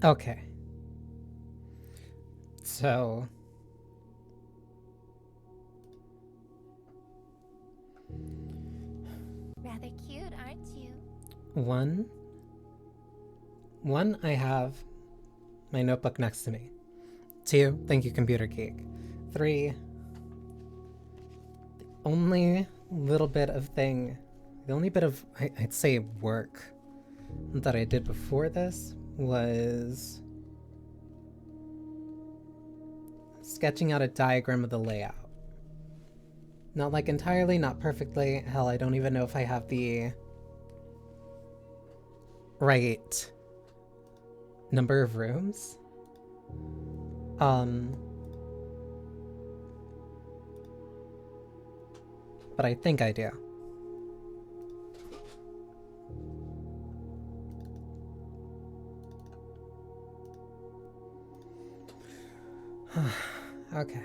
Okay. So... Rather cute, aren't you? One, I have my notebook next to me. 2, thank you, computer geek. 3, only little bit of thing, the only bit of, I'd say, work that I did before this was sketching out a diagram of the layout. Not like entirely, not perfectly. Hell, I don't even know if I have the right number of rooms. But I think I do. Okay.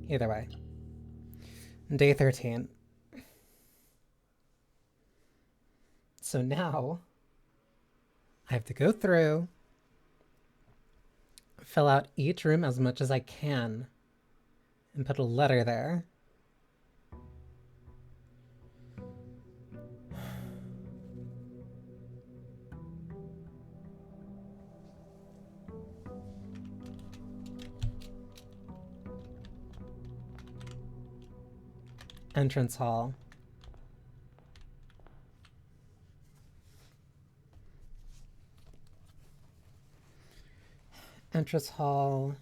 Either way. Day 13. So now I have to go through, fill out each room as much as I can, and put a letter there. Entrance hall. Entrance hall.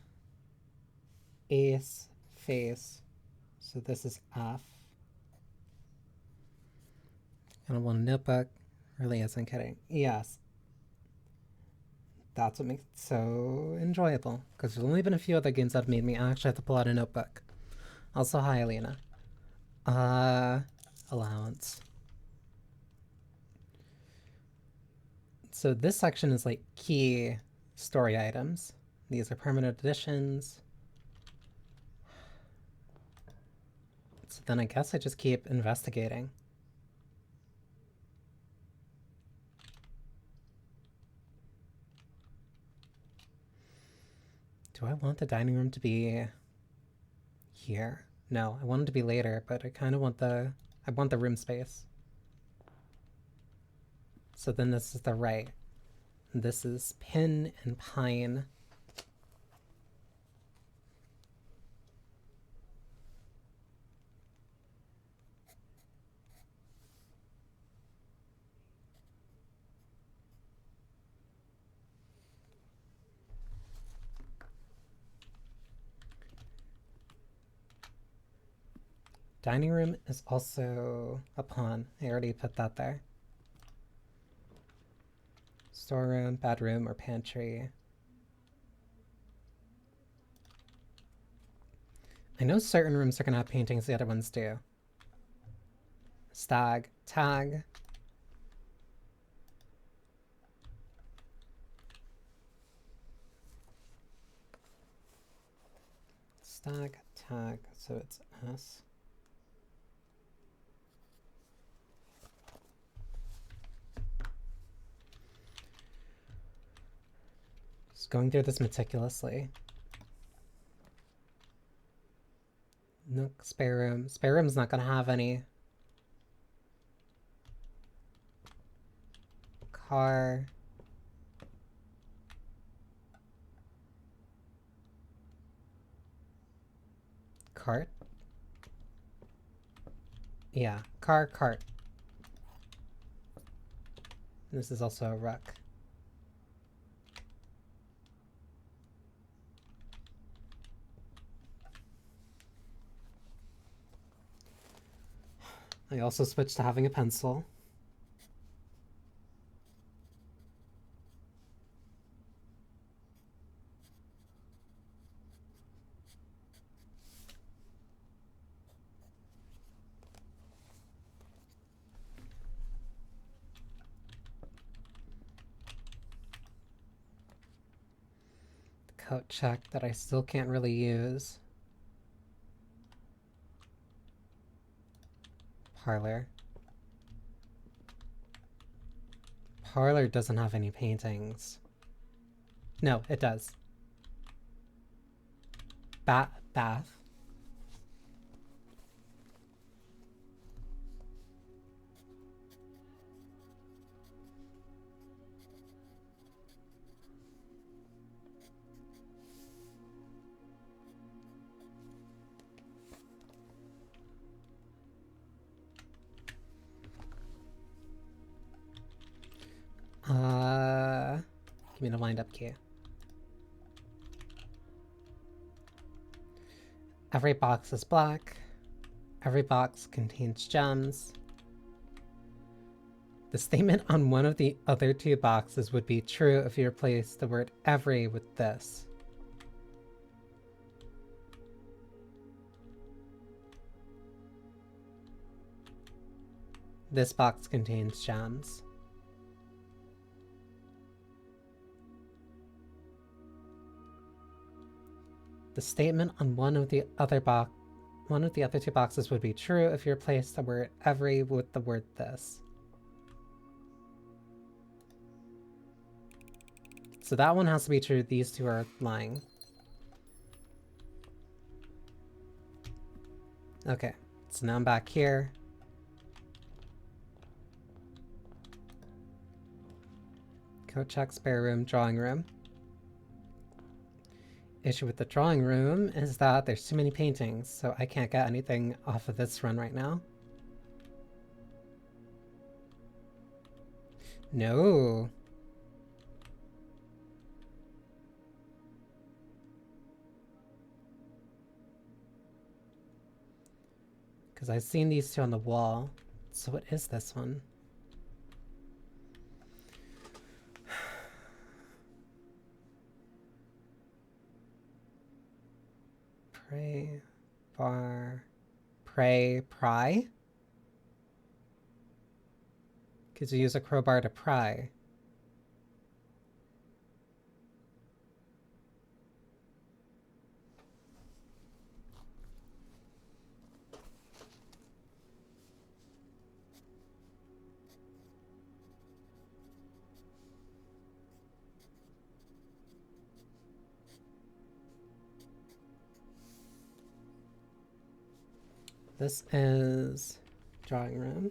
Ace. Face. So this is F. And one notebook. Really isn't kidding. Yes. That's what makes it so enjoyable. Because there's only been a few other games that have made me actually have to pull out a notebook. Also, hi, Alina. Allowance. So this section is like key story items. These are permanent additions. So then I guess I just keep investigating. Do I want the dining room to be here? No, I want it to be later, but I kind of want the room space. So then this is the right. This is pin and pine. Dining room is also a pawn. I already put that there. Storeroom, bedroom, or pantry. I know certain rooms are going to have paintings, the other ones do. Stag, tag. Stag, tag, so it's S. Just going through this meticulously. Nook, spare room. Spare room's not going to have any. Car. Cart? Yeah, car, cart. This is also a ruck. I also switched to having a pencil. coat check that I still can't really use. Parlor. Parlor doesn't have any paintings. No, it does. Bath. Give me the wind-up key. Every box is black. Every box contains gems. The statement on one of the other two boxes would be true if you replace the word every with this. This box contains gems. The statement on one of the other two boxes would be true if you replace the word every with the word this. So that one has to be true. These two are lying. Okay, so now I'm back here. Coat check, spare room, drawing room. Issue with the drawing room is that there's too many paintings, so I can't get anything off of this run right now. No. Because I've seen these two on the wall. So what is this one? Pray, bar, pray, pry? Could you use a crowbar to pry? This is drawing room.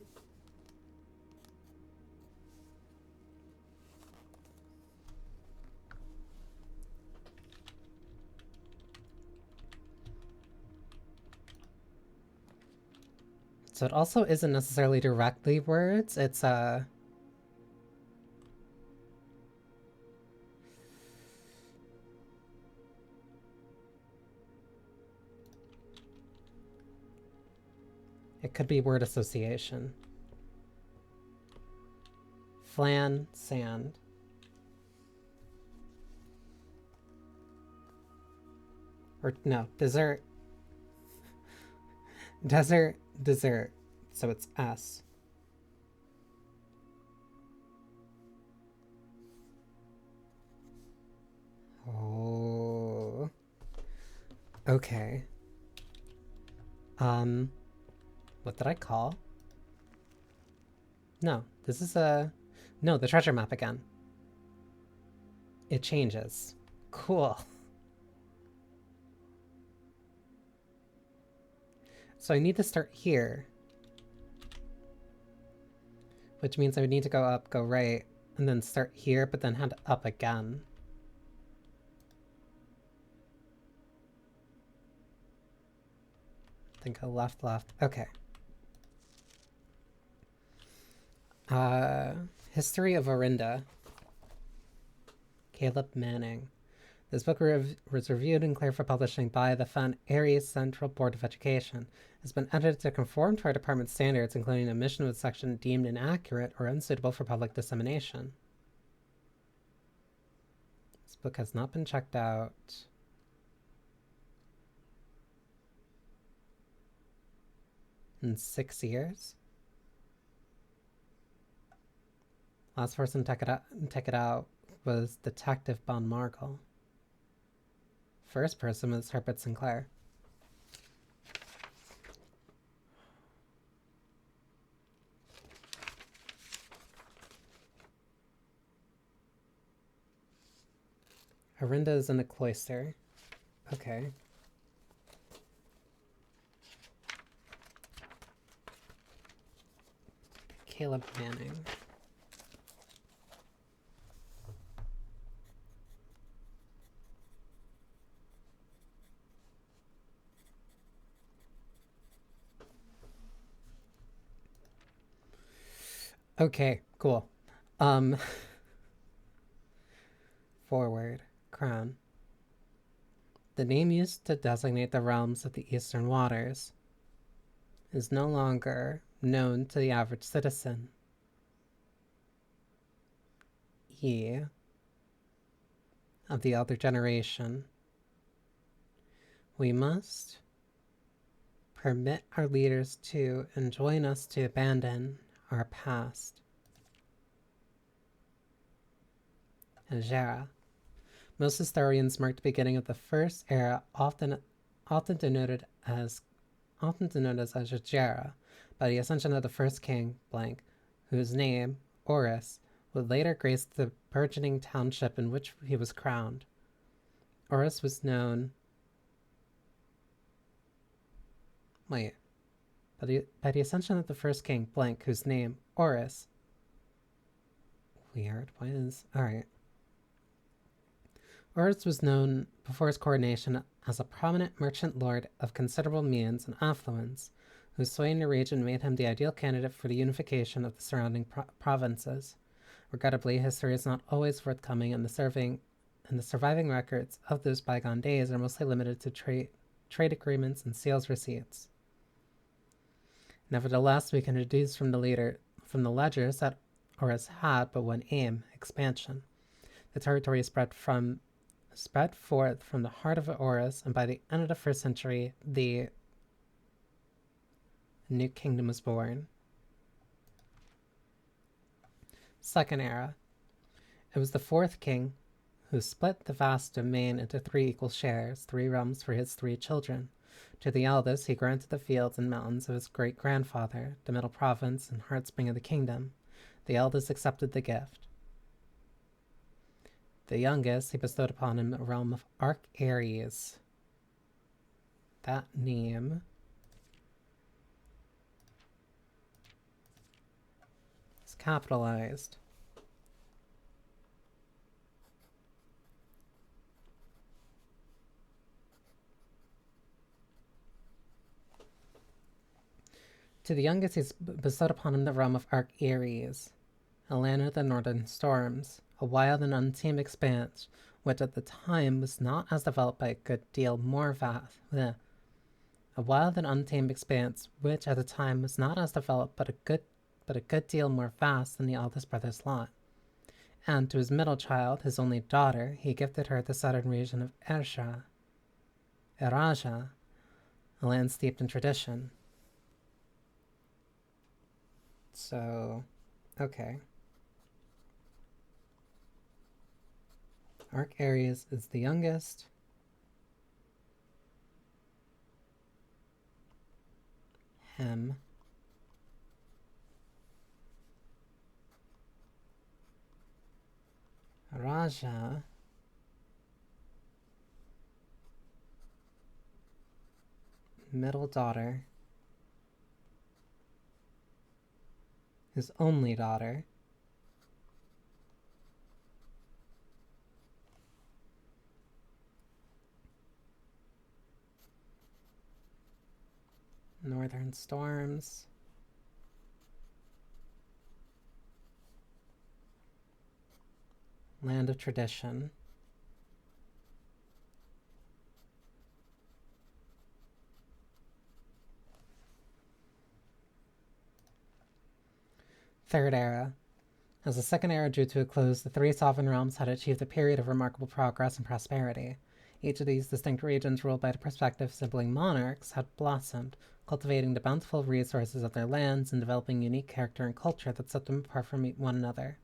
So it also isn't necessarily directly words, it's it could be word association. Flan, sand. Or no, dessert. Desert, dessert. So it's S. Oh. Okay. What did I call? No, this is no, the treasure map again. It changes. Cool. So I need to start here. Which means I would need to go up, go right, and then start here, but then head up again. Then go left, left. Okay. History of Orinda. Caleb Manning. This book was reviewed and cleared for publishing by the Fan Aries Central Board of Education. It has been edited to conform to our department standards, including omission of a section deemed inaccurate or unsuitable for public dissemination. This book has not been checked out. In 6 years. Last person to take it out was Detective Bon Markle. first person was Herbert Sinclair. Arinda is in a cloister. Okay. Caleb Manning. Okay, cool. Forward. Crown. The name used to designate the realms of the Eastern Waters is no longer known to the average citizen. Ye of the elder generation, we must permit our leaders to enjoin us to abandon our past. Jera. Most historians mark the beginning of the first era, often denoted as Jera, by the ascension of the first king, blank, whose name, Horus, would later grace the burgeoning township in which he was crowned. Horus was known. By the ascension of the first king, blank, whose name, Horus. Weird. Why is. Alright. Horus was known before his coronation as a prominent merchant lord of considerable means and affluence, whose sway in the region made him the ideal candidate for the unification of the surrounding provinces. Regrettably, history is not always forthcoming, and the surviving records of those bygone days are mostly limited to trade agreements and sales receipts. Nevertheless, we can deduce from the ledgers that Horus had but one aim: expansion. The territory spread forth from the heart of Horus, and by the end of the 1st century, the new kingdom was born. Second era. It was the 4th king who split the vast domain into 3 equal shares, 3 realms for his 3 children. To the eldest, he granted the fields and mountains of his great-grandfather, the middle province and heartspring of the kingdom. The eldest accepted the gift. The youngest, he bestowed upon him the realm of Aries. That name is capitalized. To the youngest, he bestowed upon him the realm of Aries, a land of the northern storms, a wild and untamed expanse, which at the time was not as developed by a good deal more vast. A wild and untamed expanse, which at the time was not as developed but a good deal more vast than the eldest brother's lot. And to his middle child, his only daughter, he gifted her the southern region of Eraja, a land steeped in tradition. So, okay. Aries is the youngest. Hem. Raja. Middle daughter. His only daughter. Northern storms. Land of tradition. Third era. As the second era drew to a close, the 3 sovereign realms had achieved a period of remarkable progress and prosperity. Each of these distinct regions, ruled by the prospective sibling monarchs, had blossomed, cultivating the bountiful resources of their lands and developing unique character and culture that set them apart from one another.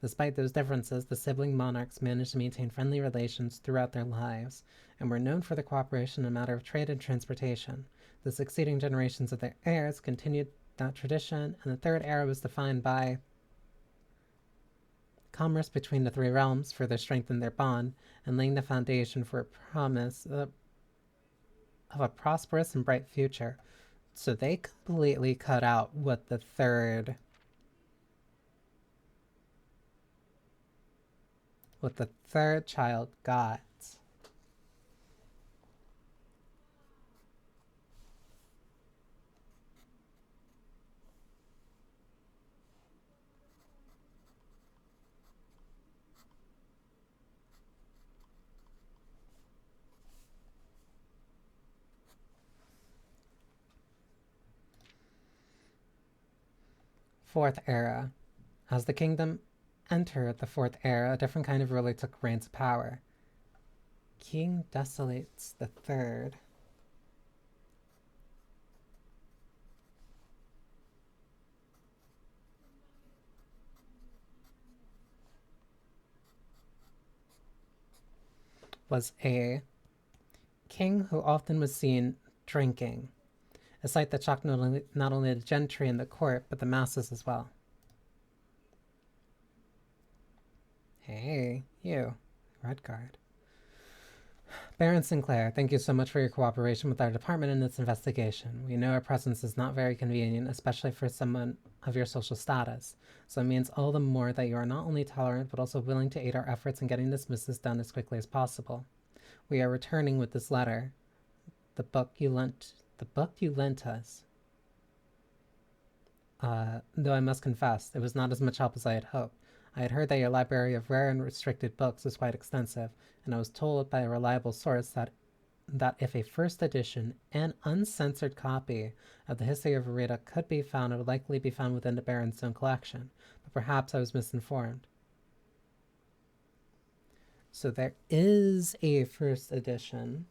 Despite those differences, the sibling monarchs managed to maintain friendly relations throughout their lives, and were known for their cooperation in a matter of trade and transportation. The succeeding generations of their heirs continued that tradition, and the Third Era was defined by commerce between the three realms further strengthened their bond, and laying the foundation for a promise of a prosperous and bright future. So they completely cut out what the third child got. Fourth Era. As the kingdom entered the Fourth Era, a different kind of ruler took reins of power. King Desolates the Third. Was a king who often was seen drinking, a sight that shocked not only the gentry and the court, but the masses as well. Hey, you, Redguard. Baron Sinclair, thank you so much for your cooperation with our department in this investigation. We know our presence is not very convenient, especially for someone of your social status, so it means all the more that you are not only tolerant, but also willing to aid our efforts in getting this business done as quickly as possible. We are returning with this letter, the book you lent us. Though I must confess, it was not as much help as I had hoped. I had heard that your library of rare and restricted books was quite extensive, and I was told by a reliable source that if a first edition and uncensored copy of the history of Arita could be found, it would likely be found within the Baron's own collection. But perhaps I was misinformed. So there is a first edition.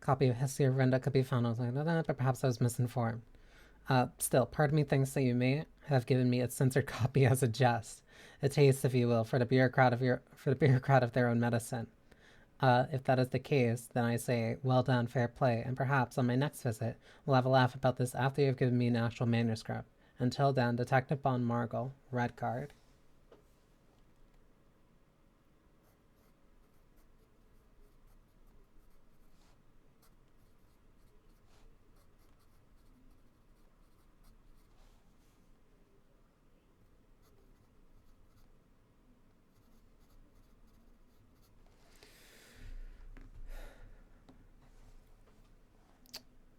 Copy of History of Renda could be found. I was like, but perhaps I was misinformed. Still, part of me thinks that you may have given me a censored copy as a jest, a taste, if you will, for the bureaucrat of their own medicine. If that is the case, then I say, well done, fair play, and perhaps on my next visit, we'll have a laugh about this after you've given me an actual manuscript. Until then, Detective Von Margle, Redguard.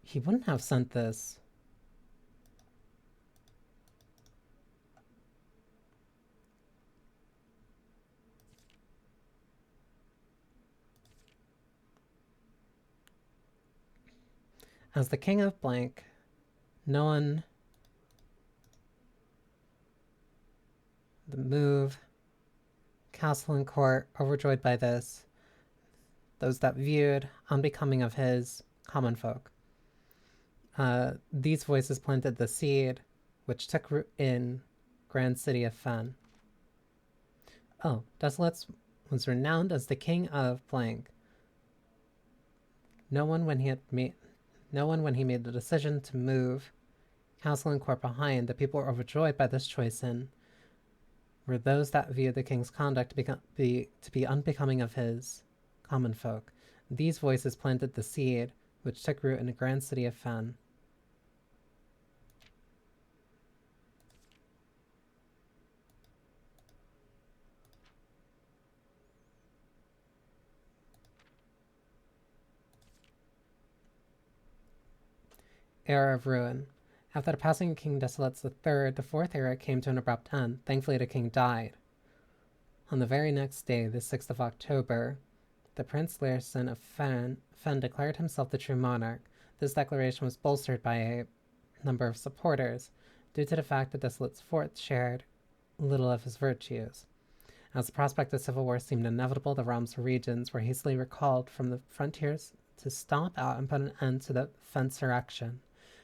He wouldn't have sent this. As the king of blank, no one. The move. Castle and court, overjoyed by this. Those that viewed, unbecoming of his, common folk. These voices planted the seed, which took root in grand city of Fen. Oh, Desolates was renowned as the king of blank. No one when he made the decision to move castle and court behind, the people were overjoyed by this choice and were those that viewed the king's conduct to be unbecoming of his common folk. These voices planted the seed, which took root in the grand city of Fen. Era of Ruin. After the passing of King Desolates III, the Fourth Era came to an abrupt end. Thankfully, the king died. On the very next day, the 6th of October, The Prince Learson of Fen declared himself the true monarch. This declaration was bolstered by a number of supporters, due to the fact that Desolate's Fourth shared little of his virtues. As the prospect of civil war seemed inevitable, the realms or regions were hastily recalled from the frontiers to stomp out and put an end to the Fensurrection.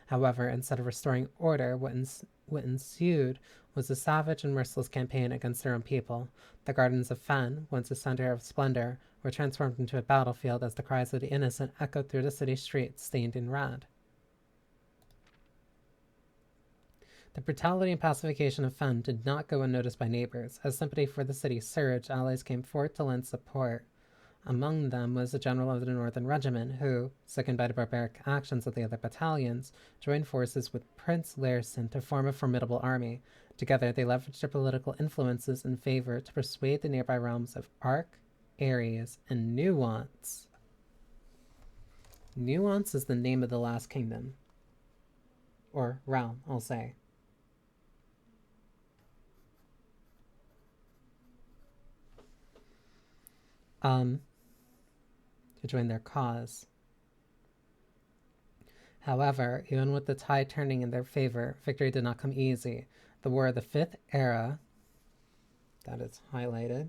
However, instead of restoring order, what ensued was a savage and merciless campaign against their own people. The gardens of Fen, once a center of splendor, were transformed into a battlefield as the cries of the innocent echoed through the city streets stained in red. The brutality and pacification of Fen did not go unnoticed by neighbors. As sympathy for the city surged, allies came forth to lend support. Among them was the general of the Northern Regiment, who, sickened by the barbaric actions of the other battalions, joined forces with Prince Learson to form a formidable army. Together, they leveraged their political influences in favor to persuade the nearby realms of Arc, Ares, and Nuance. Nuance is the name of the last kingdom. Or realm, I'll say. To join their cause. However, even with the tide turning in their favor, victory did not come easy. The War of the Fifth Era, that is highlighted,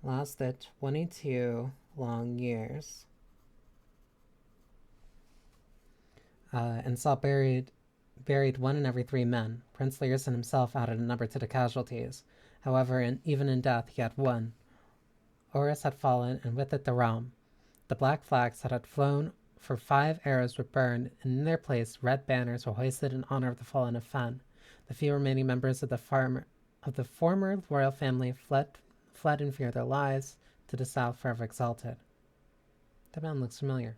lasted 22 long years, and saw buried 1 in every 3 men. Prince Learson himself added a number to the casualties. However, even in death, he had won. Horus had fallen, and with it the realm. The black flags that had flown for 5 eras were burned, and in their place red banners were hoisted in honor of the fallen of Fen. The few remaining members of the former royal family fled in fear of their lives to the south, forever exalted. That man looks familiar.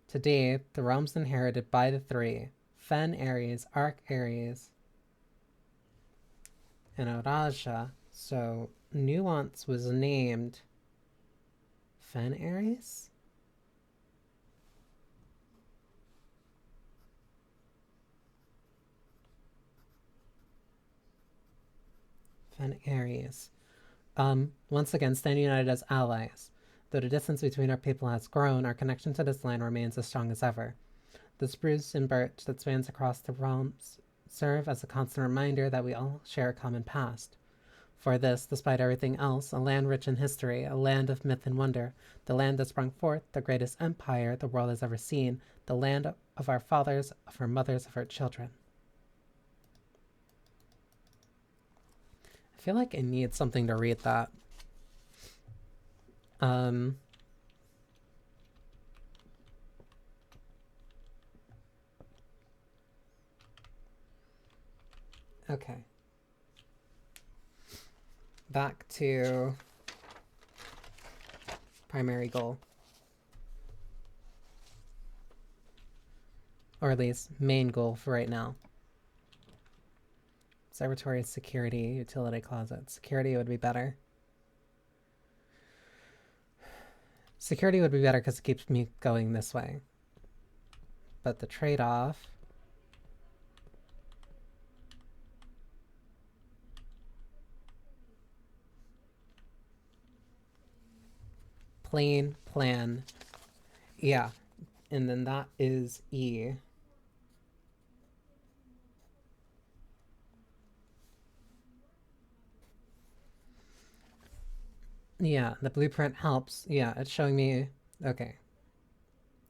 Today, the realms inherited by the 3, Fen Ares, Arc Ares, and Aurasia. So, Nuance was named Fen Ares? Fen Ares. Once again, stand united as allies. Though the distance between our people has grown, our connection to this land remains as strong as ever. The spruce and birch that spans across the realms serve as a constant reminder that we all share a common past. For this, despite everything else, a land rich in history, a land of myth and wonder, the land that sprung forth the greatest empire the world has ever seen, the land of our fathers, of our mothers, of our children. I feel like I need something to read that. Okay. Back to primary goal. Or at least main goal for right now. Observatory, security, utility closet. Security would be better. Security would be better because it keeps me going this way. But the trade-off... plan. Yeah. And then that is E. Yeah, the blueprint helps. Yeah, it's showing me... Okay.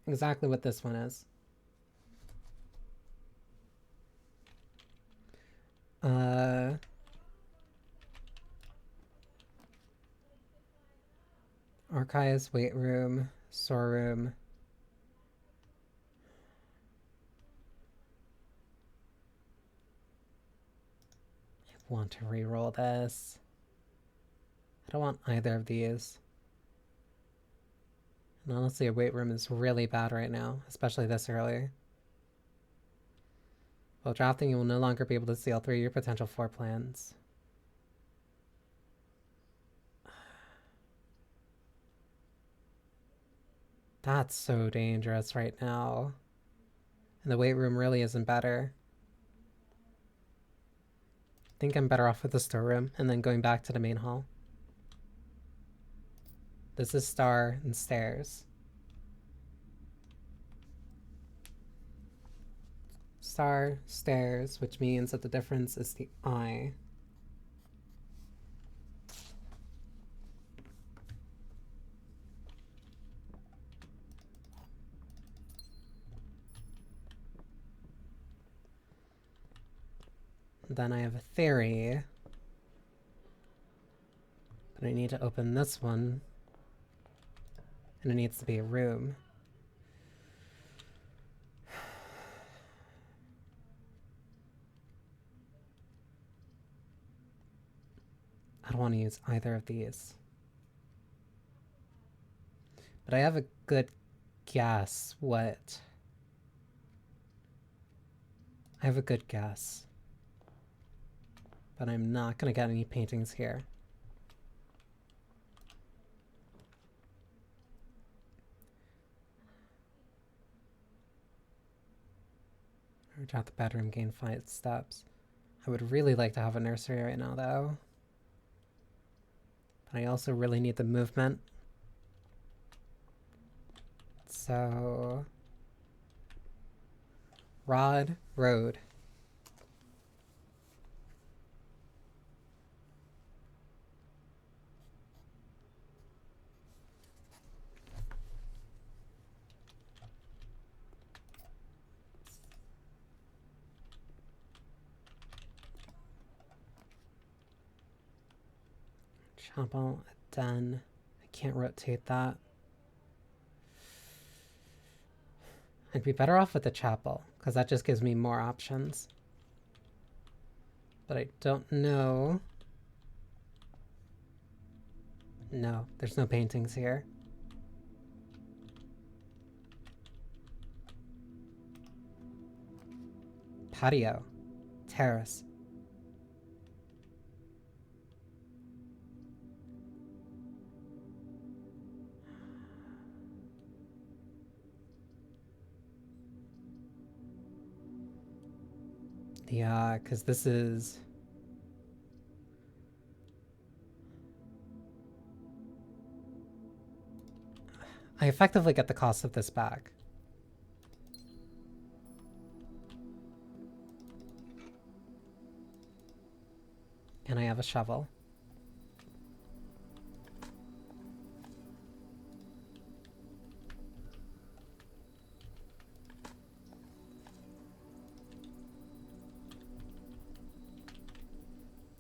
Exactly what this one is. Archives, weight room, storeroom. I want to reroll this. I don't want either of these. And honestly, a weight room is really bad right now, especially this early. While drafting, you will no longer be able to see all three of your potential floor plans. That's so dangerous right now. And the weight room really isn't better. I think I'm better off with the storeroom and then going back to the main hall. This is star and stairs. Star, stairs, which means that the difference is the eye. Then I have a theory. But I need to open this one. And it needs to be a room. I don't want to use either of these. But I have a good guess what... I have a good guess. But I'm not going to get any paintings here. Urge out the bedroom, gain 5 steps. I would really like to have a nursery right now, though. But I also really need the movement. So... Rod, road. Chapel, a den. I can't rotate that. I'd be better off with the chapel, because that just gives me more options. But I don't know. No, there's no paintings here. Patio. Terrace. Yeah, because this is... I effectively get the cost of this back. And I have a shovel.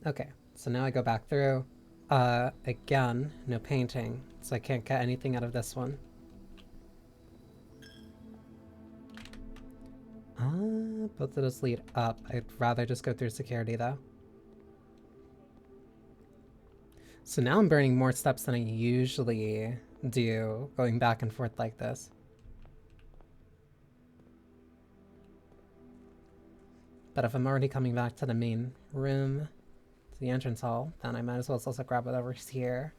Okay, so now I go back through. Again, no painting, so I can't get anything out of this one. Both of those lead up. I'd rather just go through security, though. So now I'm burning more steps than I usually do, going back and forth like this. But if I'm already coming back to the main room, to the entrance hall, then I might as well also grab whatever's here.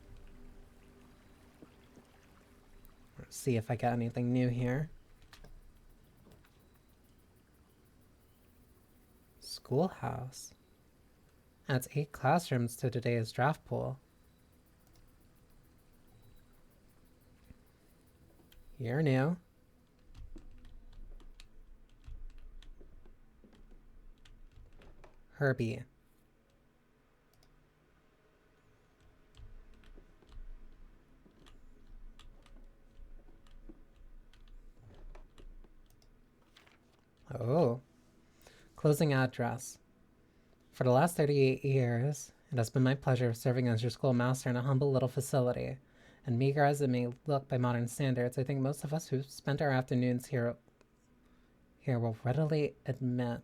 Let's see if I get anything new here. Schoolhouse. Adds 8 classrooms to today's draft pool. You're new. Herbie. Oh. Closing address. For the last 38 years, it has been my pleasure serving as your schoolmaster in a humble little facility. And meager as it may look by modern standards, I think most of us who've spent our afternoons here will readily admit.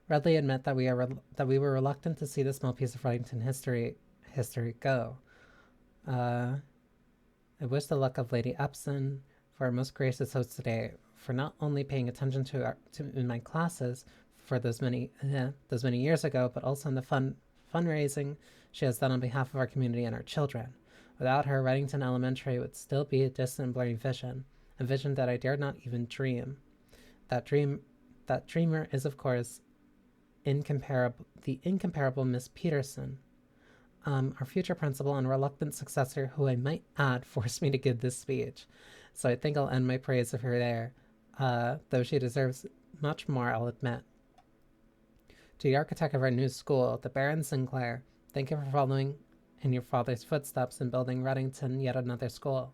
Readily admit that we were reluctant to see the small piece of Reddington history go. I wish the luck of Lady Epson for our most gracious host today for not only paying attention to in my classes for those many years ago, but also in the fundraising she has done on behalf of our community and our children. Without her, Reddington Elementary would still be a distant, blurry vision, a vision that I dared not even dream. That dreamer is, of course, the incomparable Miss Peterson, our future principal and reluctant successor, who I might add forced me to give this speech. So I think I'll end my praise of her there, though she deserves much more, I'll admit. To the architect of our new school, the Baron Sinclair, thank you for following in your father's footsteps and building Reddington yet another school,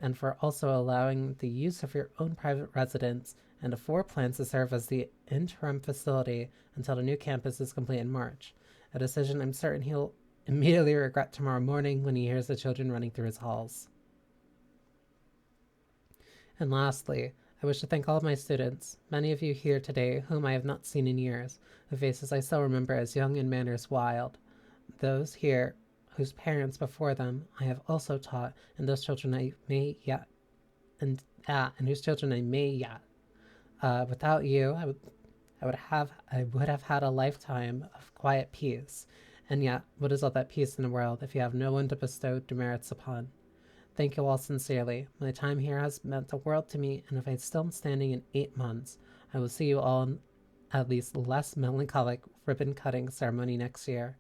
and for also allowing the use of your own private residence and the 4 plans to serve as the interim facility until the new campus is complete in March, a decision I'm certain he'll immediately regret tomorrow morning when he hears the children running through his halls. And lastly, I wish to thank all of my students, many of you here today whom I have not seen in years, whose faces I still remember as young and manners wild, those here whose parents before them I have also taught, and those children I may yet, and whose children I may yet. Without you, I would have had a lifetime of quiet peace. And yet, what is all that peace in the world if you have no one to bestow demerits upon? Thank you all sincerely. My time here has meant the world to me, and if I still am standing in 8 months, I will see you all in at least less melancholic ribbon-cutting ceremony next year.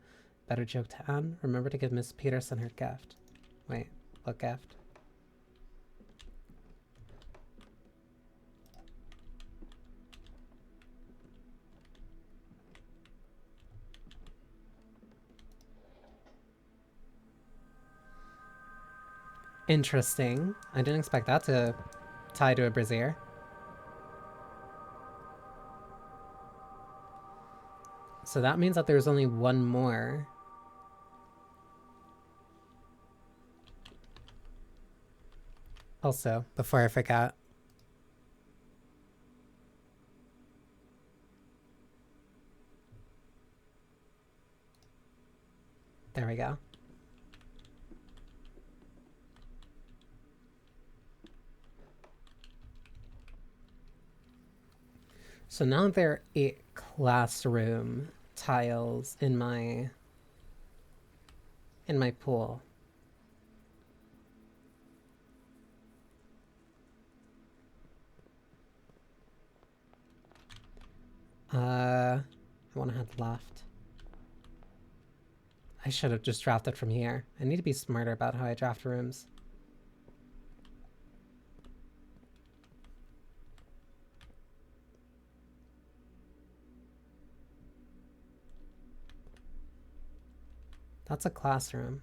Better joke to end. Remember to give Miss Peterson her gift. Wait, what gift? Interesting. I didn't expect that to tie to a brazier. So that means that there's only one more. Also, before I forget, there we go. So now there are 8 classroom tiles in my pool. I want to head left. I should have just drafted from here. I need to be smarter about how I draft rooms. That's a classroom.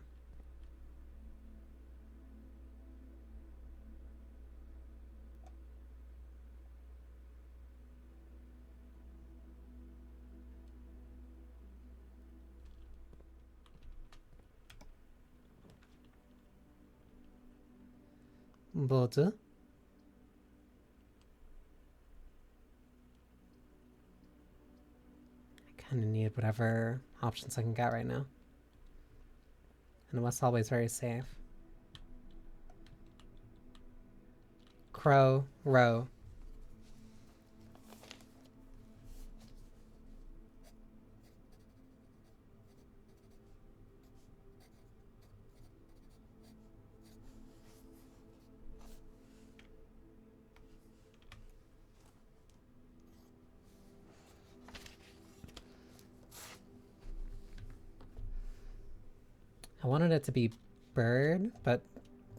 뭐지? I kind of need whatever options I can get right now. And West always very safe. Crow, row. I wanted it to be bird, but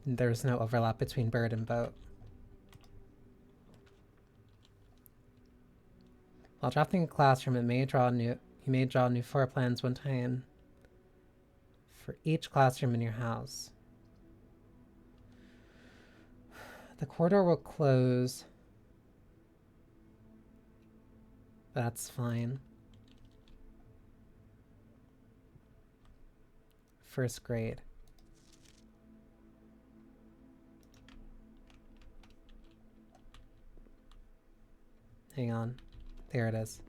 there's no overlap between bird and boat. While drafting a classroom, you may draw new floor plans one time for each classroom in your house. The corridor will close. That's fine. First grade. Hang on. There it is.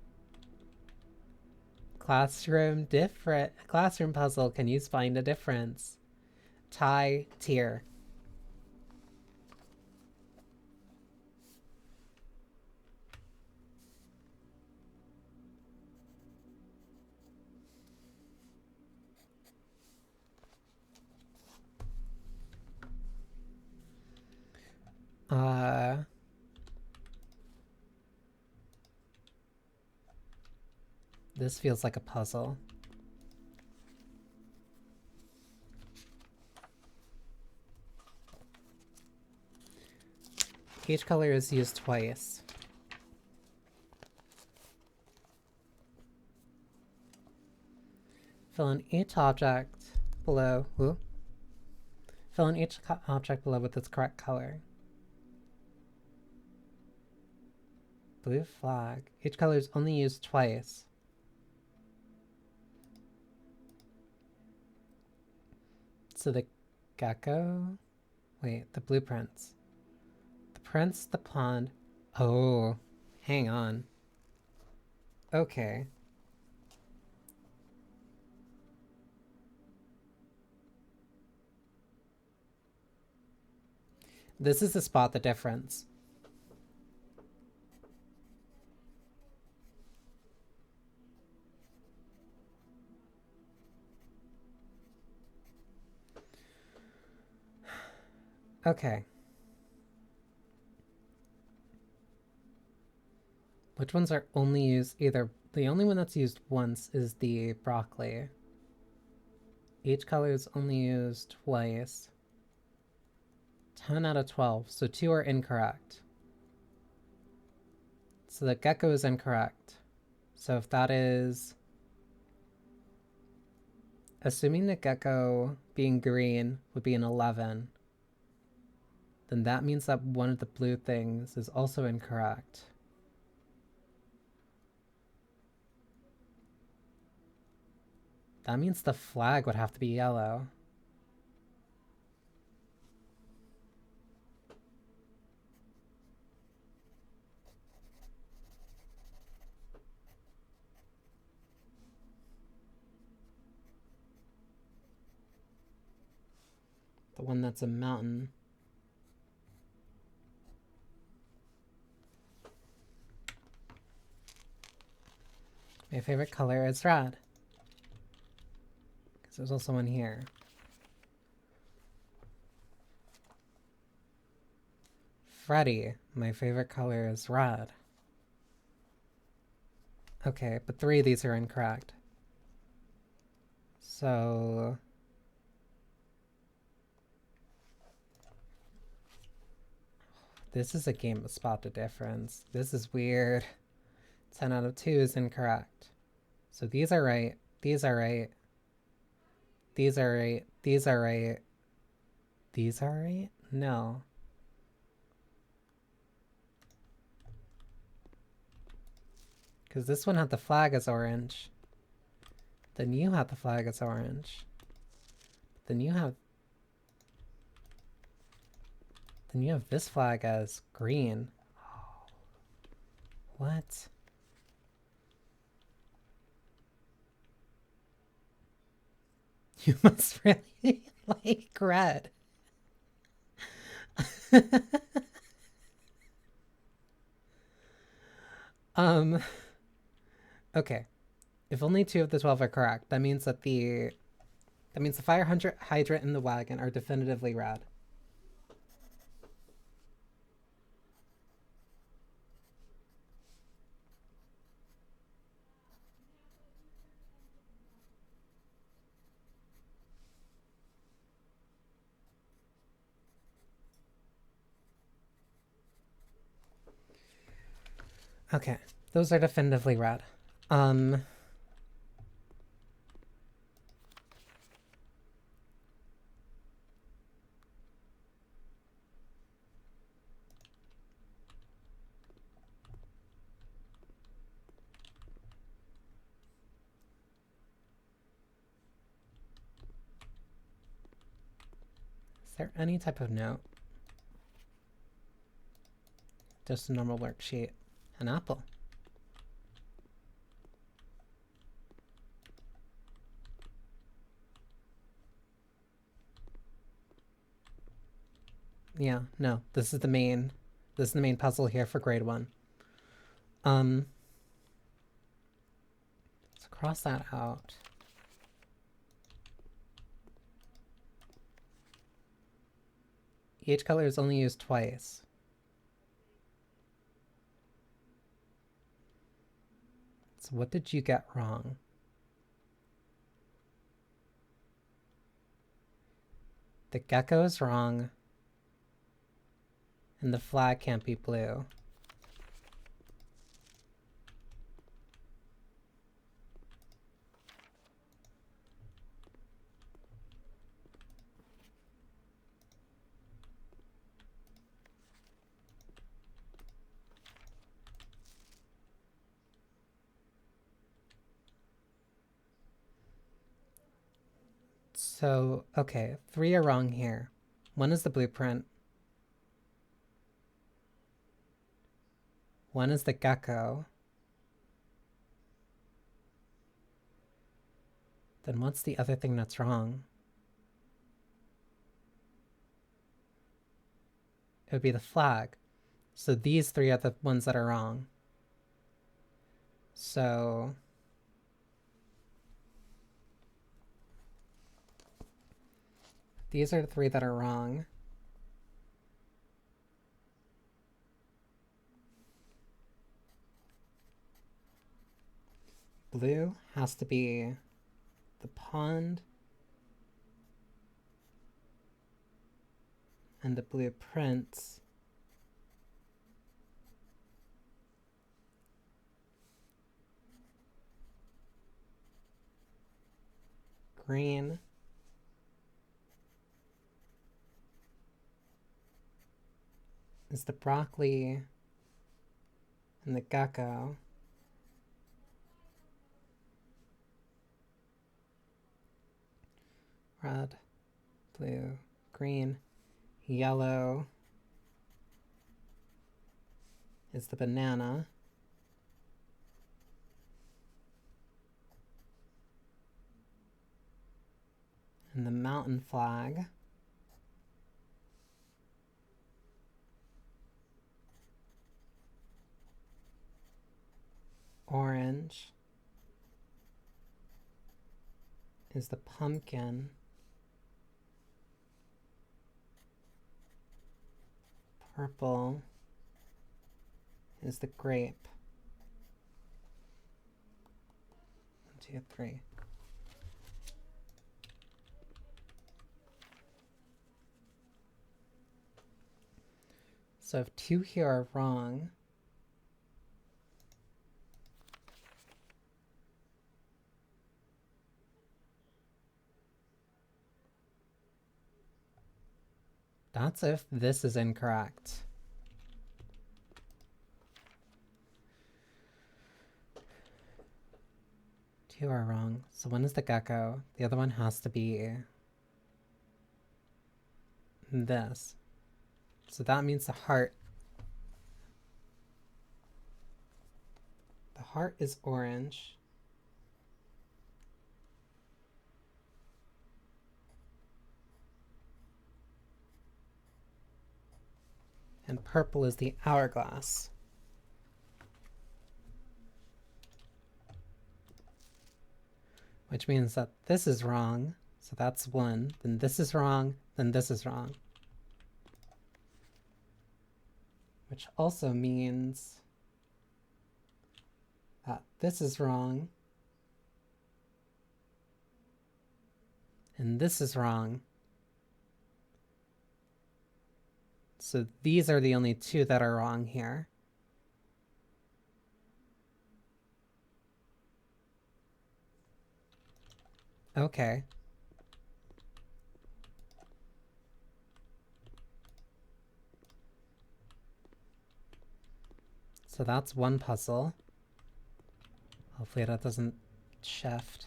Classroom puzzle. Can you find a difference? Tie tier. This feels like a puzzle. Each color is used twice. Fill in each object below. Ooh. Fill in each object below with its correct color. Blue flag. Each color is only used twice. So the gecko. Wait, the blueprints. The prince, the pond. Oh, hang on. Okay. This is to spot the difference. Okay. Which ones are only used either? The only one that's used once is the broccoli. Each color is only used twice. 10 out of 12, so 2 are incorrect. So the gecko is incorrect. So if that is... Assuming the gecko being green would be an 11, then that means that one of the blue things is also incorrect. That means the flag would have to be yellow. The one that's a mountain. My favorite color is red. Because there's also one here. Freddy. My favorite color is red. Okay, but 3 of these are incorrect. So... This is a game of spot the difference. This is weird. 10 out of 2 is incorrect. So these are right. These are right. These are right. These are right. These are right? No. Because this one had the flag as orange. Then you have the flag as orange. Then you have this flag as green. Oh. What? You must really like red. Okay. If only 2 of the 12 are correct, that means that the fire hydrant and the wagon are definitively red. Okay, those are definitively red. Is there any type of note? Just a normal worksheet. An apple. Yeah, no, this is the main puzzle here for grade 1. Let's cross that out. Each color is only used twice. So what did you get wrong? The gecko is wrong. And the flag can't be blue. So, okay, 3 are wrong here. 1 is the blueprint. 1 is the gecko. Then what's the other thing that's wrong? It would be the flag. So these 3 are the ones that are wrong. So these are the 3 that are wrong. Blue has to be the pond and the blueprints. Green is the broccoli and the gecko. Red, blue, green, yellow is the banana. And the mountain flag. Orange is the pumpkin. Purple is the grape. 1, 2, 3. So if 2 here are wrong, that's if this is incorrect. Two are wrong. So 1 is the gecko. The other one has to be this. So that means the heart. The heart is orange. And purple is the hourglass. Which means that this is wrong. So that's 1. Then this is wrong. Then this is wrong. Which also means that this is wrong. And this is wrong. So these are the only 2 that are wrong here. Okay. So that's 1 puzzle. Hopefully that doesn't shift.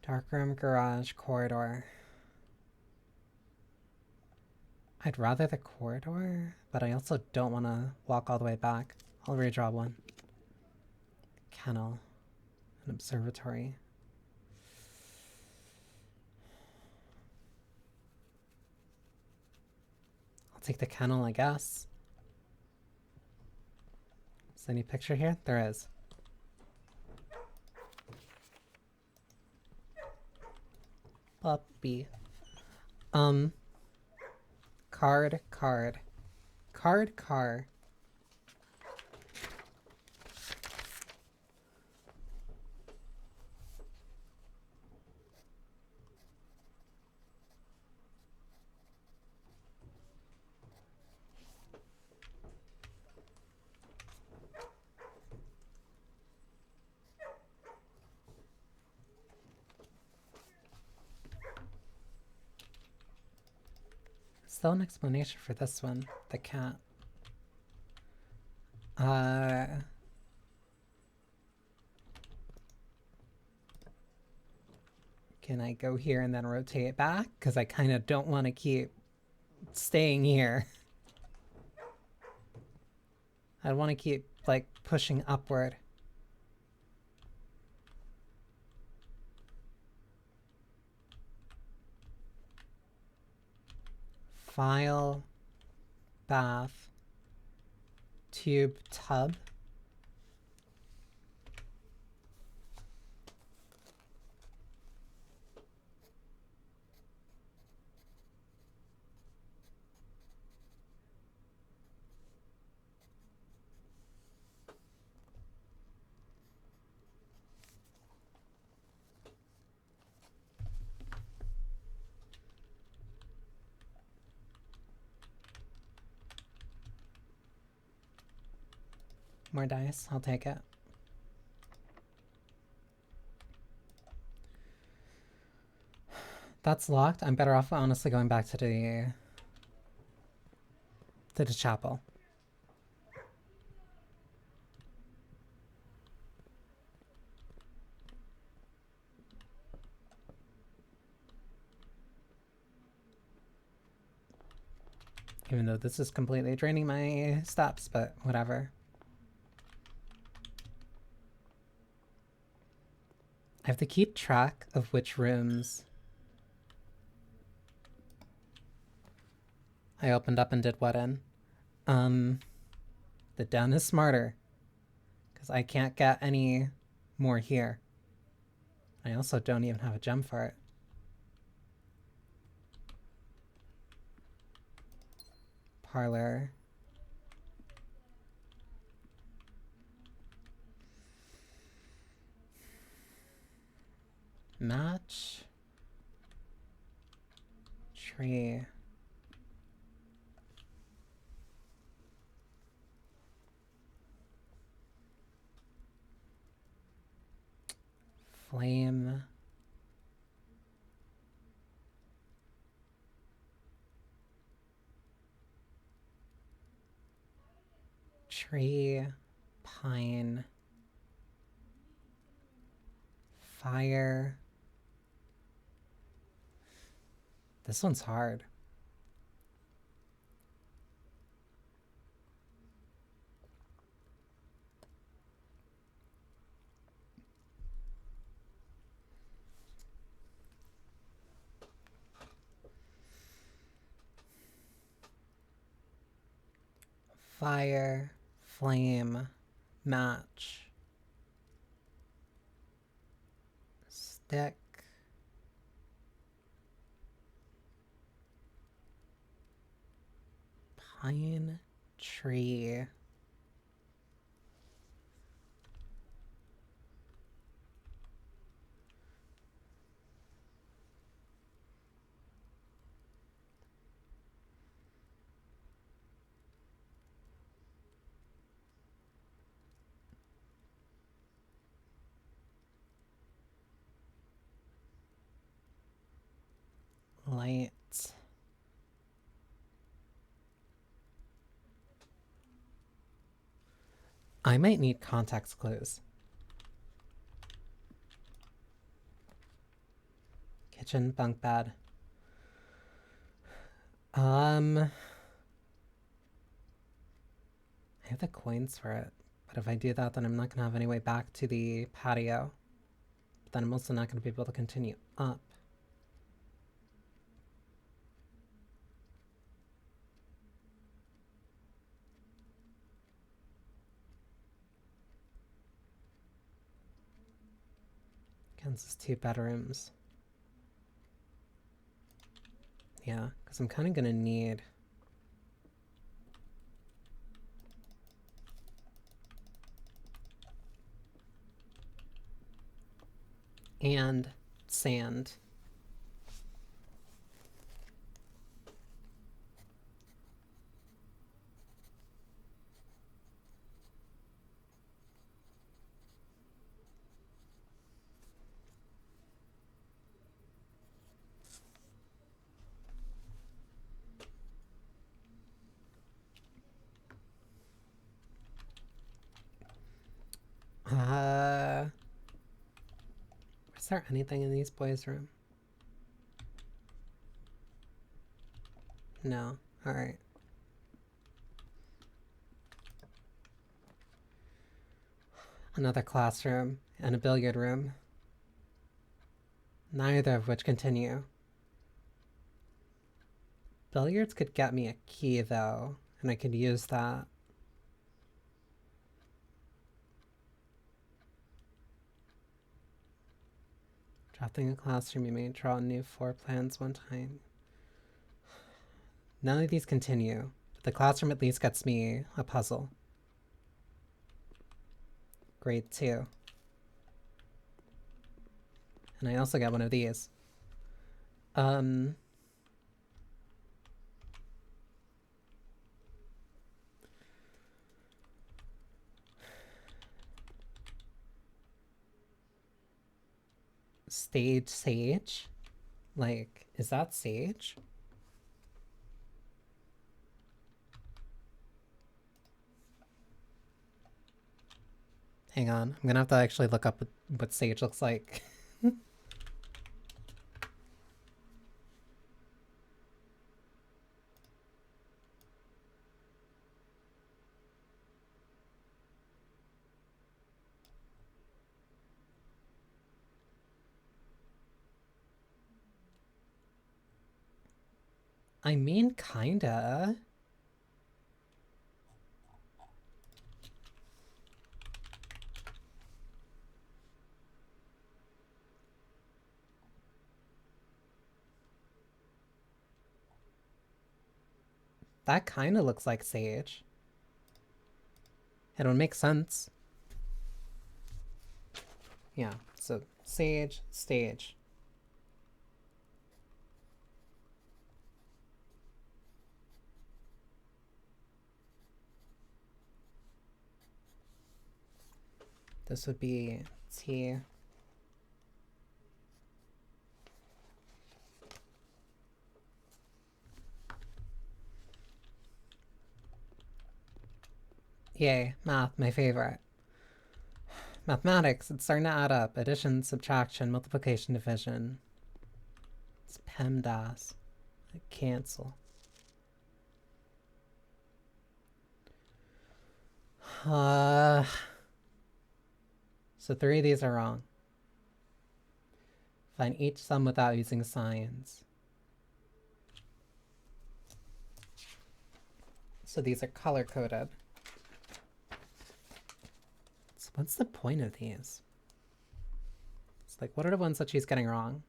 Dark room, garage, corridor. I'd rather the corridor, but I also don't want to walk all the way back. I'll redraw 1. Kennel. An observatory. I'll take the kennel, I guess. Is there any picture here? There is. Puppy. Card, card. Card, car. still an explanation for this one. The cat. Can I go here and then rotate back? Because I kind of don't want to keep staying here. I want to keep, like, pushing upward. File, bath, tube, tub. More dice, I'll take it. That's locked. I'm better off honestly going back to the chapel. Even though this is completely draining my steps, but whatever. I have to keep track of which rooms I opened up and did what in. The den is smarter, because I can't get any more here. I also don't even have a gem for it. Parlor. Match. Tree. Flame. Tree. Pine. Fire. This one's hard. Fire, flame, match, stick, pine, tree, light. I might need context clues. Kitchen, bunk bed. I have the coins for it, but if I do that, then I'm not gonna have any way back to the patio. But then I'm also not gonna be able to continue up. Kansas 2 bedrooms. Yeah, because I'm kind of gonna need and sand. there anything in these boys' room? No. Alright. Another classroom and a billiard room. Neither of which continue. Billiards could get me a key, though, and I could use that. Drafting a classroom, you may draw new floor plans one time. None of these continue, but the classroom at least gets me a puzzle. Grade 2. And I also get one of these. Stage sage? Like, is that sage? Hang on, I'm gonna have to actually look up what sage looks like. I mean, kinda. That kinda looks like sage. It would make sense. Yeah, so sage, stage. This would be T. Yay, math, my favorite. Mathematics, it's starting to add up. Addition, subtraction, multiplication, division. It's PEMDAS. Cancel. So 3 of these are wrong. Find each sum without using signs. So these are color-coded. So what's the point of these? It's like, what are the ones that she's getting wrong?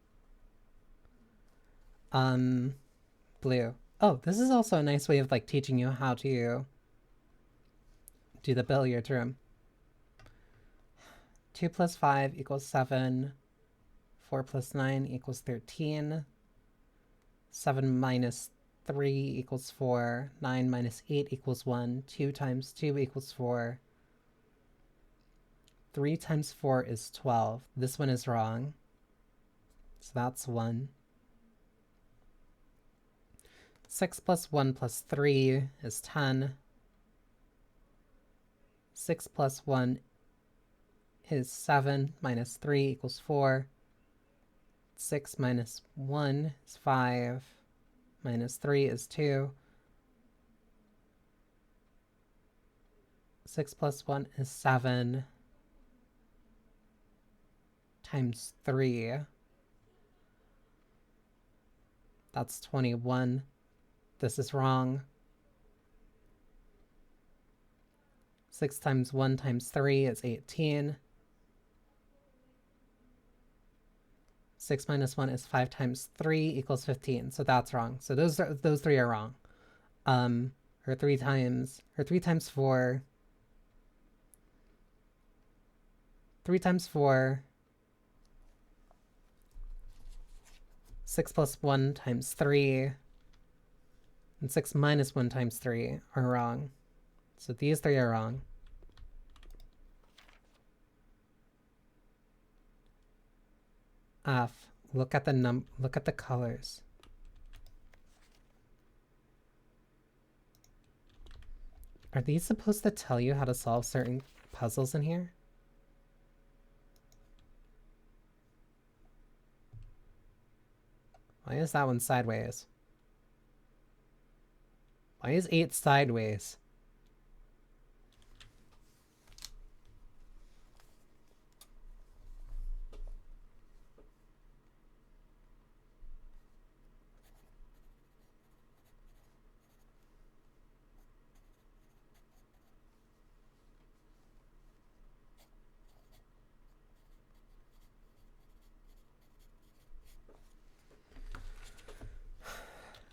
Blue. Oh, this is also a nice way of like teaching you how to do the billiard room. 2 plus 5 equals 7. 4 plus 9 equals 13. 7 minus 3 equals 4. 9 minus 8 equals 1. 2 times 2 equals 4. 3 times 4 is 12. This one is wrong. So that's 1. 6 plus 1 plus 3 is 10. 6 plus 1 is 7 minus 3 equals 4. 6 minus 1 is 5. Minus 3 is 2. 6 plus 1 is 7. Times 3. That's 21. This is wrong. 6 times 1 times 3 is 18. 6 minus 1 is 5 times 3 equals 15. So that's wrong. So those 3 are wrong. Or 3 times 4. 3 times 4. 6 plus 1 times 3. And 6 minus 1 times 3 are wrong. So these 3 are wrong. F. Look at the colors. Are these supposed to tell you how to solve certain puzzles in here? Why is that one sideways? Why is 8 sideways?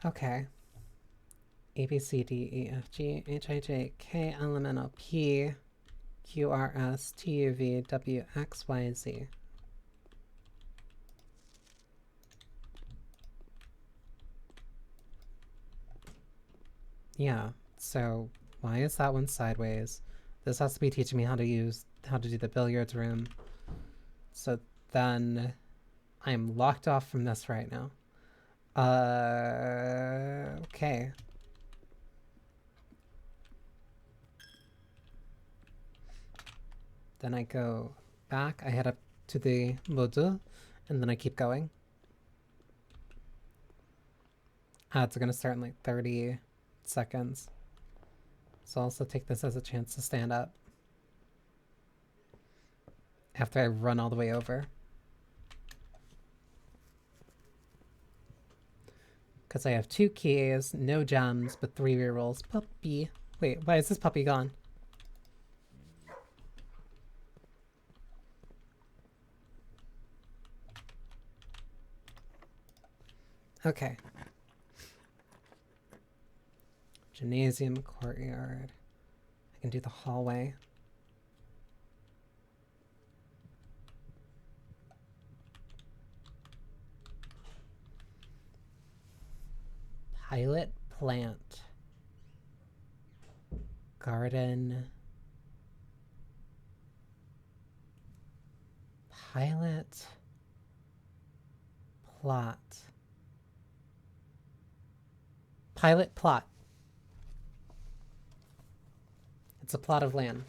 Okay. A, B, C, D, E, F, G, H, I, J, K, L, M, N, O, P, Q, R, S, T, U, V, W, X, Y, Z. Yeah, so why is that one sideways? This has to be teaching me how to do the billiards room. So then I'm locked off from this right now. Okay. Then I go back, I head up to the module, and then I keep going. Ads are gonna start in like 30 seconds. So I'll also take this as a chance to stand up after I run all the way over. Because I have 2 keys, no gems, but 3 rerolls. Puppy. Wait, why is this puppy gone? Okay. Gymnasium, courtyard. I can do the hallway. Pilot plant. Garden. Pilot. Plot. Pilot plot. It's a plot of land.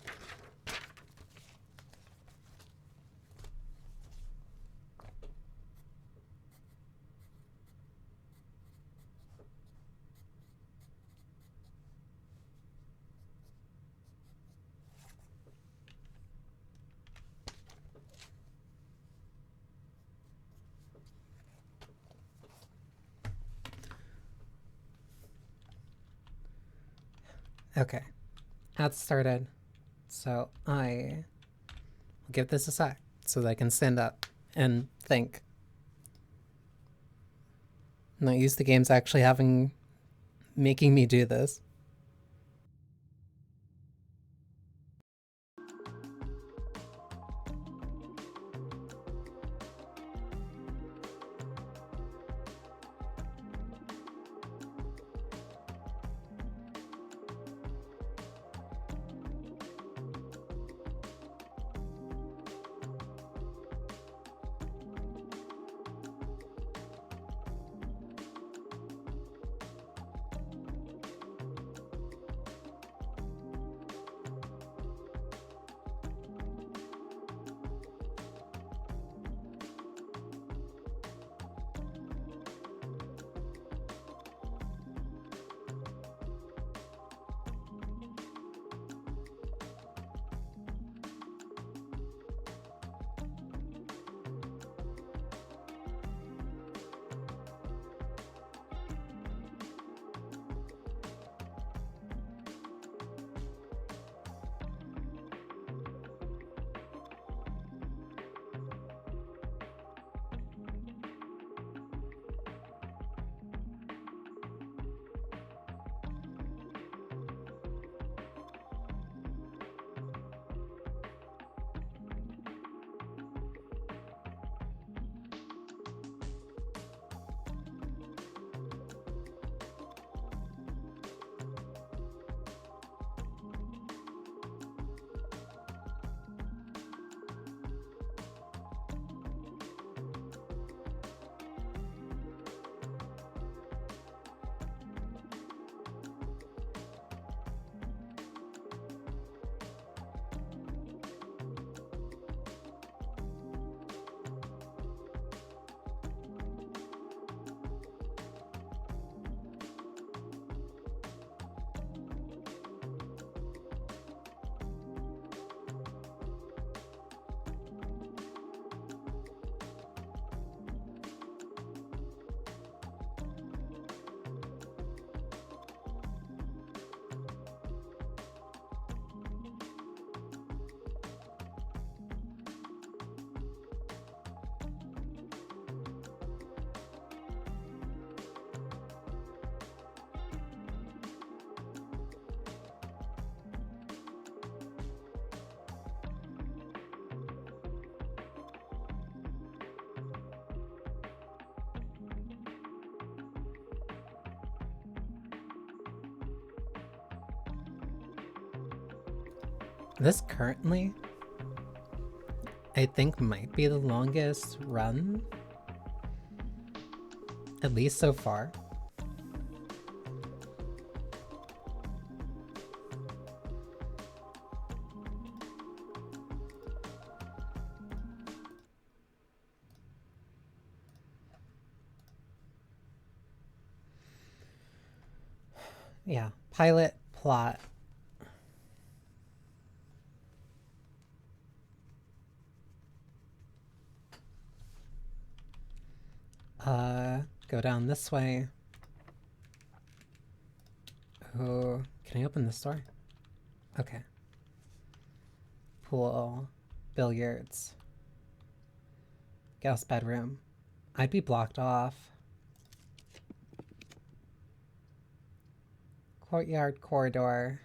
Okay. Ads started. So I will give this a sec so that I can stand up and think. Not used to games actually making me do this. This currently, I think, might be the longest run, at least so far. Yeah, pilot plot. Go down this way. Oh, can I open this door? Okay. Pool, billiards, guest bedroom. I'd be blocked off. Courtyard corridor.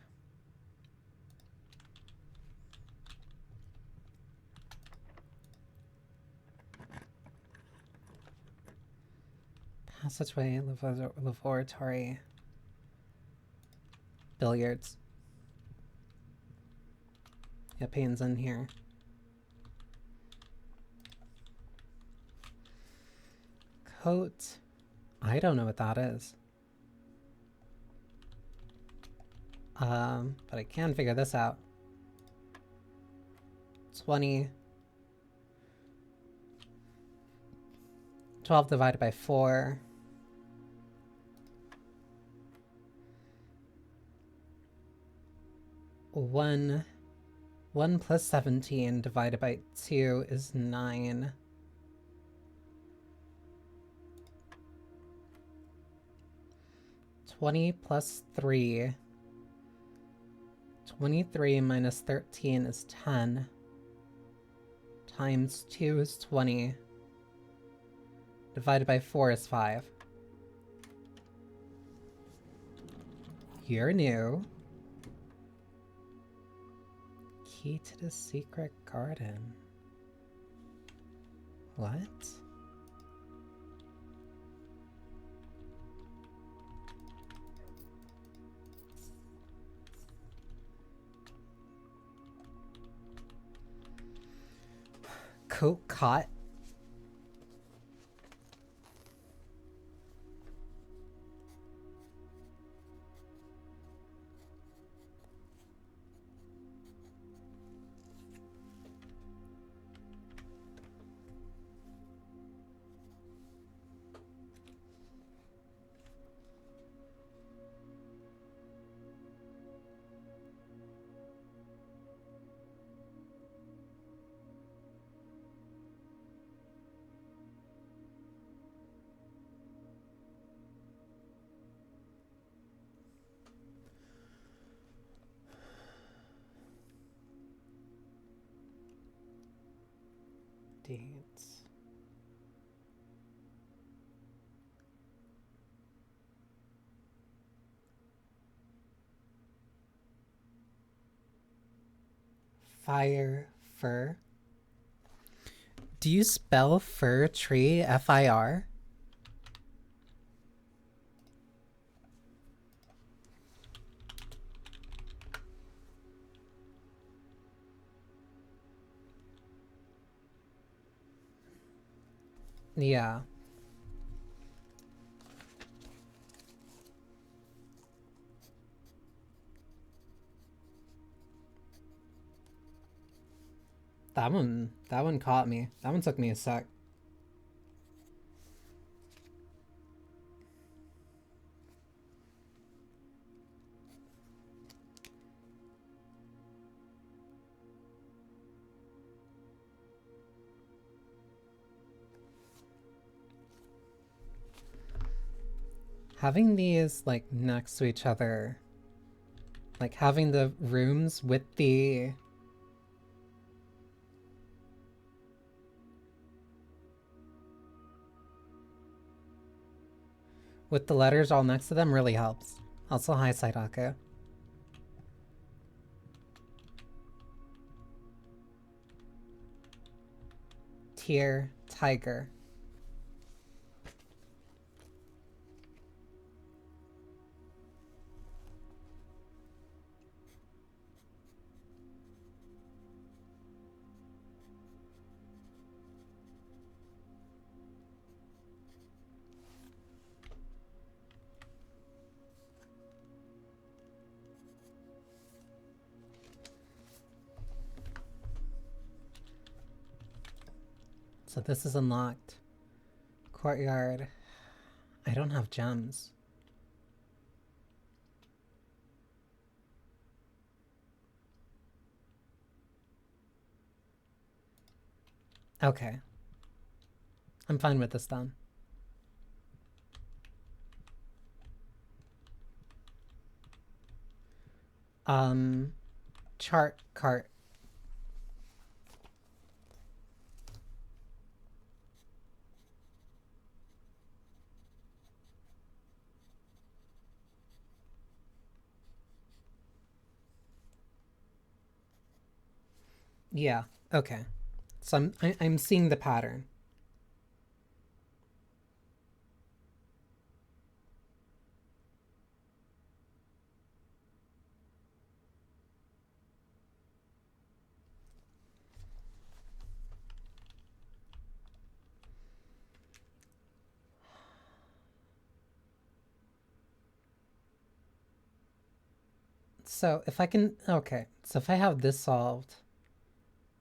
Passageway, laboratory. Billiards. Yeah, Payne's in here. Coat. I don't know what that is. But I can figure this out. 20. 12 divided by 4. 1 plus 17 divided by 2 is 9. $20 plus 3. 23 minus 13 is 10. Times 2 is 20. Divided by 4 is 5. You're new. Key to the secret garden. What? Coat caught. Dates. Fire, fir. Do you spell fir tree F-I-R? Yeah. That one caught me. That one took me a sec. Having these like next to each other, like having the rooms with the letters all next to them really helps. Also, hi Saitaka. Tier, tiger. So this is unlocked. Courtyard. I don't have gems. Okay. I'm fine with this then. Chart cart. Yeah, okay. So I'm seeing the pattern. So if I can, okay, so if I have this solved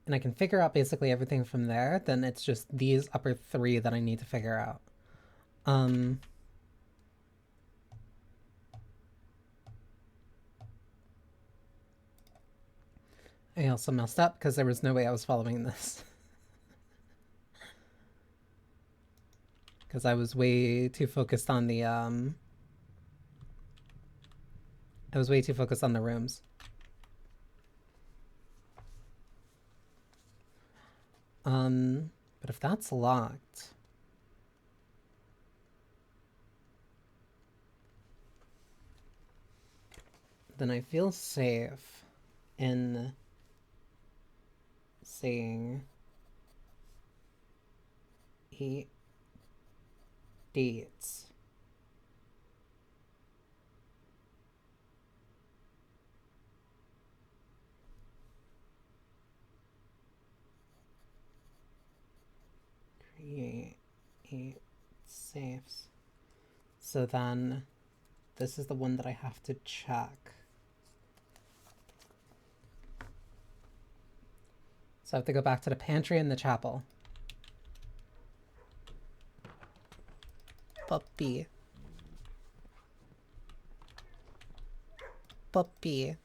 and I can figure out basically everything from there, then it's just these upper three that I need to figure out. I also messed up because there was no way I was following this. Because I was way too focused on the, I was way too focused on the rooms. But if that's locked, then I feel safe in saying 8 dates. Create 8 safes. So then this is the one that I have to check. So I have to go back to the pantry and the chapel. Puppy. Puppy.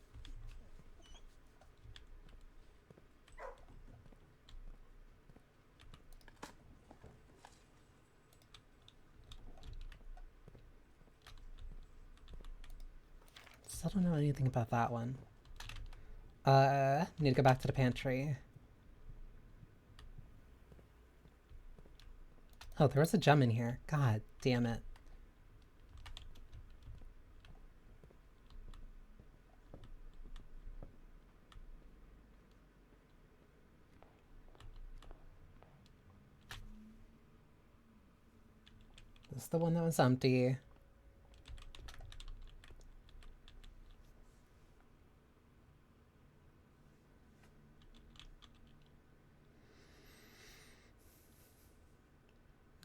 Still don't know anything about that one. Need to go back to the pantry. Oh, there was a gem in here. God damn it. This is the one that was empty.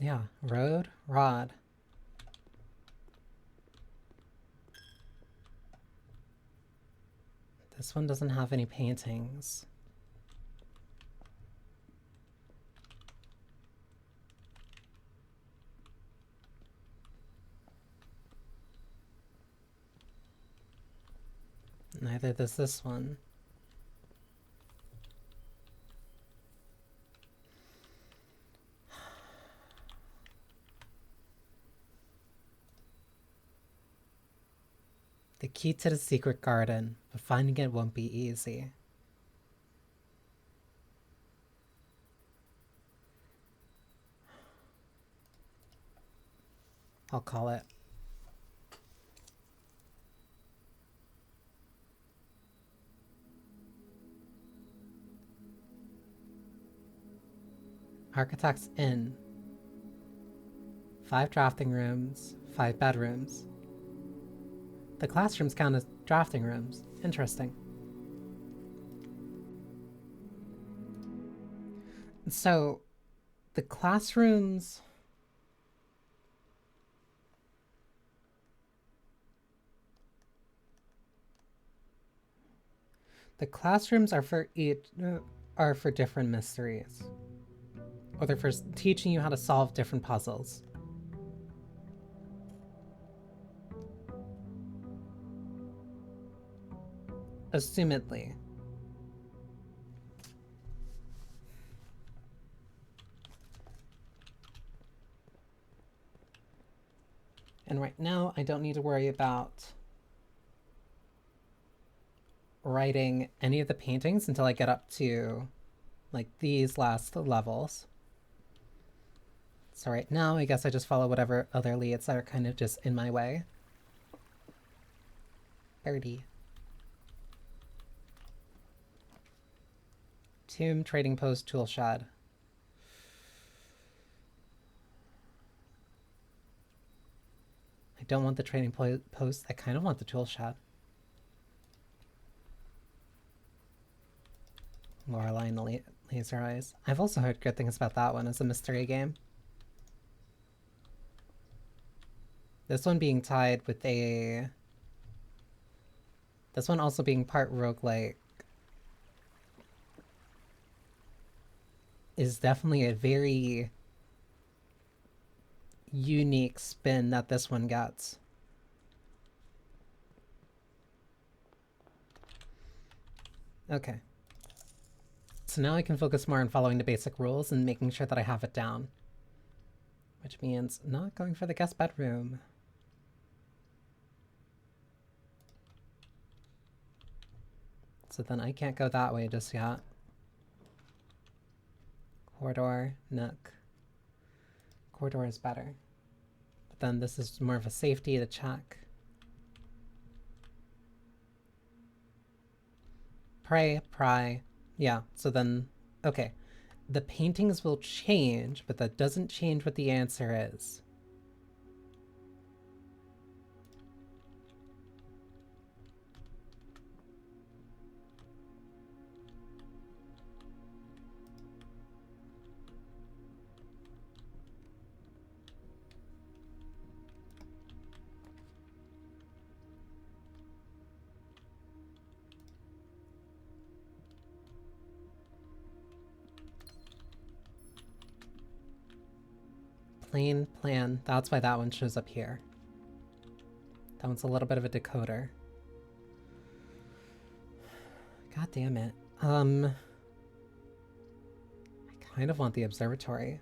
Yeah, road, rod. This one doesn't have any paintings. Neither does this one. The key to the secret garden, but finding it won't be easy. I'll call it. Architect's Inn. 5 drafting rooms, 5 bedrooms. The classrooms count as drafting rooms. Interesting. So, the classrooms... The classrooms are for different mysteries. or they're for teaching you how to solve different puzzles. Assumedly. And right now, I don't need to worry about writing any of the paintings until I get up to, like, these last levels. So right now, I guess I just follow whatever other leads are kind of just in my way. Birdie. Tomb, trading post, tool shed. I don't want the trading post. I kind of want the tool shed. Lorelei and the laser eyes. I've also heard good things about that one as a mystery game. This one being tied with a... This one also being part roguelike is definitely a very unique spin that this one gets. Okay. So now I can focus more on following the basic rules and making sure that I have it down. Which means not going for the guest bedroom. So then I can't go that way just yet. Corridor, nook. Corridor is better. But then this is more of a safety to check. Pry. Yeah, so then, okay. The paintings will change, but that doesn't change what the answer is. Plain plan. That's why that one shows up here. That one's a little bit of a decoder. God damn it. I kind of want the observatory.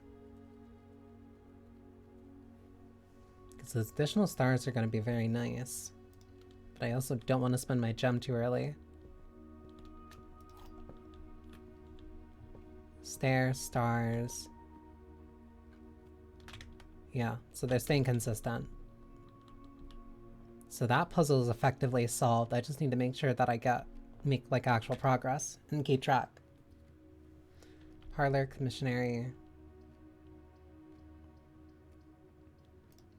Because those additional stars are going to be very nice. But I also don't want to spend my gem too early. Stairs, stars. Yeah, so they're staying consistent. So that puzzle is effectively solved. I just need to make sure that I make like actual progress and keep track. Parlor, commissionary.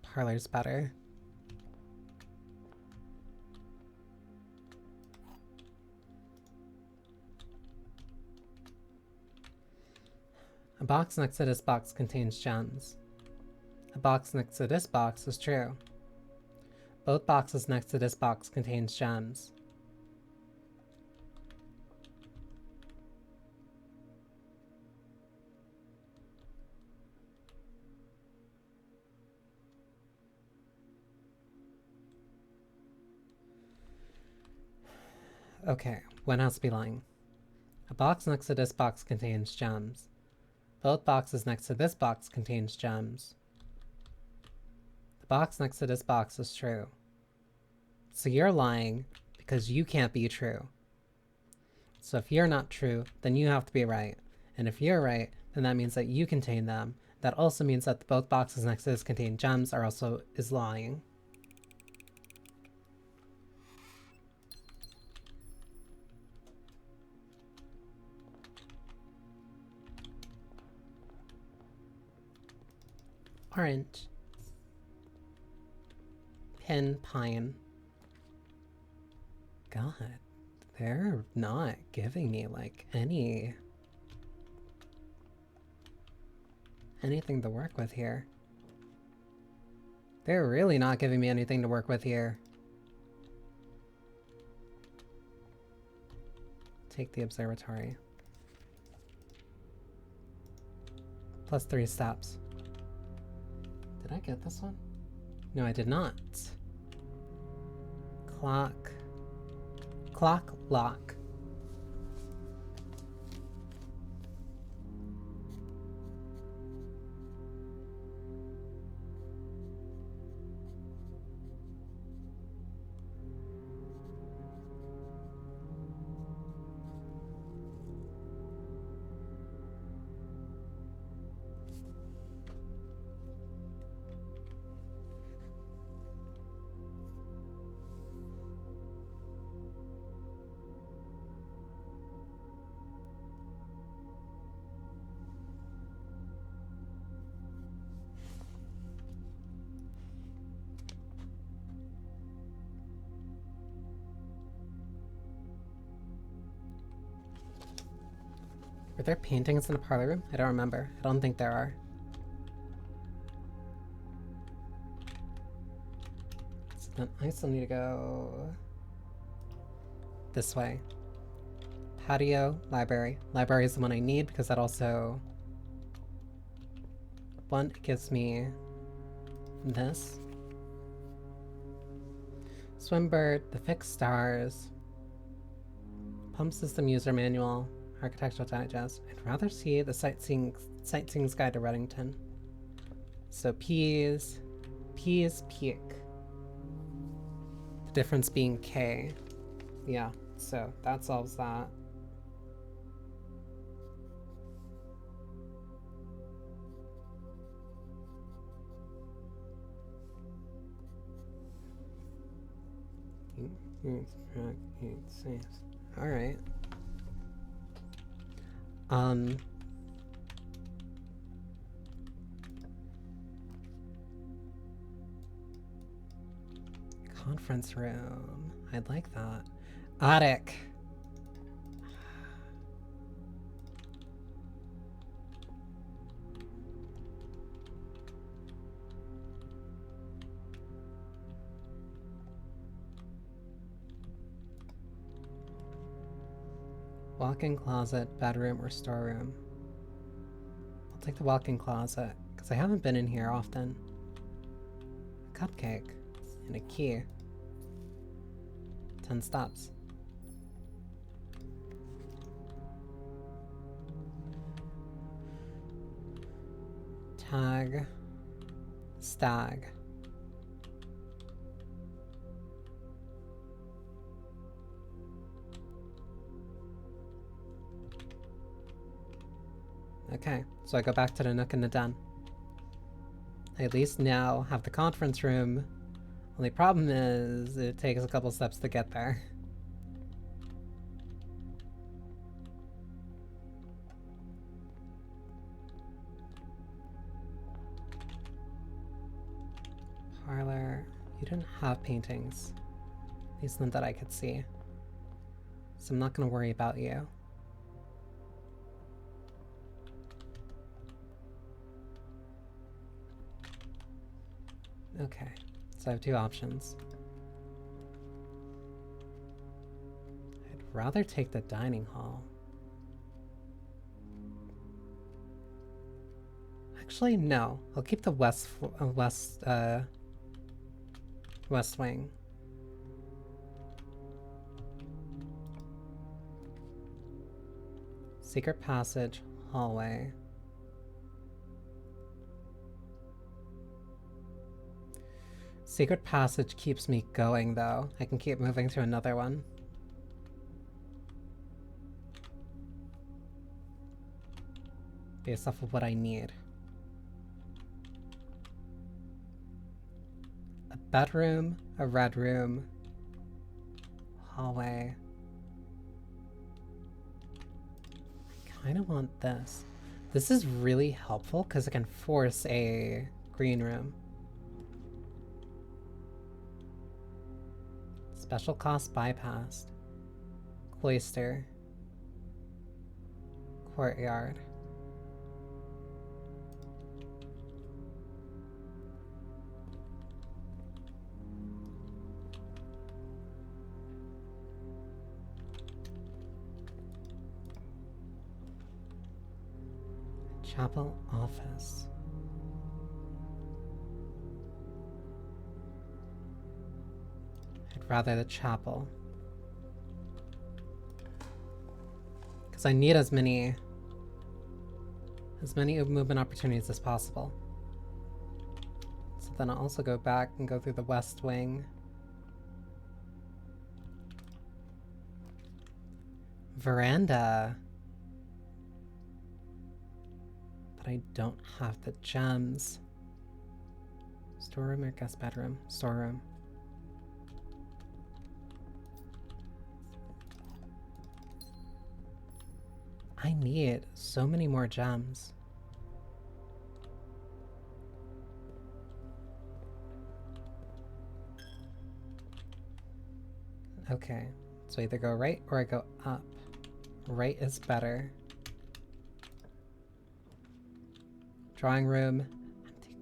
Parlor's better. A box next to this box contains gems. A box next to this box is true. Both boxes next to this box contains gems. Okay, one has to be lying. A box next to this box contains gems. Both boxes next to this box contains gems. The box next to this box is true. So you're lying because you can't be true. So if you're not true, then you have to be right. And if you're right, then that means that you contain them. That also means that both boxes next to this contain gems is lying. Orange. Pin, pine. God, they're not giving me like anything to work with here. They're really not giving me anything to work with here. Take the observatory. plus 3 steps. Did I get this one? No, I did not. Clock. Clock lock. Are there paintings in the parlor room? I don't remember. I don't think there are. So then I still need to go this way. Patio, library. Library is the one I need because that also... One, it gives me this. Swimbird, the fixed stars. Pump system user manual. Architectural Digest. I'd rather see the Sightseeing's Guide to Reddington. So P's Peak. The difference being K. Yeah, so that solves that. Alright. Conference room. I'd like that. Attic. Walk-in closet, bedroom, or storeroom. I'll take the walk-in closet, because I haven't been in here often. A cupcake. And a key. 10 steps. Tag. Stag. Okay, so I go back to the nook and the den. I at least now have the conference room. Only problem is it takes a couple steps to get there. Parlor. You didn't have paintings. At least none that I could see. So I'm not gonna worry about you. Okay, so I have two options. I'd rather take the dining hall. Actually, no. I'll keep the west wing. Secret passage, hallway. Secret passage keeps me going, though. I can keep moving to another one. Based off of what I need. A bedroom, a red room, hallway. I kind of want this. This is really helpful because it can force a green room. Special cost bypassed. Cloister. Courtyard. Chapel office. I'd rather the chapel. Because I need as many movement opportunities as possible. So then I'll also go back and go through the west wing. Veranda. But I don't have the gems. Storeroom or guest bedroom? Storeroom. I need so many more gems. Okay, so either go right or I go up. Right is better. Drawing room, empty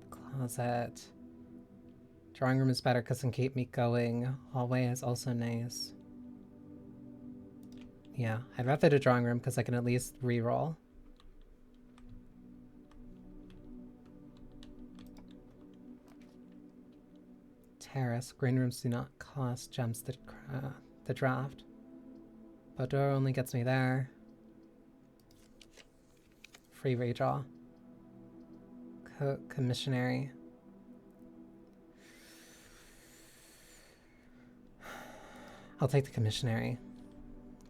closet. Drawing room is better because it can keep me going. Hallway is also nice. Yeah, I'd rather do drawing room because I can at least re-roll. Terrace. Green rooms do not cost gems to draft. Bodor only gets me there. Free redraw. Commissionary. I'll take the commissionary.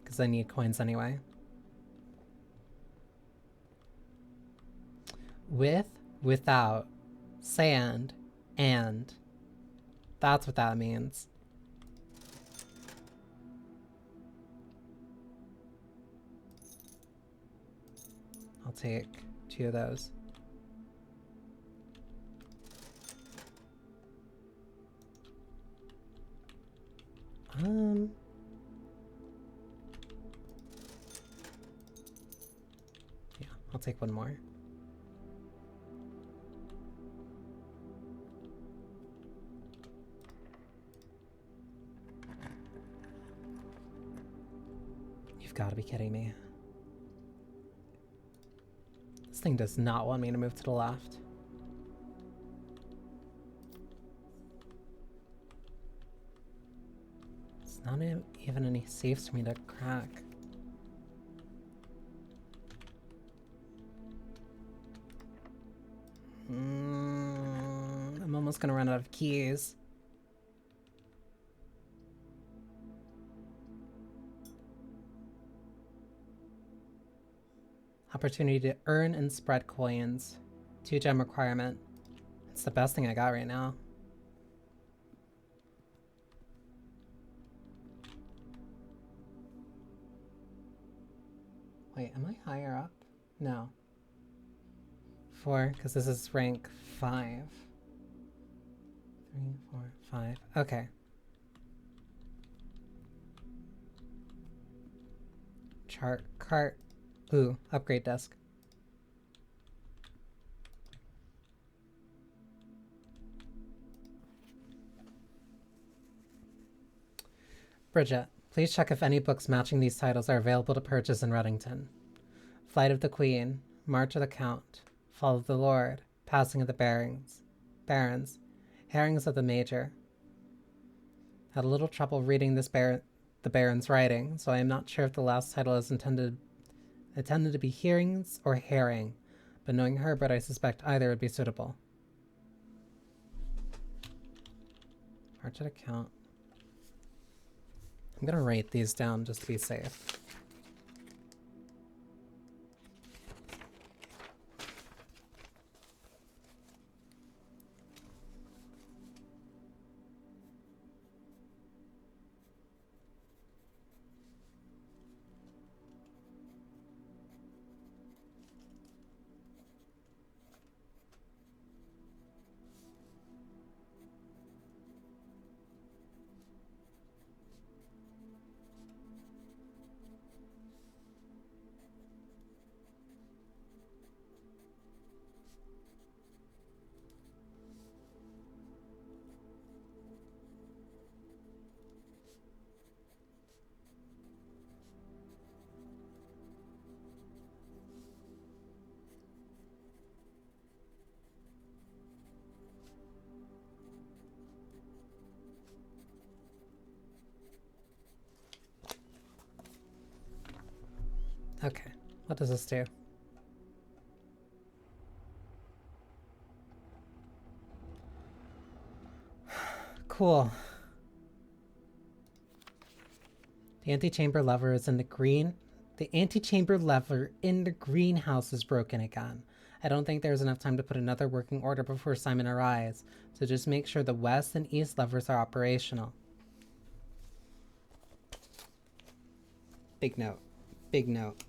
Because I need coins anyway. With, without, sand, and. That's what that means. I'll take 2 of those. Yeah, I'll take 1 more. You've got to be kidding me. This thing does not want me to move to the left. It's not even any safes for me to crack. I'm almost gonna run out of keys. Opportunity to earn and spread coins. 2 gem requirement. It's the best thing I got right now. Wait, am I higher up? No. 4, because this is rank 5. 3, 4, 5. Okay. Chart, cart. Ooh, upgrade desk. Bridget, please check if any books matching these titles are available to purchase in Reddington. Flight of the Queen, March of the Count, Fall of the Lord, Passing of the Barons, Herrings of the Major. Had a little trouble reading the Baron's writing, so I am not sure if the last title is intended to be hearings or herring, but knowing Herbert, I suspect either would be suitable. March of the Count. I'm gonna write these down just to be safe. Okay. What does this do? Cool. The antechamber lever is in the green. The antechamber lever in the greenhouse is broken again. I don't think there's enough time to put another working order before Simon arrives, so just make sure the west and east levers are operational. Big note. Big note.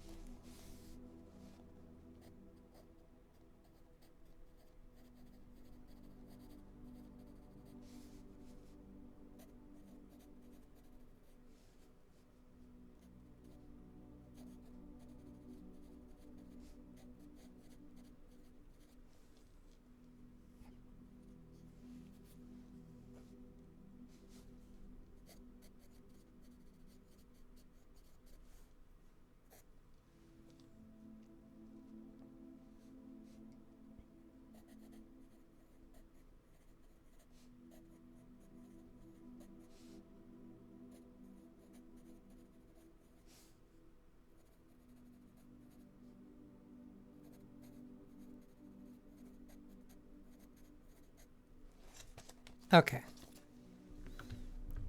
Okay.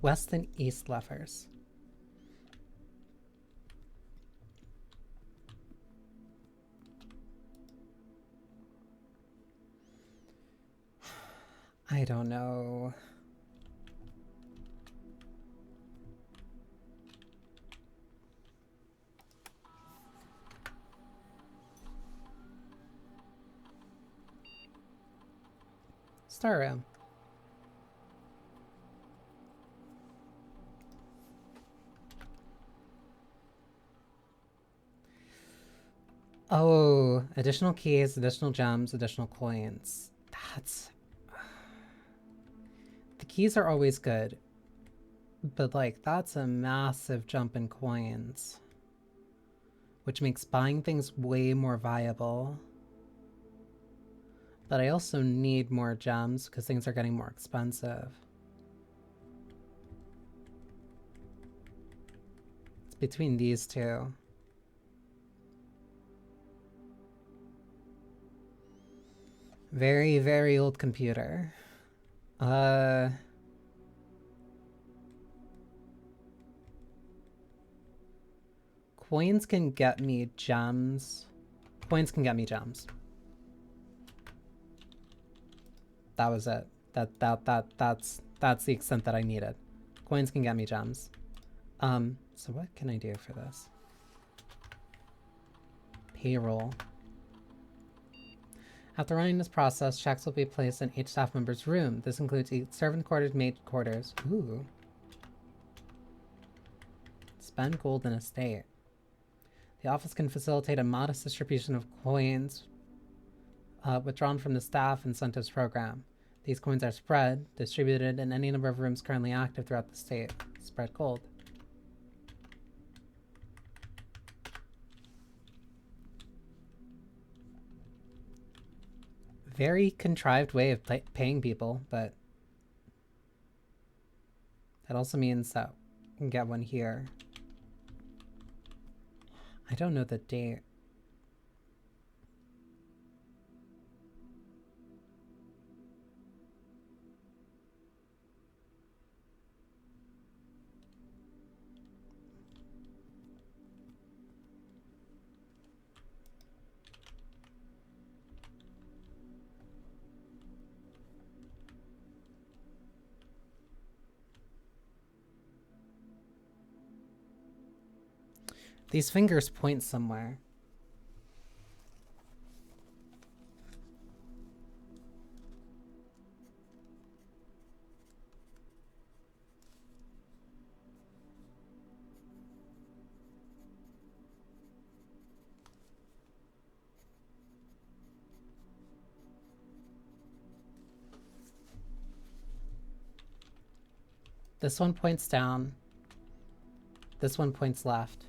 West and east levers. I don't know. Star room. Oh, additional keys, additional gems, additional coins. That's... The keys are always good, but like that's a massive jump in coins, which makes buying things way more viable. But I also need more gems because things are getting more expensive. It's between these two. Very, very old computer. Coins can get me gems. Coins can get me gems. That was it. That's the extent that I needed. Coins can get me gems. So what can I do for this? Payroll. After running this process, checks will be placed in each staff member's room. This includes each servant quarters, maid quarters. Ooh. Spend gold in estate. The office can facilitate a modest distribution of coins withdrawn from the staff incentives program. These coins are spread, distributed in any number of rooms currently active throughout the state. Spread gold. Very contrived way of paying people, but that also means that we can get one here. I don't know the date. These fingers point somewhere. This one points down. This one points left.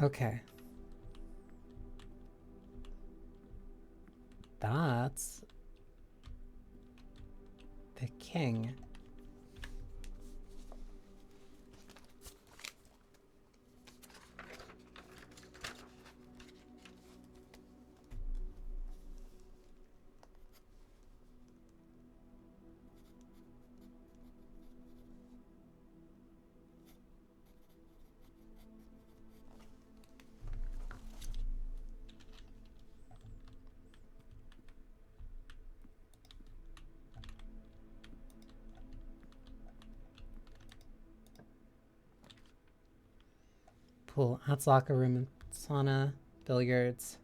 Okay. That's the king. Pool. That's locker room and sauna. Billiards.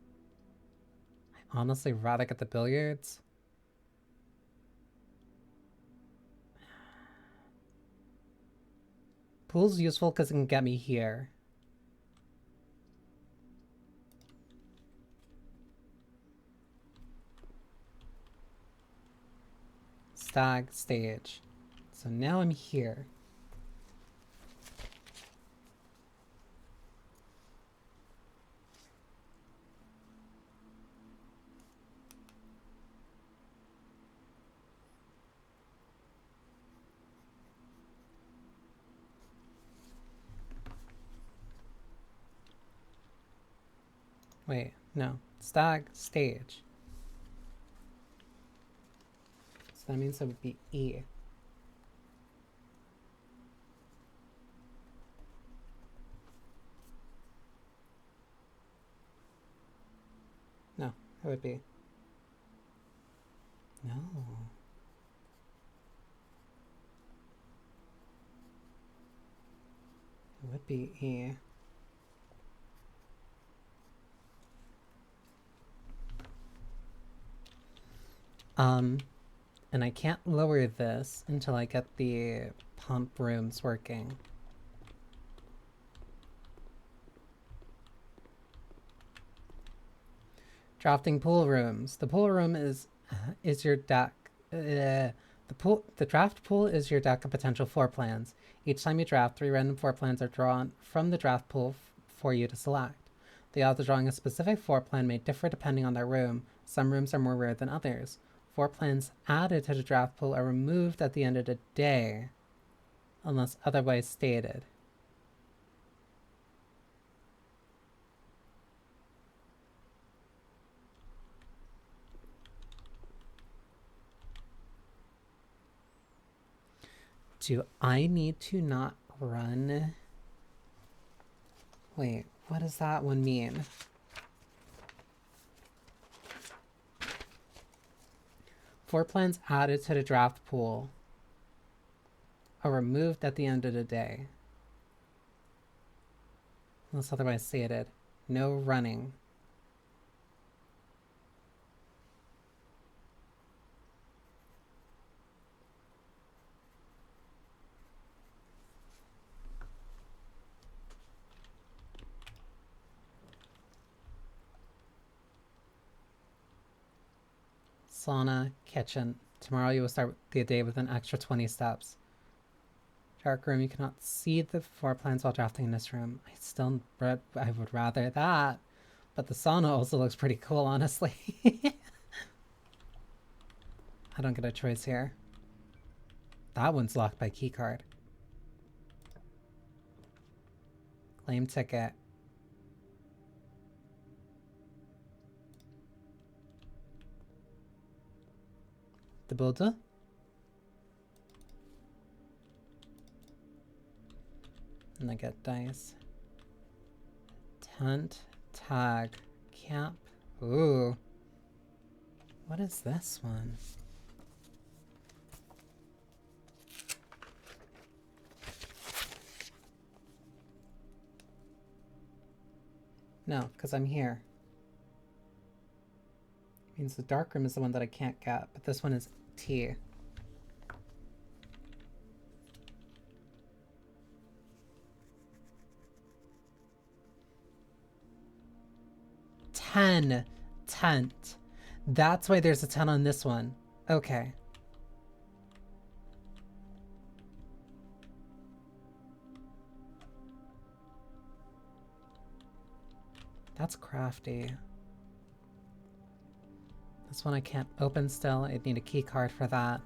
I honestly rather get the billiards. Pool's useful because it can get me here. Stag stage. So now I'm here. Wait, no. Stag stage. So that means it would be E. No, it would be. No. It would be E. And I can't lower this until I get the pump rooms working. Drafting pool rooms. The pool room is your deck. The draft pool is your deck of potential floor plans. Each time you draft, 3 random floor plans are drawn from the draft pool for you to select. The odds of drawing a specific floor plan may differ depending on their room. Some rooms are more rare than others. Floor plans added to the draft pool are removed at the end of the day, unless otherwise stated. Do I need to not run? Wait, what does that one mean? Floor plans added to the draft pool are removed at the end of the day, unless otherwise stated. No running. Sauna, kitchen. Tomorrow you will start the day with an extra 20 steps. Dark room, you cannot see the floor plans while drafting in this room. I would rather that. But the sauna also looks pretty cool, honestly. I don't get a choice here. That one's locked by keycard. Claim ticket. The builder? And I get dice. Tent, tag, camp. Ooh. What is this one? No, because I'm here. Means the dark room is the one that I can't get, but this one is T. Tent. That's why there's a 10 on this one. Okay. That's crafty. This one I can't open still. I'd need a key card for that.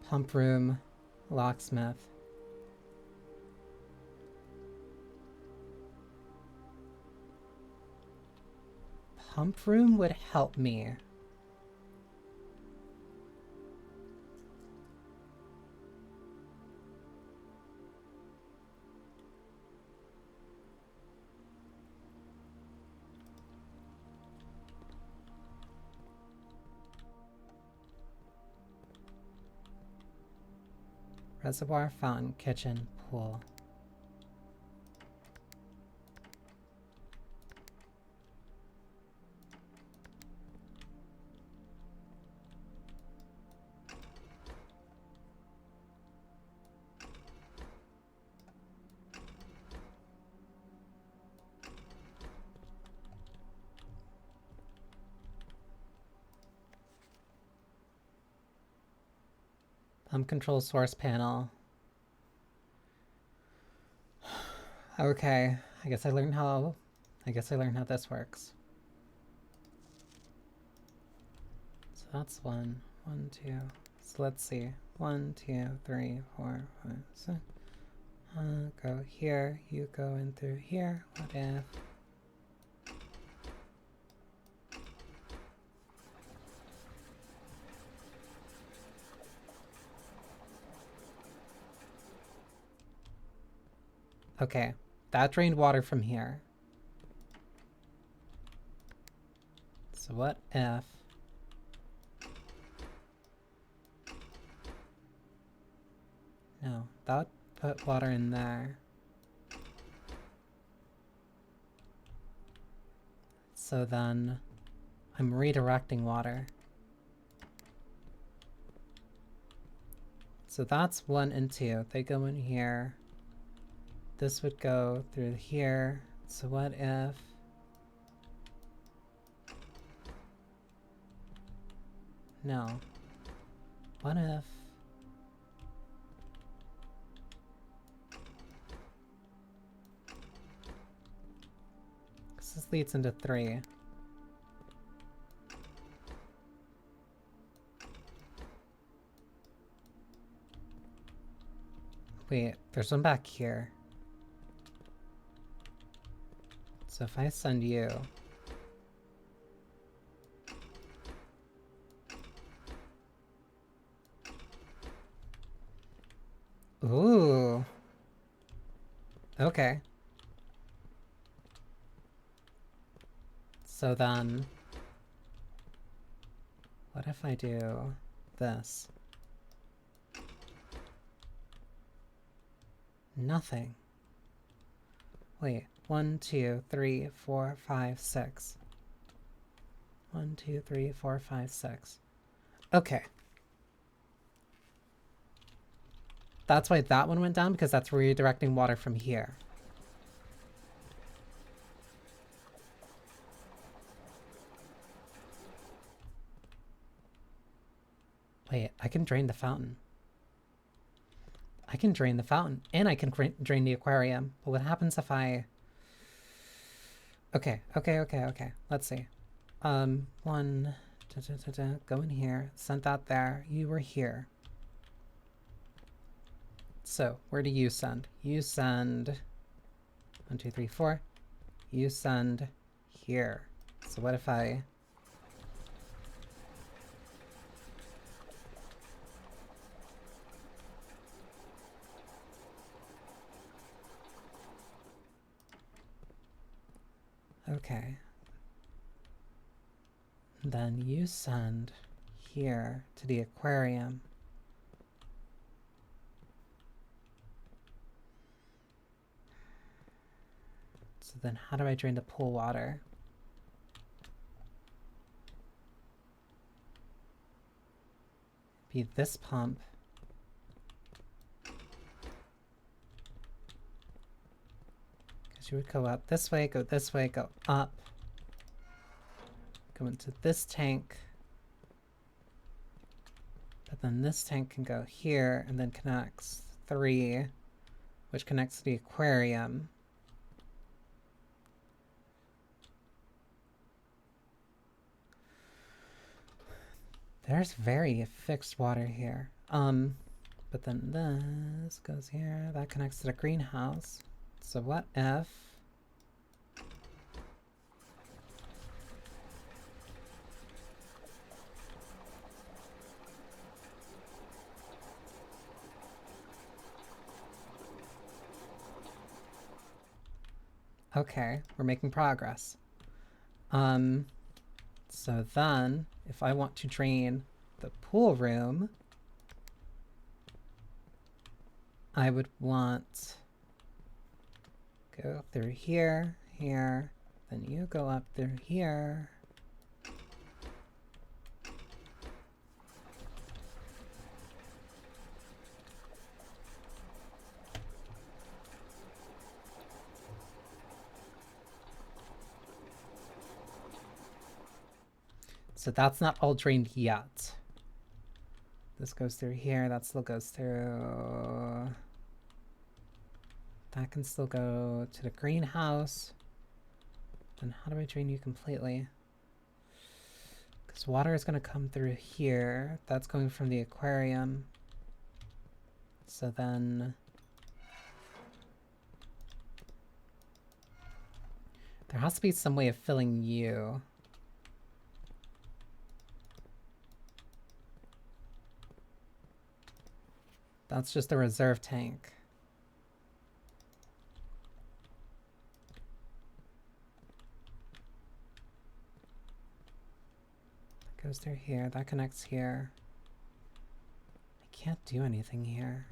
Pump room, locksmith. Pump room would help me. Reservoir, fountain, kitchen, pool. Pump control source panel. Okay, I guess I learned how this works. So that's one, two. So let's see. 1, 2, 3, 4, 5, 6. Go here, you go in through here. What if? Okay, that drained water from here. So what if... No, that would put water in there. So then I'm redirecting water. So that's 1 and 2. They go in here. This would go through here. So what if... No. What if... This leads into 3. Wait, there's one back here. So if I send you... Ooh. Okay. So then... What if I do this? Nothing. Wait. 1, 2, 3, 4, 5, 6. 1, 2, 3, 4, 5, 6. Okay. That's why that one went down, because that's redirecting water from here. Wait, I can drain the fountain. I can drain the fountain, and I can drain the aquarium. But what happens if I... Okay. Let's see. One... Go in here. Sent that there. You were here. So, where do you send? You send... 1, 2, 3, 4. You send here. So what if I... Okay. Then you send here to the aquarium. So then how do I drain the pool water? Be this pump. Because you would go out this way, go this way, go up. Go into this tank. But then this tank can go here and then connects 3, which connects to the aquarium. There's very fixed water here. But then this goes here. That connects to the greenhouse. So what if... Okay, we're making progress. So then, if I want to drain the pool room, I would want... Go through here, here, then you go up through here. So that's not all drained yet. This goes through here, that still goes through... That can still go to the greenhouse. Then how do I drain you completely? Because water is going to come through here. That's going from the aquarium. So then... There has to be some way of filling you. That's just a reserve tank. That goes through here. That connects here. I can't do anything here.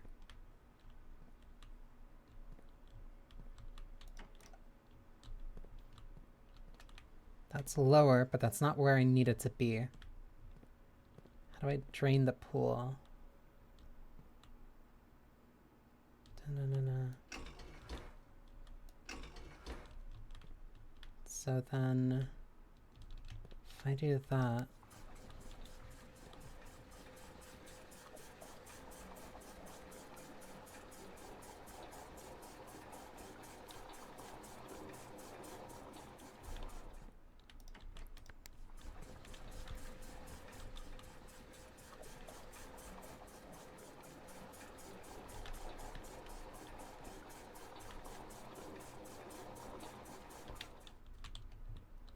That's lower, but that's not where I need it to be. How do I drain the pool? So then, if I do that,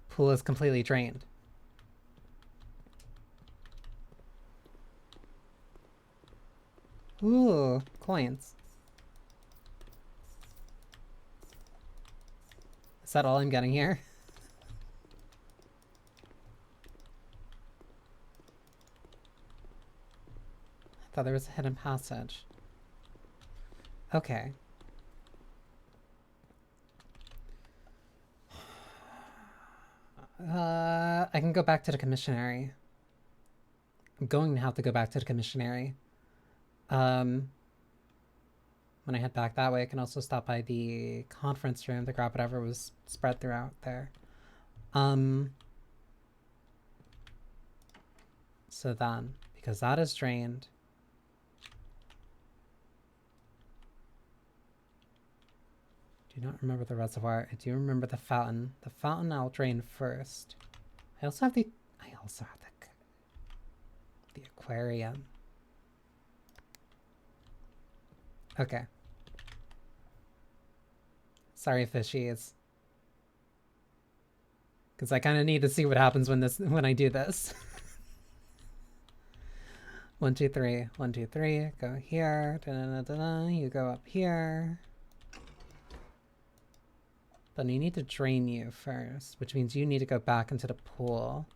pool is completely drained. Ooh, coins. Is that all I'm getting here? I thought there was a hidden passage. Okay. I can go back to the commissary. I'm going to have to go back to the commissary. When I head back that way, I can also stop by the conference room to grab whatever was spread throughout there. So then, because that is drained, do not remember the reservoir. I do remember the fountain. The fountain I'll drain first. I also have the aquarium. Okay. Sorry, fishies. Because I kind of need to see what happens when I do this. 1, 2, 3. 1, 2, 3. Go here. Da-da-da-da-da. You go up here. But I need to drain you first, which means you need to go back into the pool.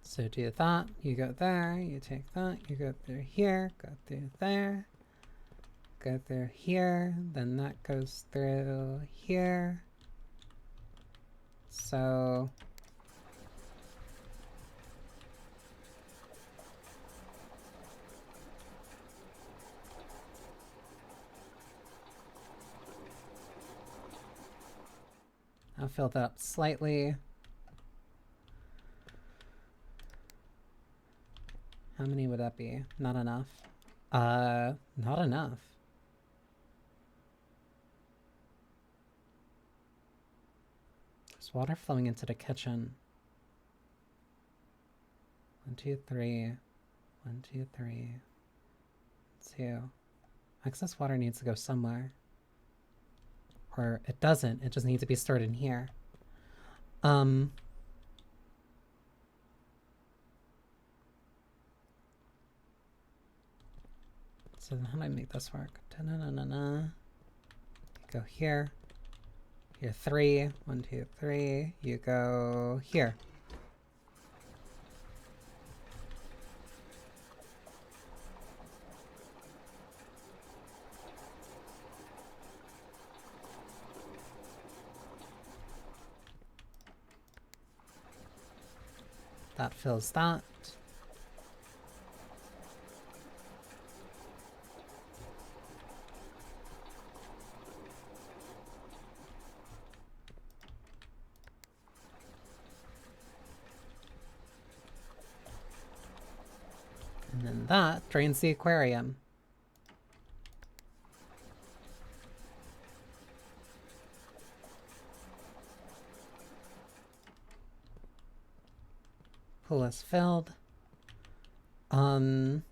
So do that, you go there, you take that, you go through here, go through there, go through here, then that goes through here. So... I'll fill that up slightly. How many would that be? Not enough. Not enough. There's water flowing into the kitchen. 1, 2, 3. 1, 2, 3. 2. Excess water needs to go somewhere. Or it doesn't. It just needs to be stored in here. So then how do I make this work? Da-na-na-na-na. Go here. Here 3. 1, 2, 3. You go here. That fills that. And then that drains the aquarium. Pool is filled. I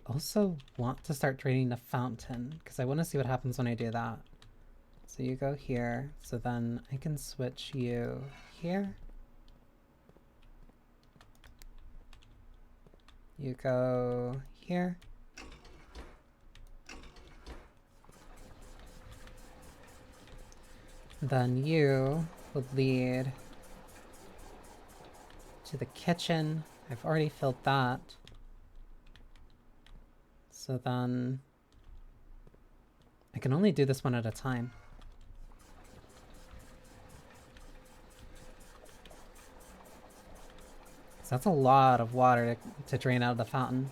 also want to start draining the fountain because I want to see what happens when I do that. So you go here. So then I can switch you here. You go here. Then you would lead to the kitchen. I've already filled that. So then I can only do this one at a time. So that's a lot of water to drain out of the fountain.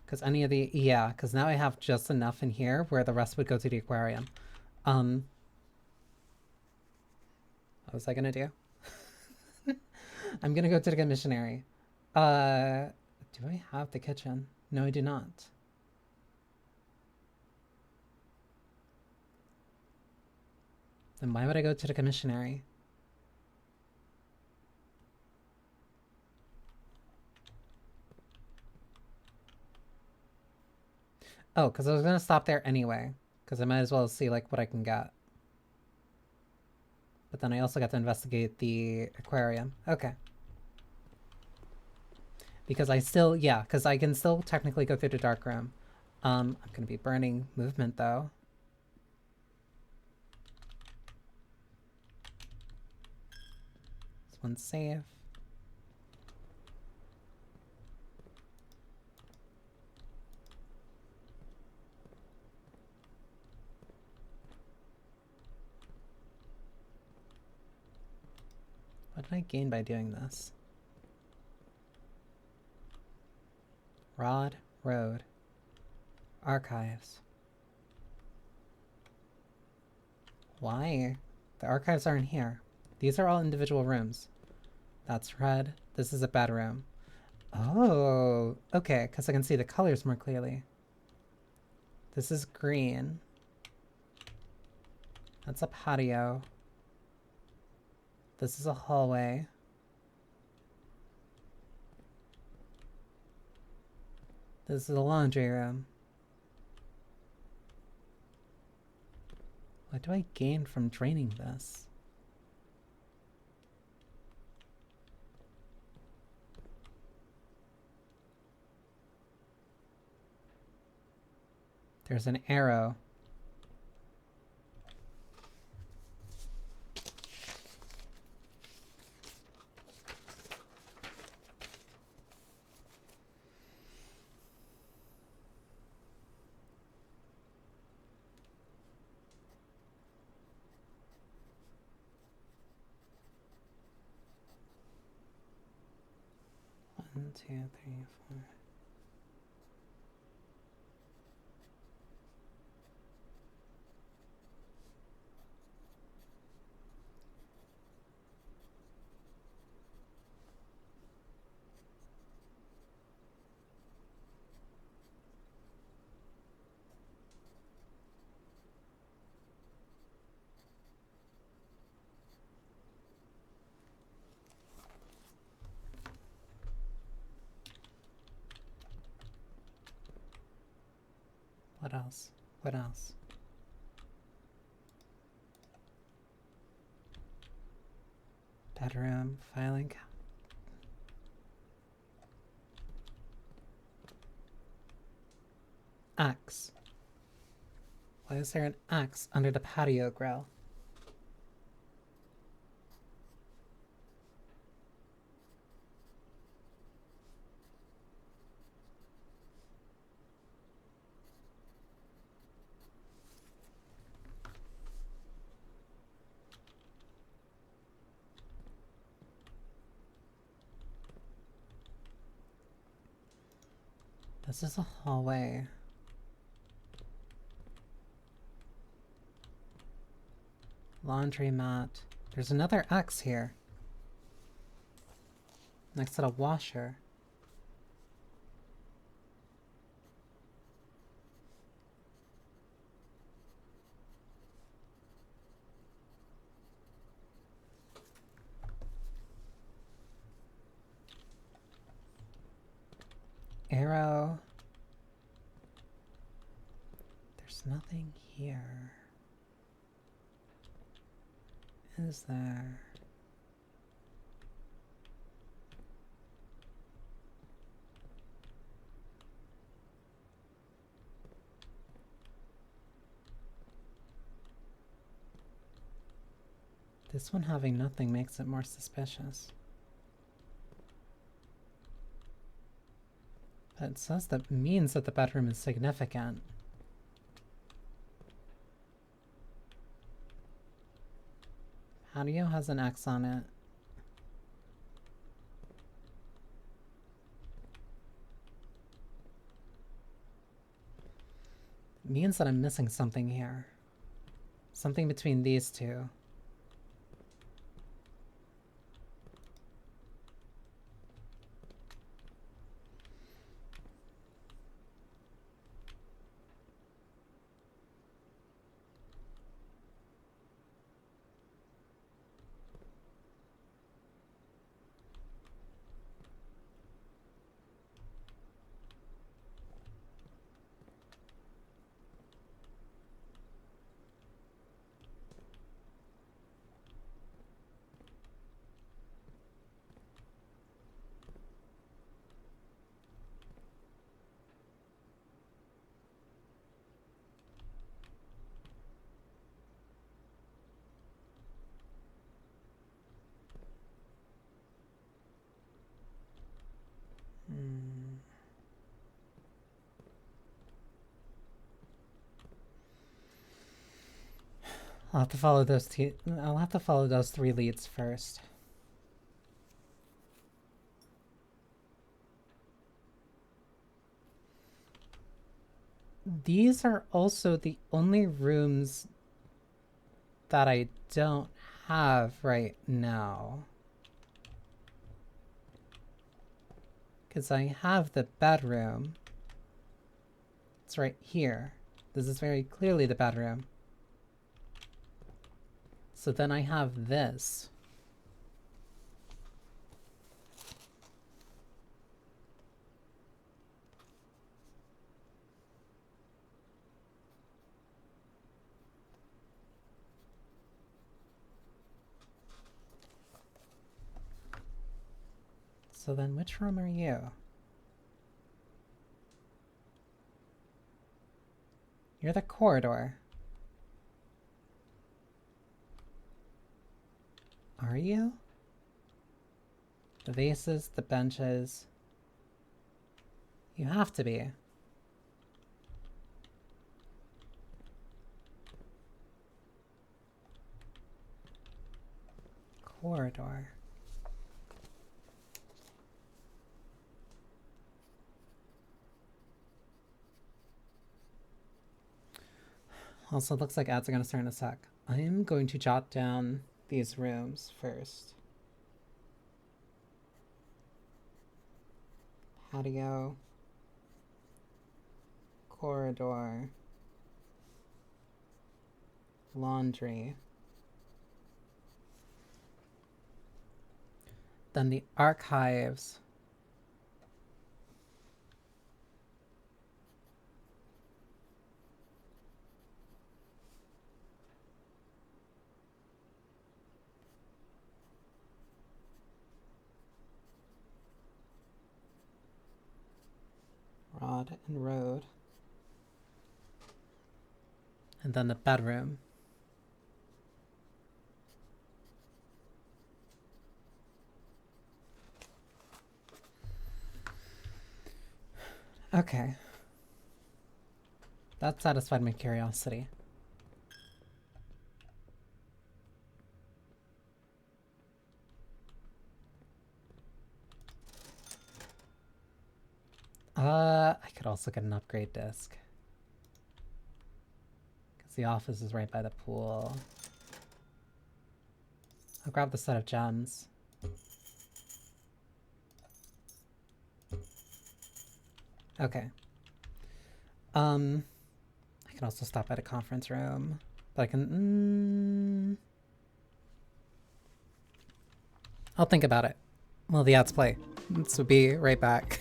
Because any of the... Yeah, because now I have just enough in here where the rest would go to the aquarium. What was I gonna do? I'm gonna go to the missionary. Do I have the kitchen? No, I do not. Then why would I go to the commissionary? Oh, because I was gonna stop there anyway. Because I might as well see like what I can get. But then I also got to investigate the aquarium. Okay. Because I still, yeah, because I can still technically go through the dark room. I'm gonna be burning movement though. This one's safe. What did I gain by doing this? Rod, road, archives. Why? The archives aren't here. These are all individual rooms. That's red. This is a bedroom. Oh, okay, because I can see the colors more clearly. This is green. That's a patio. This is a hallway. This is a laundry room. What do I gain from draining this? There's an arrow. One, two, three, four. What else? What else? Bedroom, filing cabinet. Axe. Why is there an axe under the patio grill? This is a hallway. Laundry mat. There's another axe here. Next to the washer. Arrow. There's nothing here. Is there? This one having nothing makes it more suspicious. But it says that means that the bedroom is significant. Patio has an X on it. It means that I'm missing something here. Something between these two. I'll have to follow those two. I'll have to follow those 3 leads first. These are also the only rooms that I don't have right now. Because I have the bedroom. It's right here. This is very clearly the bedroom. So then I have this. So then which room are you? You're the corridor. Are you? The vases, the benches. You have to be. Corridor. Also, it looks like ads are going to start in a sec. I am going to jot down these rooms first. Patio. Corridor. Laundry. Then the archives. Rod and road. And then the bedroom. Okay. That satisfied my curiosity. I could also get an upgrade disc. Because the office is right by the pool. I'll grab the set of gems. Okay. I can also stop at a conference room. But I can... I'll think about it. Well, the ads play. So be right back.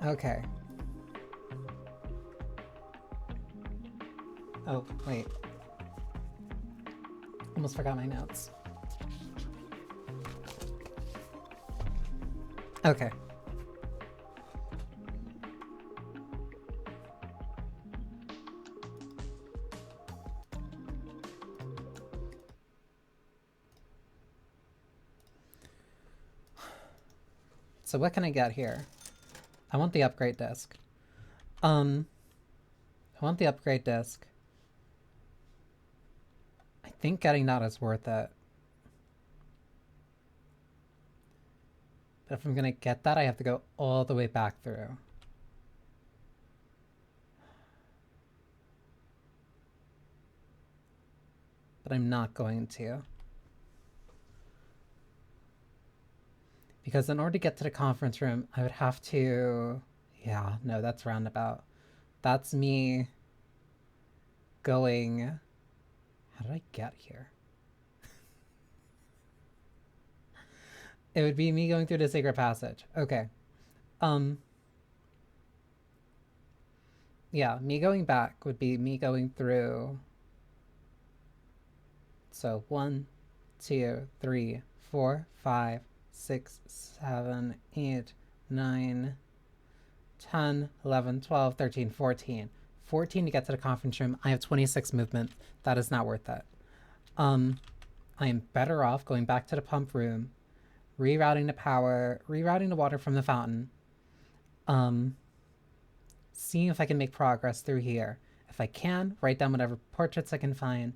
Okay. Oh, wait. Almost forgot my notes. Okay. So what can I get here? I want the upgrade disc. I want the upgrade disc. I think getting that is worth it. But if I'm gonna get that, I have to go all the way back through. But I'm not going to. Because in order to get to the conference room, I would have to... Yeah, no, that's roundabout. That's me going... How did I get here? It would be me going through the Sacred Passage. Okay. Yeah, me going back would be me going through So 1, 2, 3, 4, 5, 6, 7, 8, 9, 10, 11, 12, 13, 14. 14 to get to the conference room. I have 26 movement. That is not worth it. I am better off going back to the pump room, rerouting the power, rerouting the water from the fountain, seeing if I can make progress through here. If I can, write down whatever portraits I can find.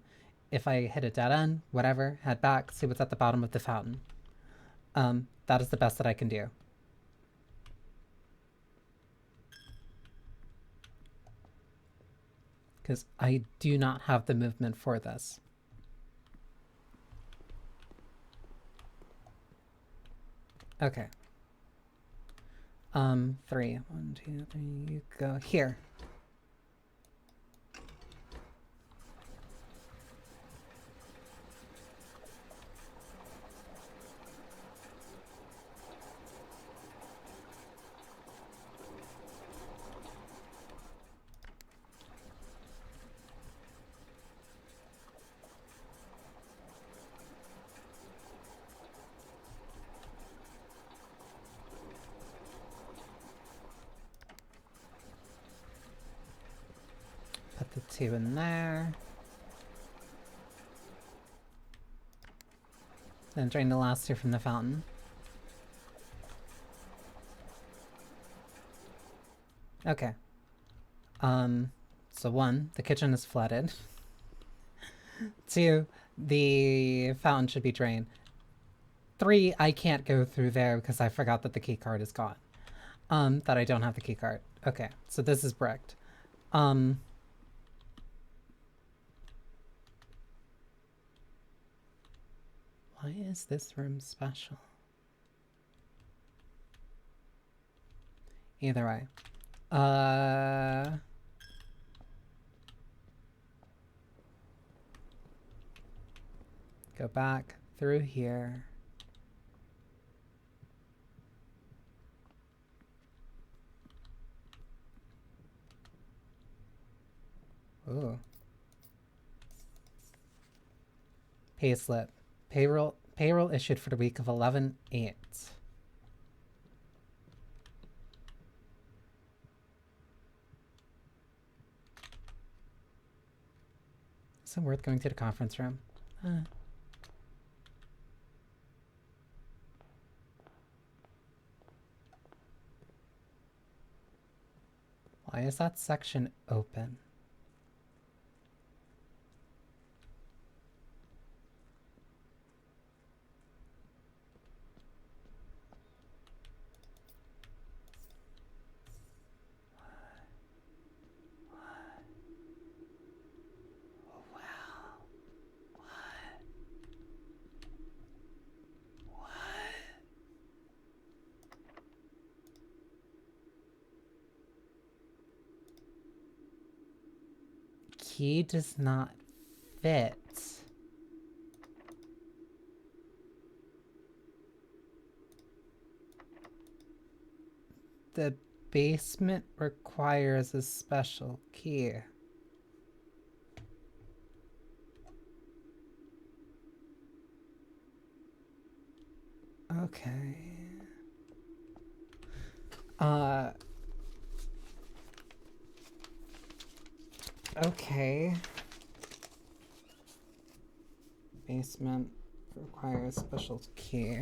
If I hit a dead end, whatever, head back, see what's at the bottom of the fountain. That is the best that I can do. Because I do not have the movement for this. Okay. 3. 1, 2, 3, you go here. Put the 2 in there. Then drain the last 2 from the fountain. Okay. So 1, the kitchen is flooded. 2, the fountain should be drained. 3, I can't go through there because I forgot that the key card is gone. That I don't have the key card. Okay, so this is bricked. Why is this room special? Either way. Go back through here. Ooh. Payslip. Payroll issued for the week of 11/8. Is it worth going to the conference room? Why is that section open? Key does not fit. The basement requires a special key. Okay. Okay. Basement requires special key.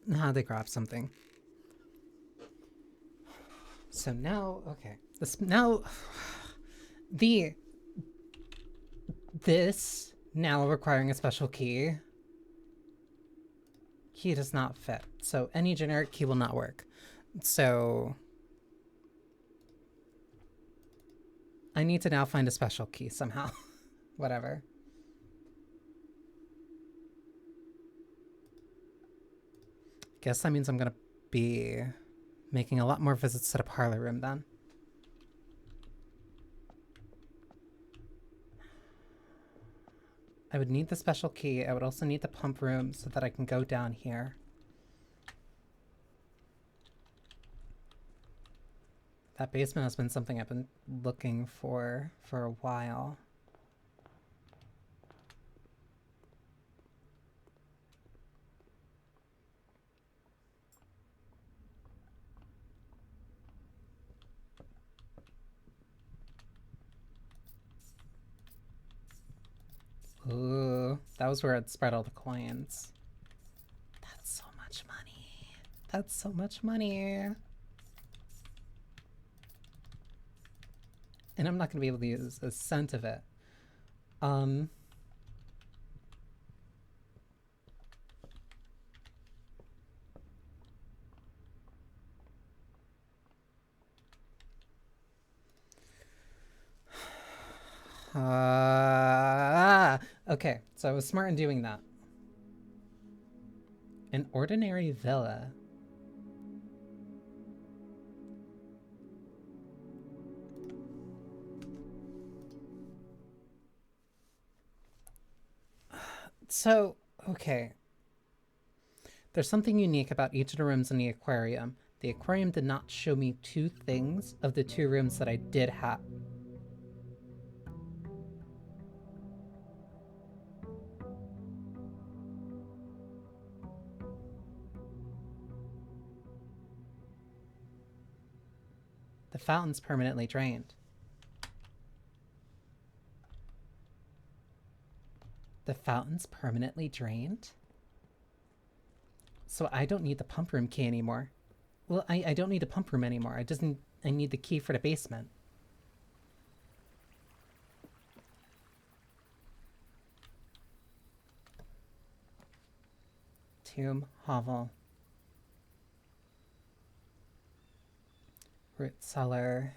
Nah, they grab something. So now, okay. This now requiring a special key does not fit. So any generic key will not work. So I need to now find a special key somehow. Whatever. Guess that means I'm gonna be making a lot more visits to the parlor room then. I would need the special key. I would also need the pump room so that I can go down here. That basement has been something I've been looking for a while. Ooh, that was where it spread all the coins. That's so much money. That's so much money. And I'm not going to be able to use a cent of it. Okay, so I was smart in doing that. An ordinary villa. So, okay. There's something unique about each of the rooms in the aquarium. The aquarium did not show me 2 things of the 2 rooms that I did have. The fountain's permanently drained. The fountain's permanently drained? So I don't need the pump room key anymore. Well, I don't need a pump room anymore. I need the key for the basement. Tomb, hovel. Root cellar.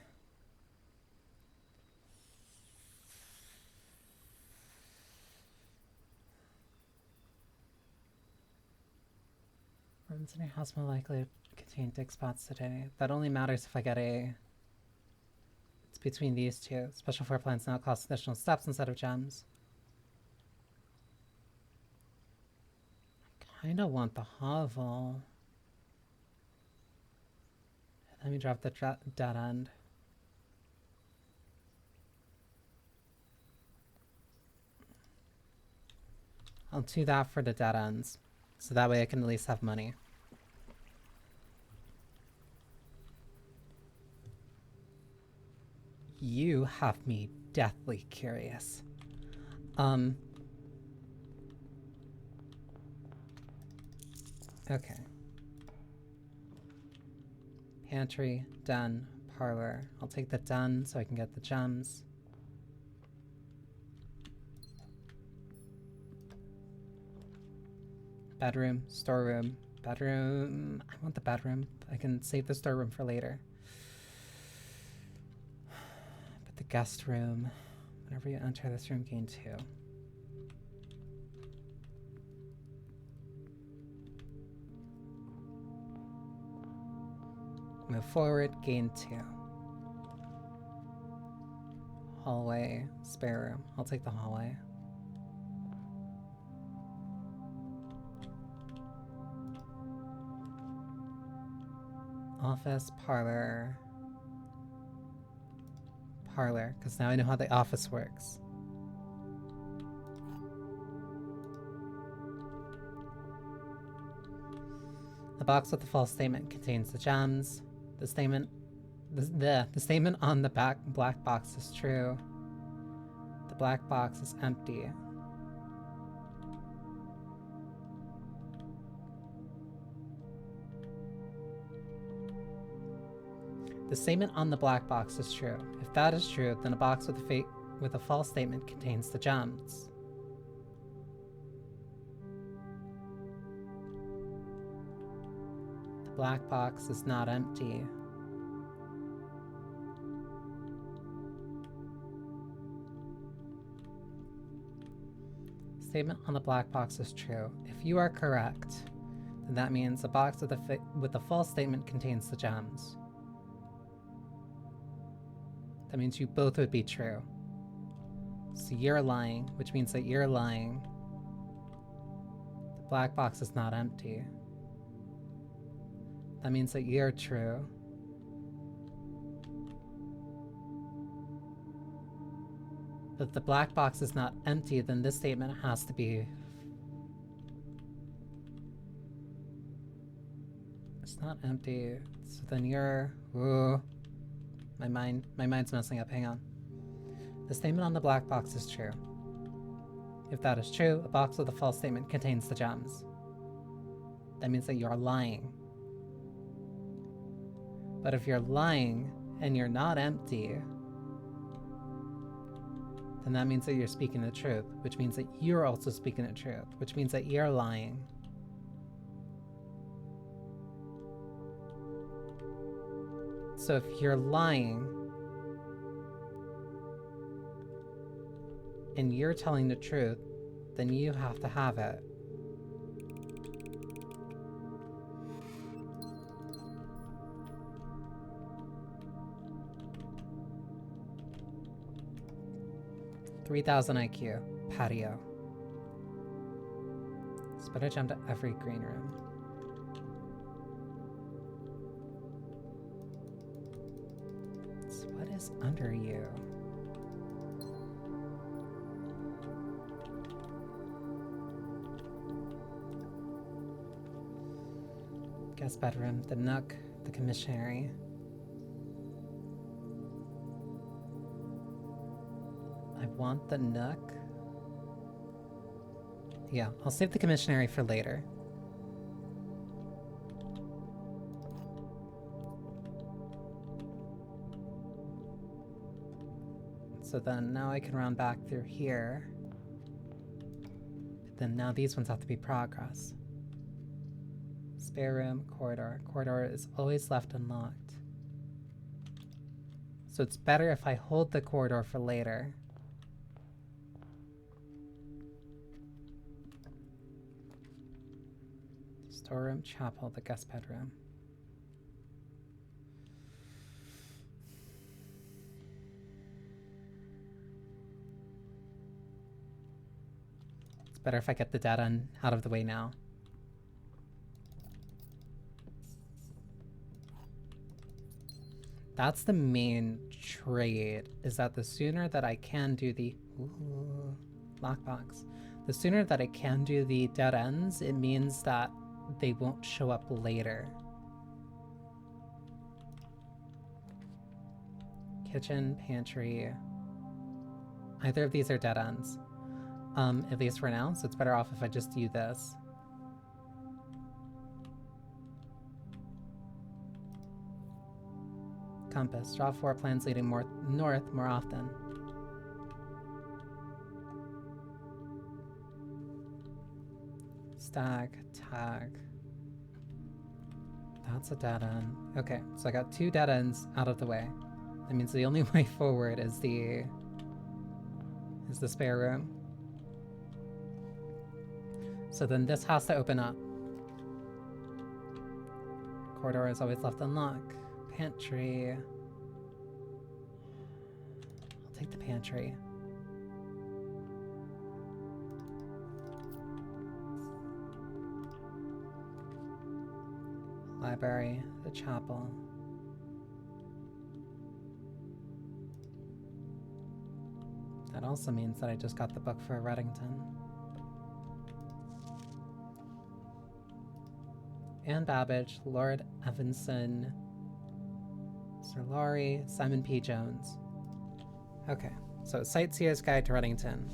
Rooms in your house more likely to contain dig spots today. That only matters if I get a... It's between these 2. Special floor plans now cost additional steps instead of gems. I kinda want the hovel. Let me drop the dead end. I'll do that for the dead ends. So that way I can at least have money. You have me deathly curious. Okay. Pantry, den, parlor. I'll take the den so I can get the gems. Bedroom, storeroom, bedroom. I want the bedroom. I can save the storeroom for later. But the guest room. Whenever you enter this room, gain 2. Move forward, gain 2. Hallway, spare room. I'll take the hallway. Office, parlor. Parlor, because now I know how the office works. The box with the false statement contains the gems. The statement on the black box is true. The black box is empty. The statement on the black box is true. If that is true, then a box with a false statement contains the gems. The black box is not empty. The statement on the black box is true. If you are correct, then that means a box with a false statement contains the gems. That means you both would be true. So you're lying, which means that you're lying. The black box is not empty. That means that you're true. But if the black box is not empty, then this statement has to be... It's not empty. So then you're... Ooh. My mind's messing up. Hang on. The statement on the black box is true. If that is true, a box with a false statement contains the gems. That means that you're lying. But if you're lying and you're not empty, then that means that you're speaking the truth, which means that you're also speaking the truth, which means that you're lying. So if you're lying and you're telling the truth, then you have to have it. $3,000 IQ. Patio. Spin a gem to every green room. So what is under you? Guest bedroom, the nook, the commissary. I want the nook. Yeah, I'll save the commissary for later. So then now I can run back through here. But then now these ones have to be progress. Spare room, corridor. Corridor is always left unlocked. So it's better if I hold the corridor for later. Storeroom, chapel, the guest bedroom. It's better if I get the dead end out of the way now. That's the main trade, is that the sooner that I can do the... Ooh, lockbox. The sooner that I can do the dead ends, it means that they won't show up later. Kitchen, pantry. Either of these are dead ends. At least for now, so it's better off if I just do this. Compass. Draw 4 plans leading north more often. Stag, tag. That's a dead end. Okay, so I got 2 dead ends out of the way. That means the only way forward is the spare room. So then this has to open up. Corridor is always left unlocked. Pantry. I'll take the pantry. Library, the chapel. That also means that I just got the book for Reddington. Anne Babbage, Lord Evanson, Sir Laurie, Simon P. Jones. Okay, so Sightseer's Guide to Reddington.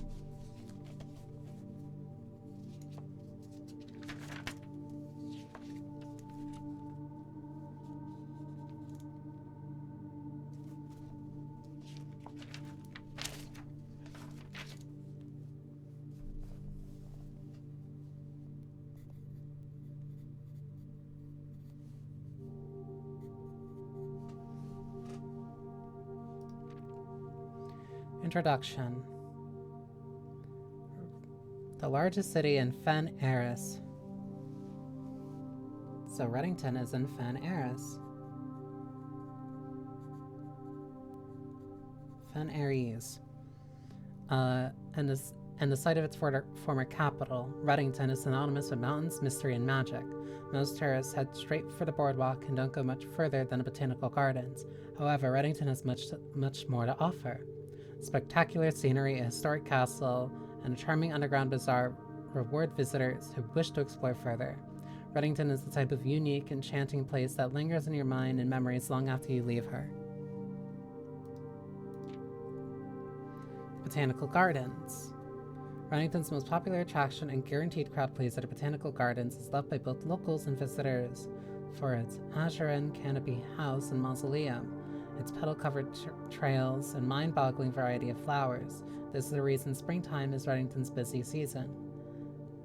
Introduction. The largest city in Fen Aris. So Reddington is in Fen Aris. Fen Ares. And the site of its former capital, Reddington is synonymous with mountains, mystery, and magic. Most tourists head straight for the boardwalk and don't go much further than the botanical gardens. However, Reddington has much more to offer. Spectacular scenery, a historic castle, and a charming underground bazaar reward visitors who wish to explore further. Reddington is the type of unique, enchanting place that lingers in your mind and memories long after you leave her. Botanical Gardens. Reddington's most popular attraction and guaranteed crowd pleaser, the Botanical Gardens, is loved by both locals and visitors for its azure canopy house and mausoleum, its petal-covered trails, and mind-boggling variety of flowers. This is the reason springtime is Reddington's busy season.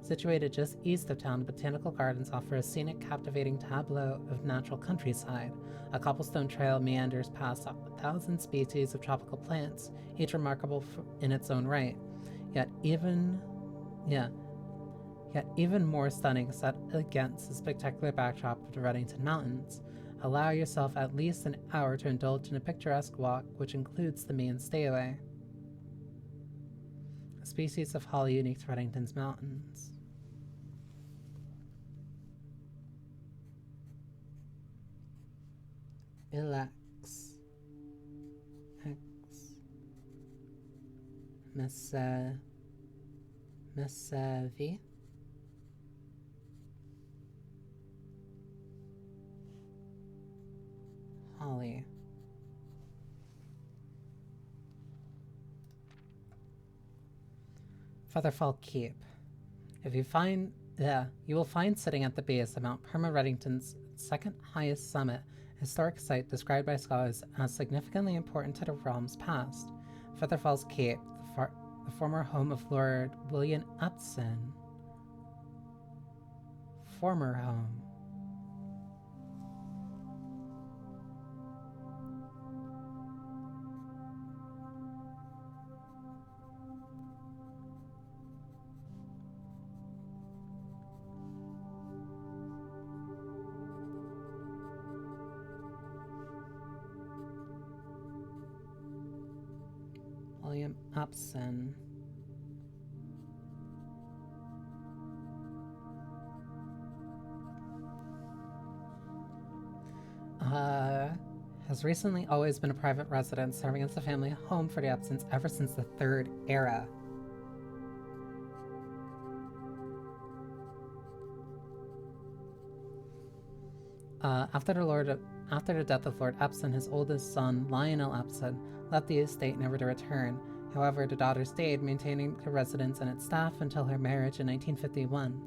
Situated just east of town, the Botanical Gardens offer a scenic, captivating tableau of natural countryside. A cobblestone trail meanders past 1,000 species of tropical plants, each remarkable in its own right. Yet even more stunning set against the spectacular backdrop of the Reddington Mountains. Allow yourself at least an hour to indulge in a picturesque walk, which includes the main stayway, a species of holly unique to Reddington's mountains. Ilex. Messevi. Holly. Featherfall Keep. You will find sitting at the base of Mount Perma Reddington's second highest summit, a historic site described by scholars as significantly important to the realm's past. Featherfall's Keep, the former home of Lord William Upson. Former home. William Upson. Has recently always been a private residence, serving as a family home for the Upsons ever since the Third Era. After the death of Lord Upson, his oldest son, Lionel Upson, left the estate never to return. However, the daughter stayed, maintaining the residence and its staff until her marriage in 1951.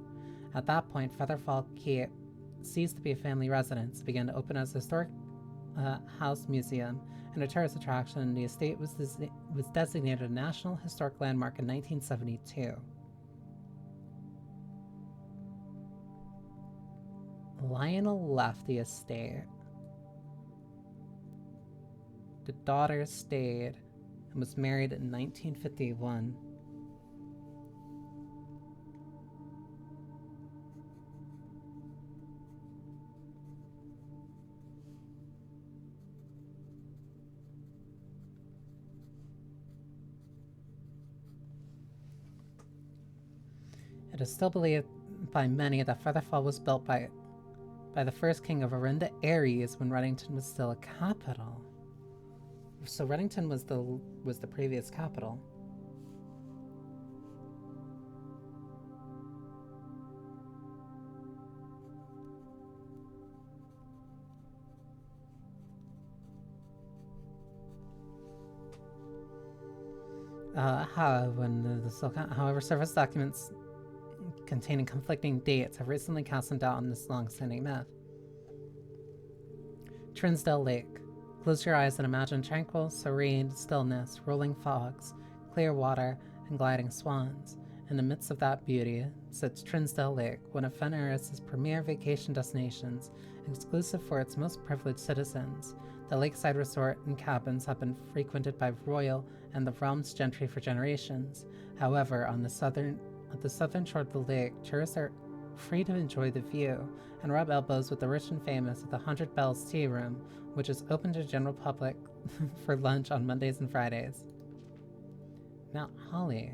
At that point, Featherfall Keep ceased to be a family residence, and began to open as a historic house museum and a tourist attraction. The estate was designated a National Historic Landmark in 1972. Lionel left the estate. The daughter stayed and was married in 1951. It is still believed by many that Featherfall was built by the first king of Arinda Ares when Reddington was still a capital. So Reddington was the previous capital. However, service documents containing conflicting dates have recently cast some doubt on this long-standing myth. Trinsdale Lake. Close your eyes and imagine tranquil, serene stillness, rolling fogs, clear water, and gliding swans. In the midst of that beauty sits Trinsdale Lake, one of Fen Eris's premier vacation destinations, exclusive for its most privileged citizens. The lakeside resort and cabins have been frequented by royal and the realm's gentry for generations. However, at the southern shore of the lake, tourists are free to enjoy the view and rub elbows with the rich and famous at the 100 Bells Tea Room, which is open to the general public for lunch on Mondays and Fridays. Mount Holly.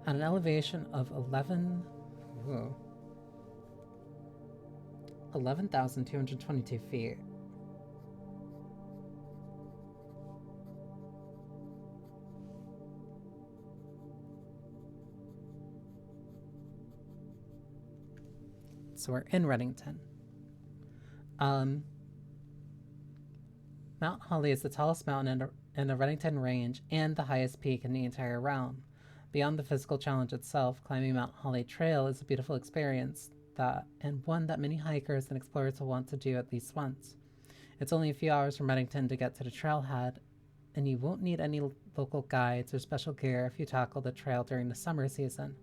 At an elevation of 11,222 feet. So we're in Reddington. Mount Holly is the tallest mountain in the Reddington Range and the highest peak in the entire realm. Beyond the physical challenge itself, climbing Mount Holly Trail is a beautiful experience and one that many hikers and explorers will want to do at least once. It's only a few hours from Reddington to get to the trailhead, and you won't need any local guides or special gear if you tackle the trail during the summer season.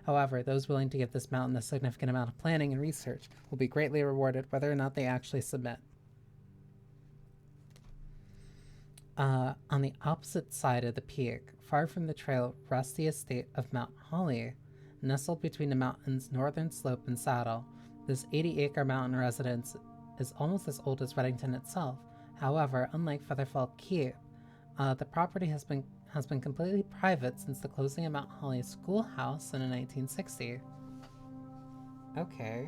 However, those willing to give this mountain a significant amount of planning and research will be greatly rewarded whether or not they actually submit. On the opposite side of the peak, far from the trail, rests the estate of Mount Holly. Nestled between the mountain's northern slope and saddle, this 80-acre mountain residence is almost as old as Reddington itself. However, unlike Featherfall Keep, the property has been completely private since the closing of Mount Holly Schoolhouse in 1960. Okay.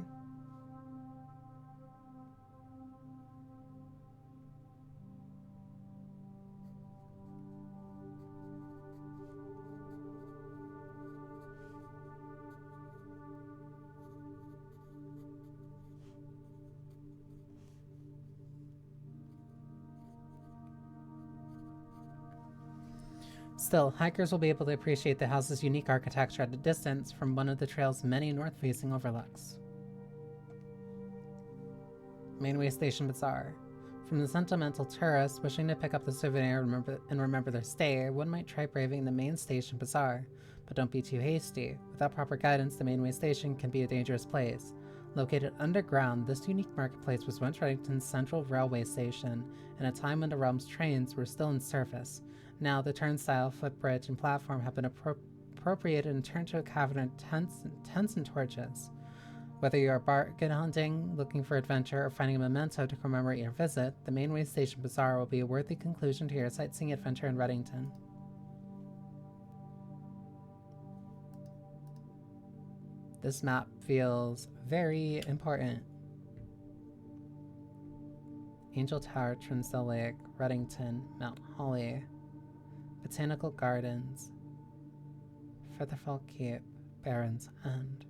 Still, hikers will be able to appreciate the house's unique architecture at a distance from one of the trail's many north-facing overlooks. Mainway Station Bazaar. From the sentimental tourist wishing to pick up the souvenir and remember their stay, one might try braving the main station bazaar. But don't be too hasty. Without proper guidance, the Mainway Station can be a dangerous place. Located underground, this unique marketplace was once Reddington's central railway station, in a time when the realm's trains were still in service. Now, the turnstile, footbridge, and platform have been appropriated and turned to a cavern of tents and torches. Whether you are bargain hunting, looking for adventure, or finding a memento to commemorate your visit, the Mainway Station Bazaar will be a worthy conclusion to your sightseeing adventure in Reddington. This map feels very important. Angel Tower, Trinsdale Lake, Reddington, Mount Holly, Botanical Gardens, Featherfall Keep, Barrens End.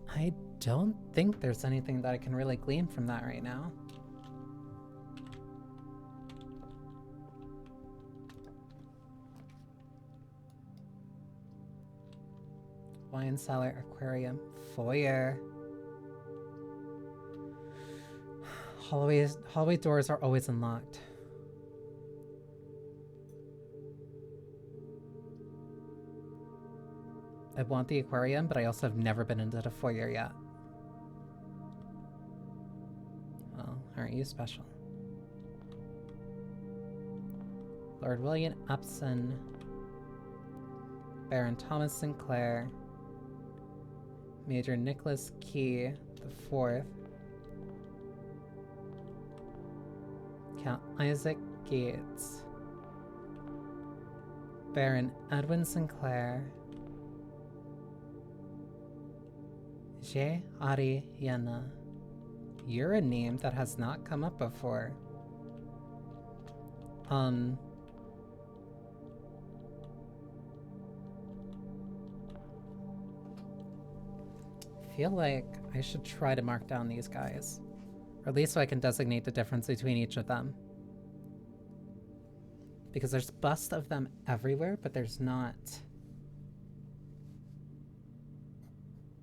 I don't think there's anything that I can really glean from that right now. Wine cellar, aquarium, foyer. Hallway doors are always unlocked. I want the aquarium, but I also have never been into the foyer yet. Well, aren't you special? Lord William Upson, Baron Thomas Sinclair, Major Nicholas Key IV, Count Isaac Gates, Baron Edwin Sinclair, J. Ari Yana. You're a name that has not come up before. I feel like I should try to mark down these guys. Or at least so I can designate the difference between each of them. Because there's busts of them everywhere, but there's not...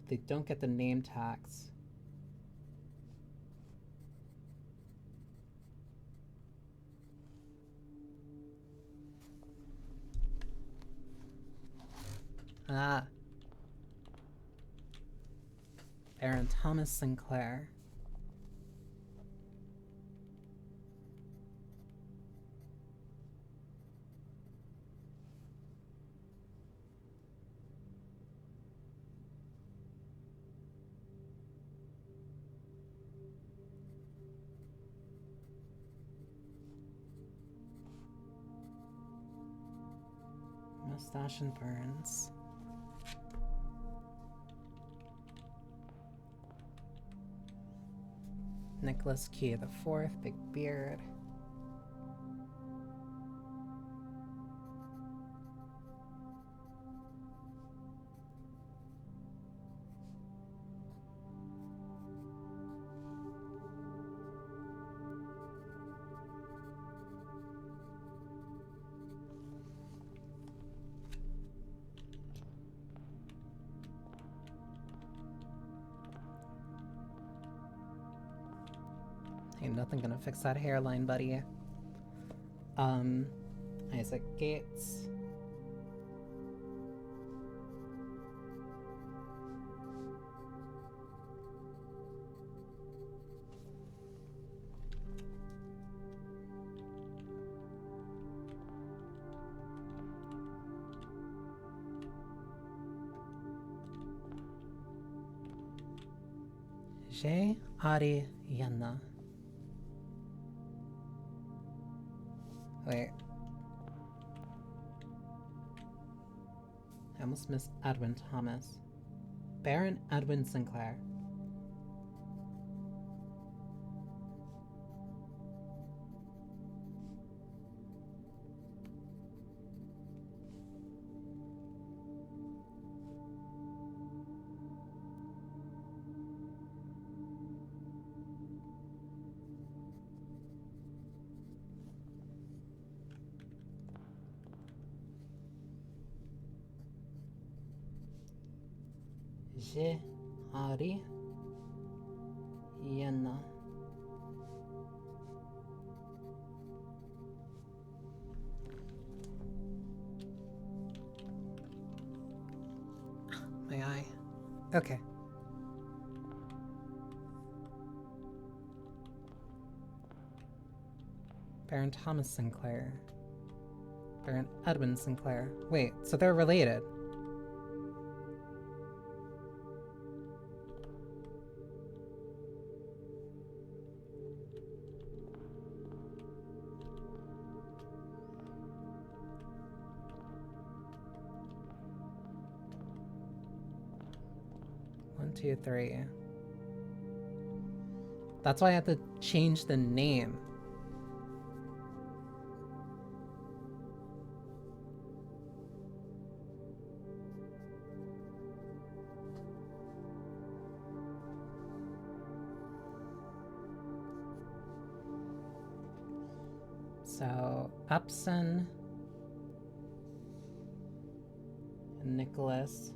They don't get the name tags. Ah. Baron Thomas Sinclair. Mustache and Burns. Nicholas Key the Fourth, big beard. Ain't nothing gonna fix that hairline, buddy. Isaac Gates. J. Ari Yanna. Wait. I almost missed Edwin Thomas. Baron Edwin Sinclair. J. Ari Yanna. My eye. Okay. Baron Thomas Sinclair. Baron Edwin Sinclair. Wait, so they're related. One, two, three. That's why I had to change the name. So, Upson and Nicholas.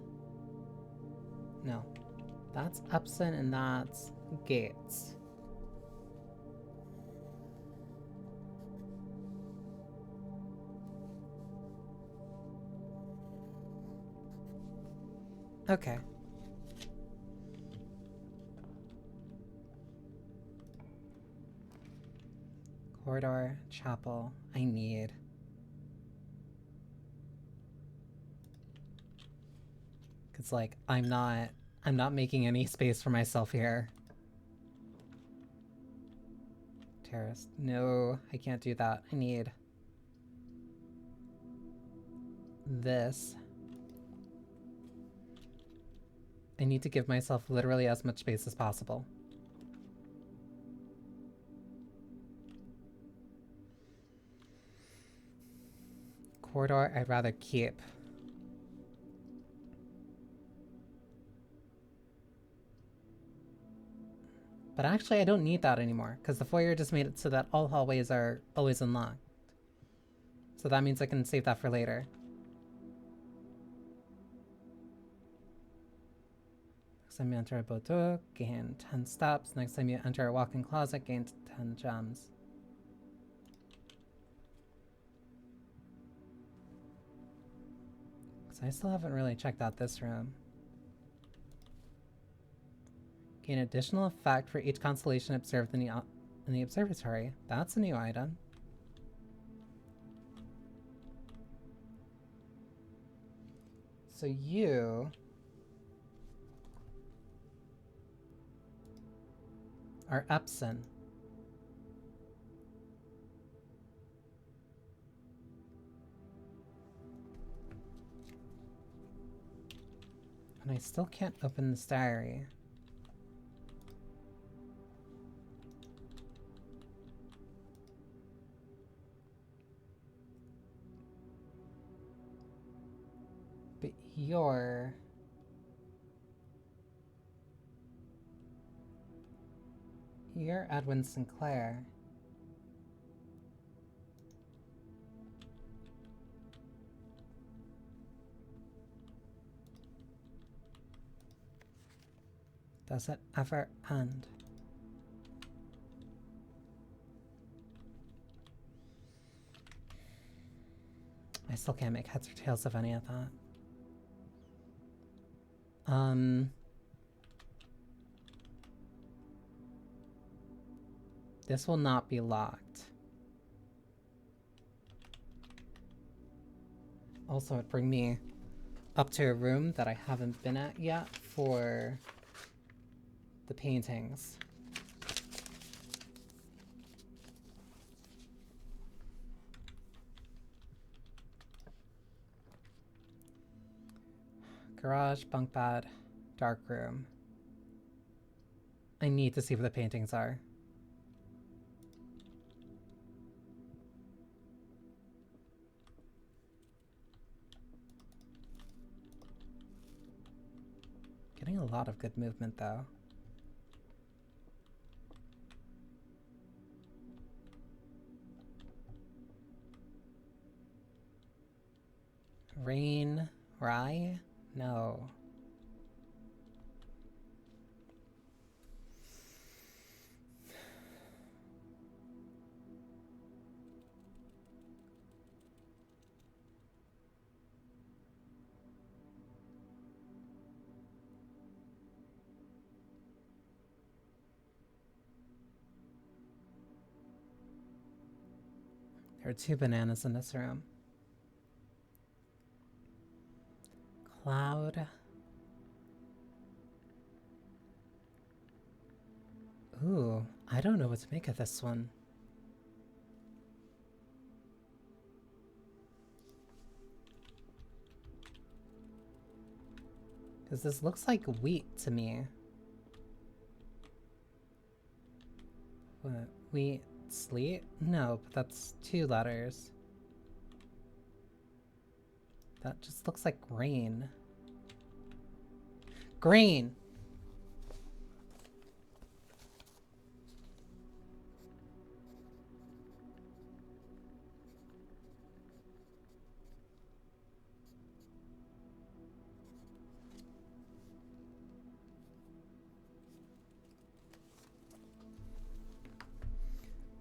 No, that's Upson and that's Gates. Okay. Corridor, chapel, I need. Cause like, I'm not making any space for myself here. Terrace, no, I can't do that. I need this. I need to give myself literally as much space as possible. Corridor, I'd rather keep. But actually, I don't need that anymore, because the foyer just made it so that all hallways are always unlocked. So that means I can save that for later. Next time you enter a boudoir, gain 10 steps. Next time you enter a walk-in closet, gain 10 gems. Because I still haven't really checked out this room. Gain additional effect for each constellation observed in the observatory. That's a new item. So you are Epson. And I still can't open this diary. But you're Edwin Sinclair. Does it ever end? I still can't make heads or tails of any of that. This will not be locked. Also, it'd bring me up to a room that I haven't been at yet for the paintings. Garage, bunk bed, dark room. I need to see where the paintings are. Getting a lot of good movement though. Rain, rye? No. There are 2 bananas in this room. Cloud. Ooh, I don't know what to make of this one. Because this looks like wheat to me. What? Wheat, sleet? No, but that's 2 letters. That just looks like grain. Grain!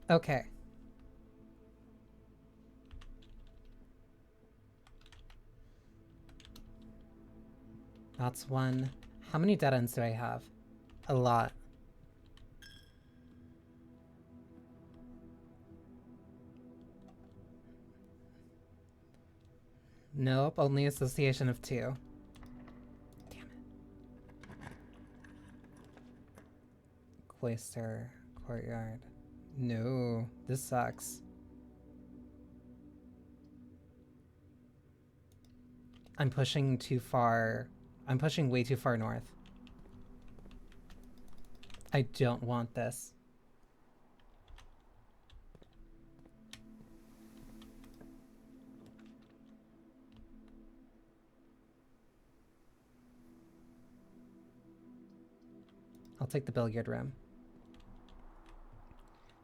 Okay. That's 1. How many dead ends do I have? A lot. Nope, only association of 2. Damn it. Cloister, courtyard. No, this sucks. I'm pushing too far. I'm pushing way too far north. I don't want this. I'll take the billiard room.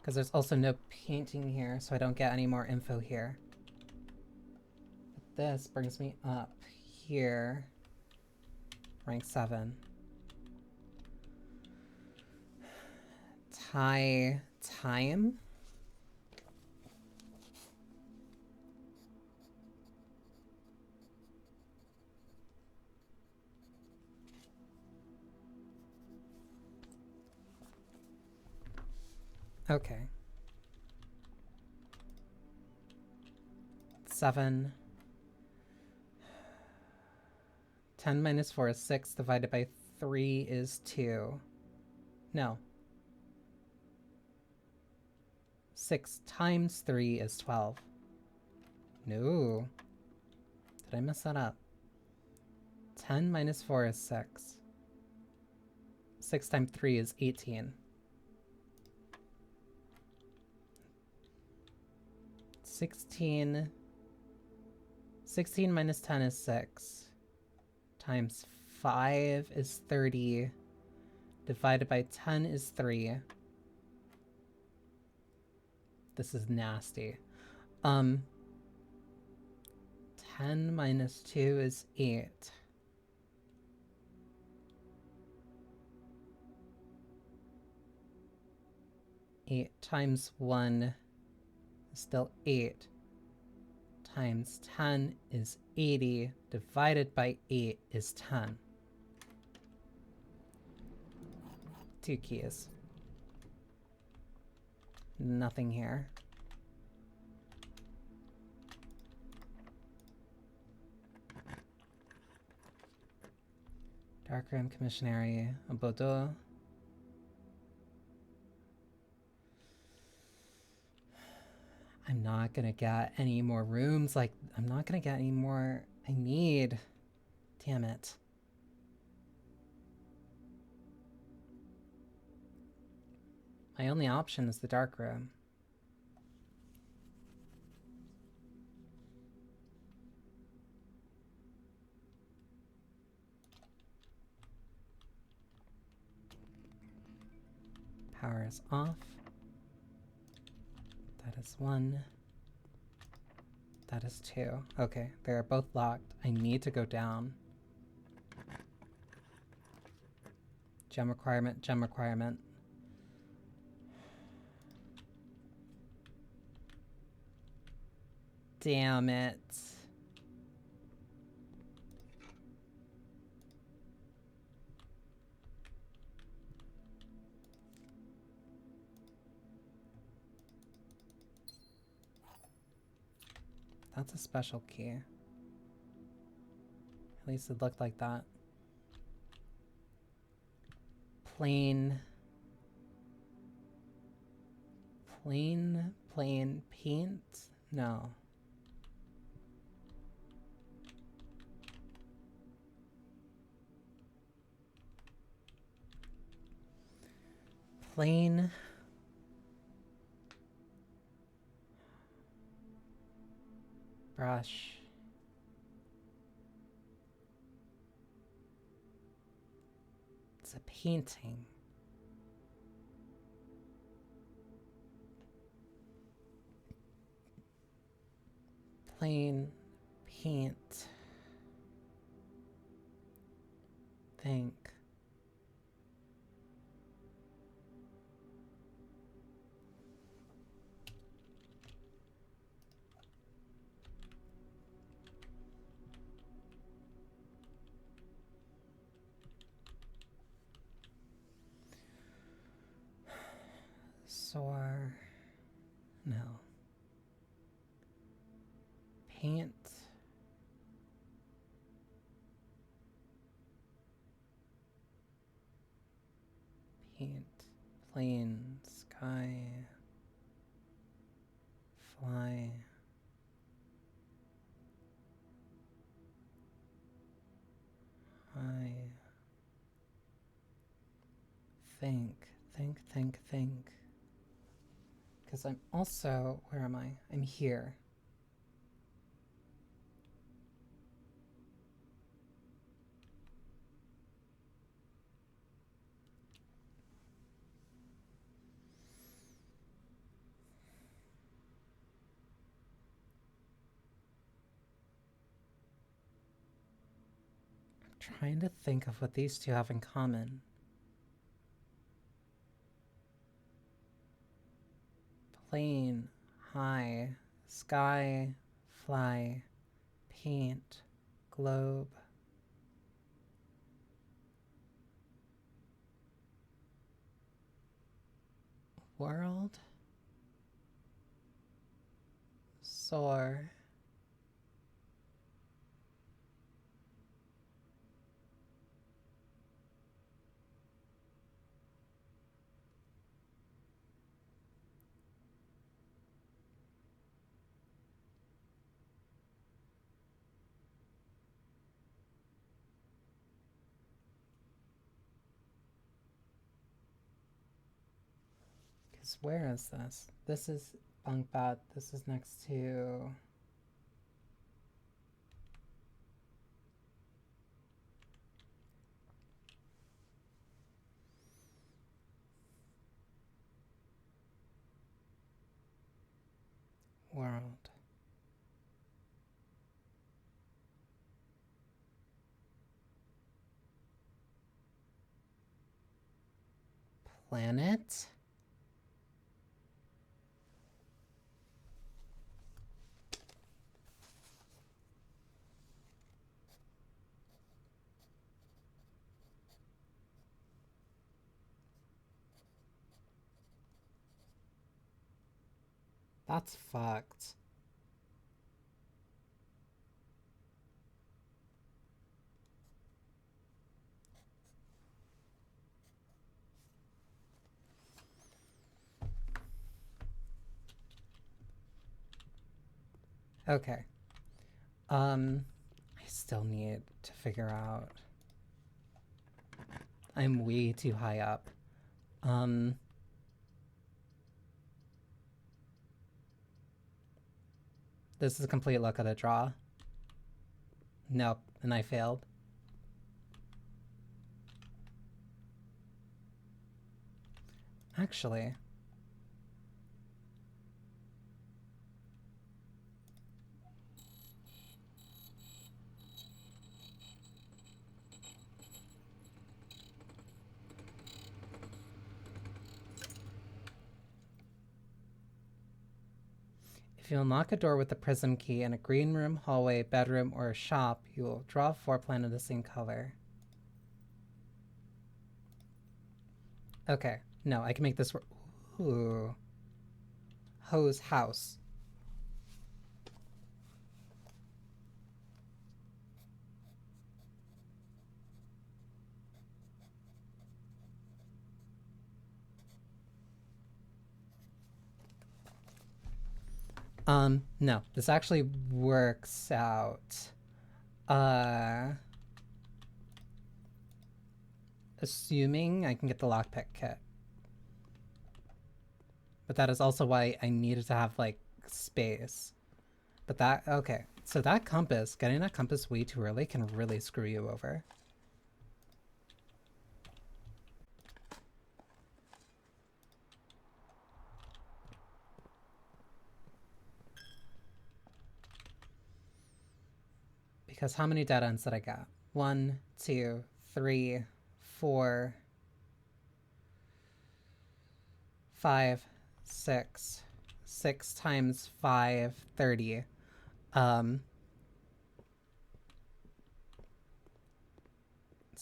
Because there's also no painting here, so I don't get any more info here. this brings me up here. Rank 7. Time. Okay. 7. 10 minus 4 is 6, divided by 3 is 2. No. 6 times 3 is 12. No. Did I mess that up? 10 minus 4 is 6. 6 times 3 is 18. 16 minus 10 is 6. Times 5 is 30. Divided by 10 is 3. This is nasty. 10 minus 2 is 8. Eight times 1 is still 8. Times 10 is 80. Divided by 8 is 10. 2 keys. Nothing here. Darkroom, Commissionary, a Bordeaux. I'm not gonna get any more rooms. Like, I'm not gonna get any more I need. Damn it. My only option is the dark room. Power is off. That is 1. That is 2. Okay, they are both locked. I need to go down. Gem requirement, gem requirement. Damn it. That's a special key. At least it looked like that. Plain paint? No. Plain brush. It's a painting. Plain paint. Think. Soar. No. Paint. Paint. Plane. Sky. Fly. I think. Because I'm also, where am I? I'm here. Trying to think of what these two have in common. Plane, high, sky, fly, paint, globe. World, soar. Because where is this? This is bunk bed. This is next to... world. Planet? That's fucked. Okay. I still need to figure out. I'm way too high up. This is a complete luck of the draw. Nope, and I failed. Actually, if you unlock a door with the prism key in a green room, hallway, bedroom, or a shop, you will draw a floor plan of the same color. Okay, no, I can make this work. Ooh. Hose house. No, this actually works out. Assuming I can get the lockpick kit. But that is also why I needed to have, like, space. But that, okay. So that compass, getting that compass way too early can really screw you over. Because how many dead ends did I get? 1, 2, 3, 4, 5, 6. 6 times 5, 30. So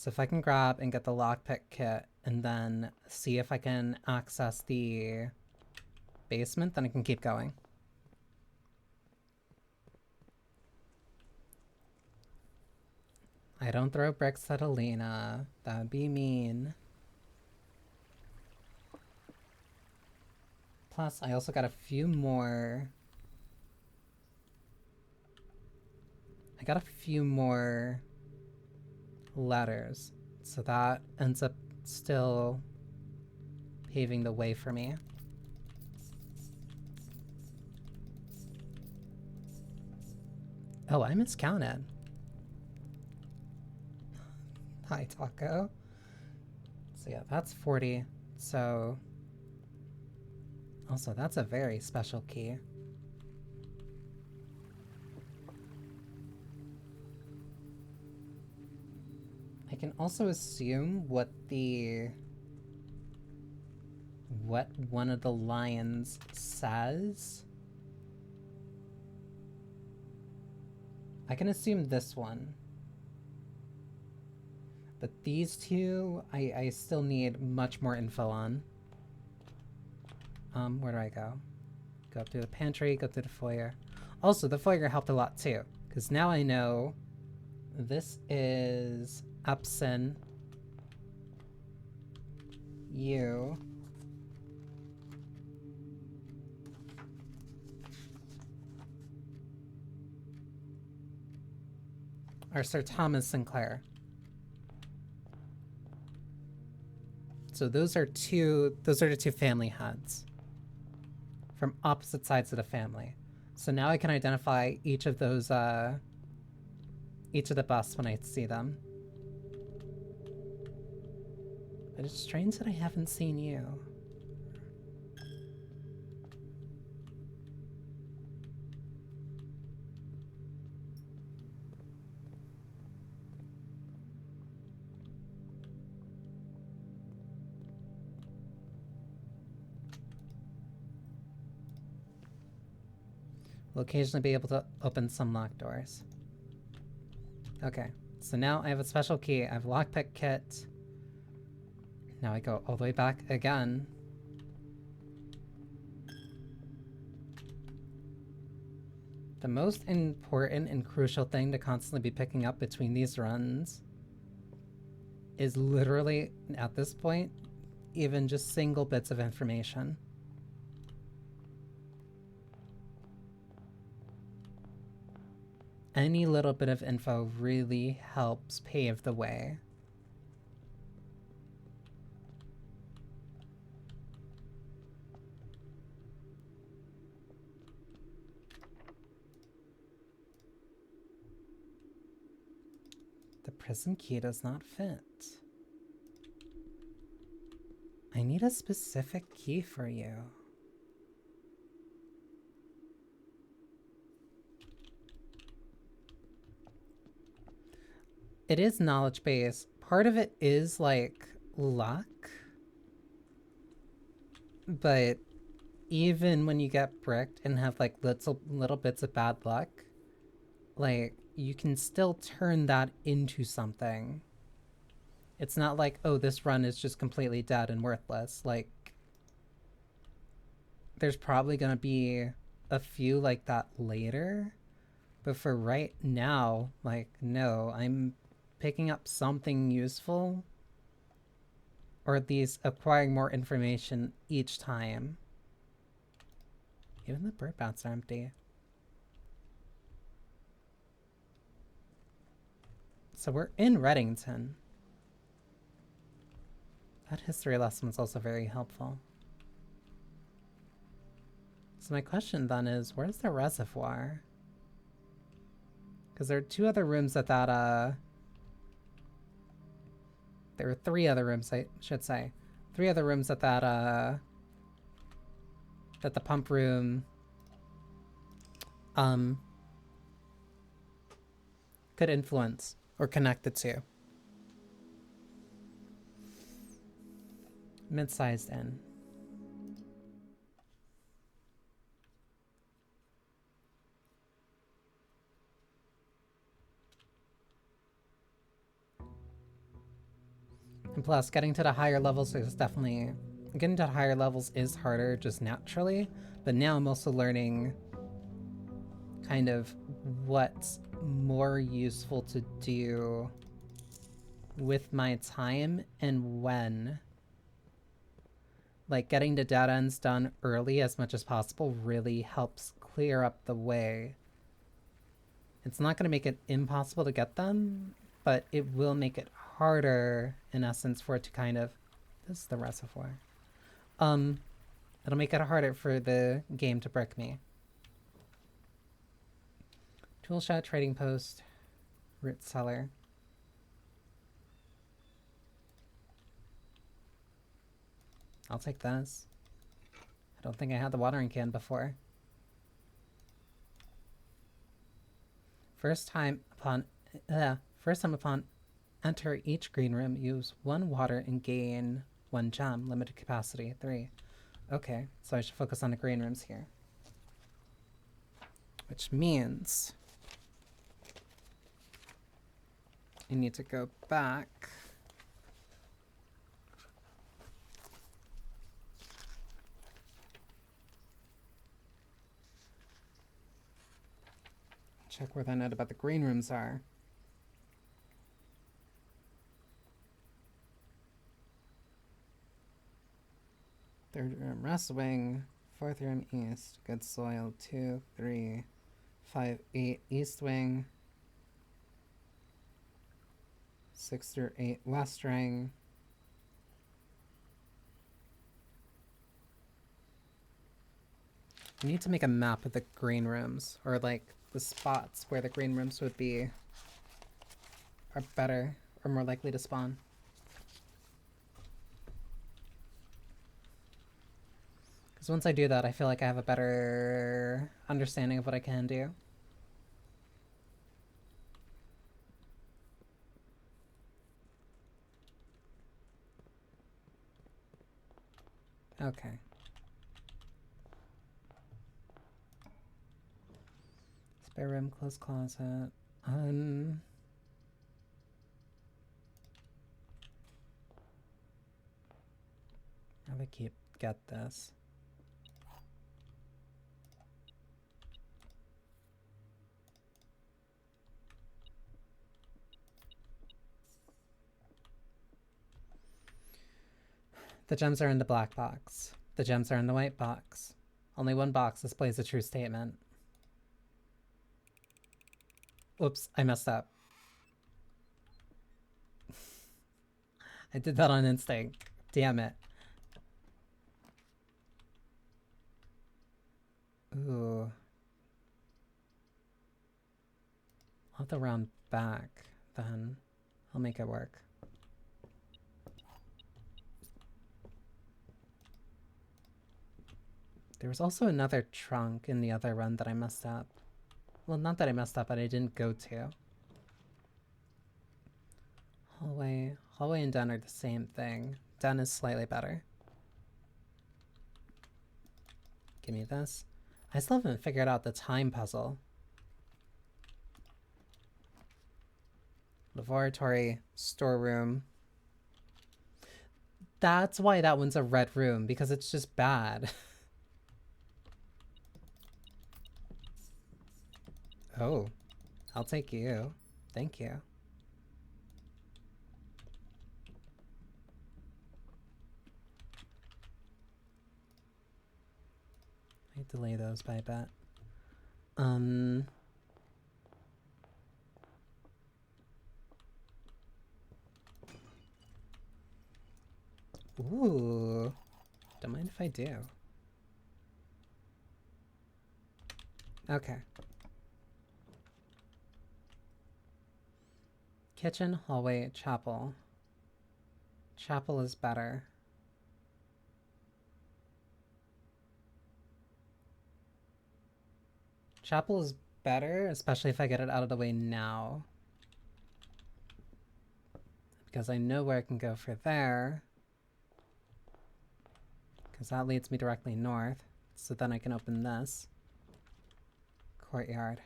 if I can grab and get the lockpick kit and then see if I can access the basement, then I can keep going. I don't throw bricks at Alina. That'd be mean. Plus, I also got a few more... I got a few more letters. So that ends up still paving the way for me. Oh, I miscounted. Hi, Taco. So yeah, that's 40. So also, that's a very special key. can also assume what one of the lions says. I can assume this one. But these two, I still need much more info on. Where do I go? Go up through the pantry, go through the foyer. Also, the foyer helped a lot too, because now I know this is Upson. You. Are Sir Thomas Sinclair. So those are the two family heads from opposite sides of the family. So now I can identify each of those, each of the busts when I see them. But it's strange that I haven't seen you. Will occasionally be able to open some locked doors. Okay, so now I have a special key. I have a lockpick kit. Now I go all the way back again. The most important and crucial thing to constantly be picking up between these runs is literally, at this point, even just single bits of information. Any little bit of info really helps pave the way. The prison key does not fit. I need a specific key for you. It is knowledge based. Part of it is like luck. But even when you get bricked and have like little bits of bad luck, like you can still turn that into something. It's not like, oh, this run is just completely dead and worthless. Like, there's probably gonna be a few like that later. But for right now, like, no, I'm picking up something useful, or at least acquiring more information each time. Even the bird bats are empty. So we're in Reddington. That history lesson was also very helpful. So my question then is, where's the reservoir? Because there are two other rooms at that, there were three other rooms, I should say. Three other rooms at that, that the pump room, could influence or connect it to. Mid-sized inn. And plus, getting to the higher levels is definitely... Getting to the higher levels is harder just naturally, but now I'm also learning kind of what's more useful to do with my time and when. Like, getting the dead ends done early as much as possible really helps clear up the way. It's not going to make it impossible to get them, but it will make it harder, in essence, for it to kind of... This is the reservoir. It'll make it harder for the game to brick me. Tool shed, trading post, root cellar. I'll take this. I don't think I had the watering can before. First time upon Enter each green room, use 1 water and gain 1 gem. Limited capacity 3. Okay, so I should focus on the green rooms here. Which means I need to go back. Check where the note about the green rooms are. Third room, Rest Wing. 4th room, East. Good soil. 2, 3, 5, 8, East Wing. 6 through 8, West Ring. I need to make a map of the green rooms, or like the spots where the green rooms would be are better or more likely to spawn. Because once I do that, I feel like I have a better understanding of what I can do. Okay. Spare room, closed closet. How do I get this? The gems are in the black box. The gems are in the white box. Only 1 box displays a true statement. Oops, I messed up. I did that on instinct. Damn it. Ooh. I'll have to round back, then. I'll make it work. There was also another trunk in the other run that I messed up. Well, not that I messed up, but I didn't go to. Hallway and den are the same thing. Den is slightly better. Give me this. I still haven't figured out the time puzzle. Laboratory, storeroom. That's why that one's a red room, because it's just bad. Oh, I'll take you. Thank you. I delay those by a bit. Ooh. Don't mind if I do. Okay. Kitchen, hallway, chapel. Chapel is better. Chapel is better, especially if I get it out of the way now. Because I know where I can go for there. Because that leads me directly north. So then I can open this. Courtyard.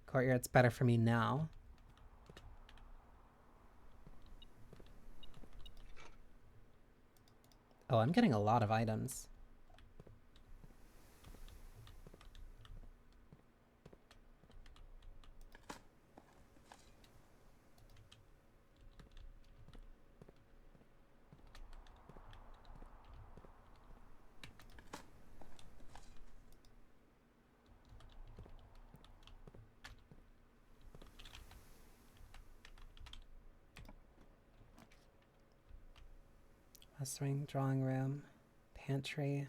Courtyard's better for me now. Oh, I'm getting a lot of items. West wing, drawing room, pantry.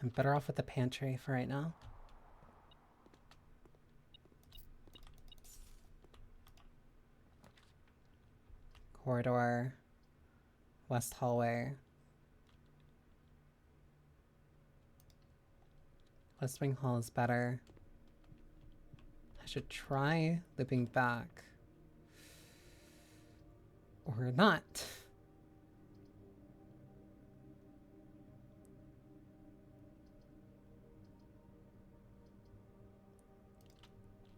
I'm better off with the pantry for right now. Corridor, west hallway. West wing hall is better. should try looping back. Or not.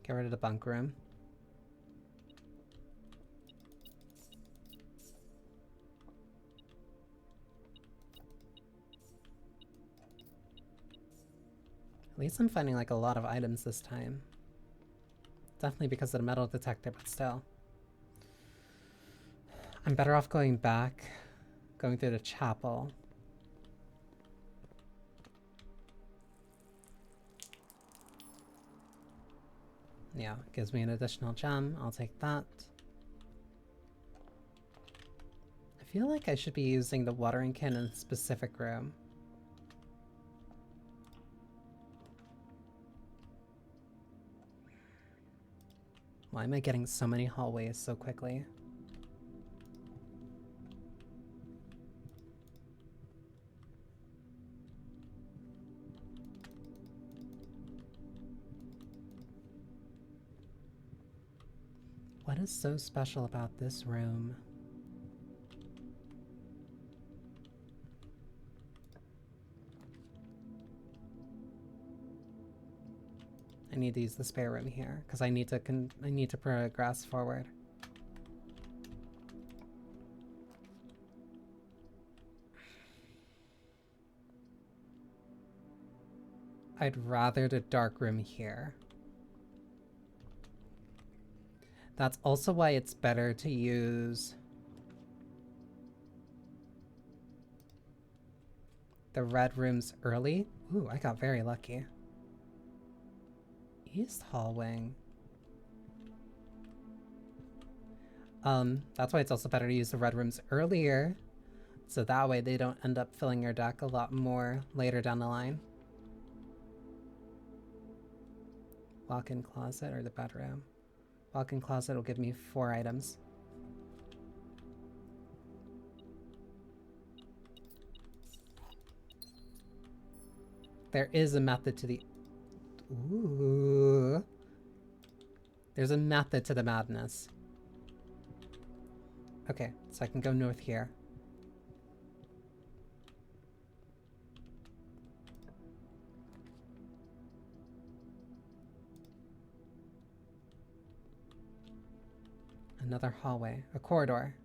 Get rid of the bunk room. At least I'm finding like a lot of items this time. Definitely because of the metal detector, but still. I'm better off going back, going through the chapel. Yeah, gives me an additional gem. I'll take that. I feel like I should be using the watering can in a specific room. Why am I getting so many hallways so quickly? What is so special about this room? I need to use the spare room here because I need to progress forward. I'd rather the dark room here. That's also why it's better to use the red rooms early. Ooh, I got very lucky. East Hall Wing. That's why it's also better to use the red rooms earlier, so that way they don't end up filling your deck a lot more later down the line. Walk-in closet or the bedroom? Walk-in closet will give me 4 items. There is a method to the... Ooh. There's a method to the madness. Okay, so I can go north here. Another hallway, a corridor.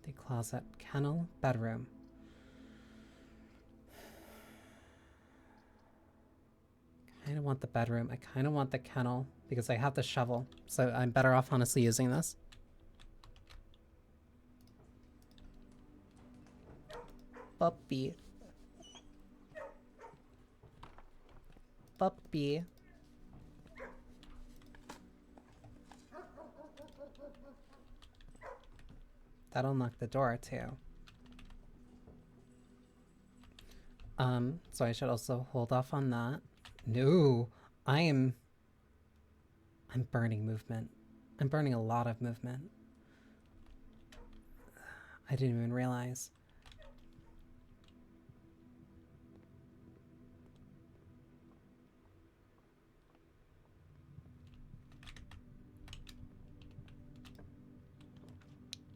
The closet, kennel, bedroom. I kind of want the bedroom. I kind of want the kennel because I have the shovel. So I'm better off honestly using this. Puppy. Puppy. That'll unlock the door too. So I should also hold off on that. No, I'm burning movement. I'm burning a lot of movement. I didn't even realize.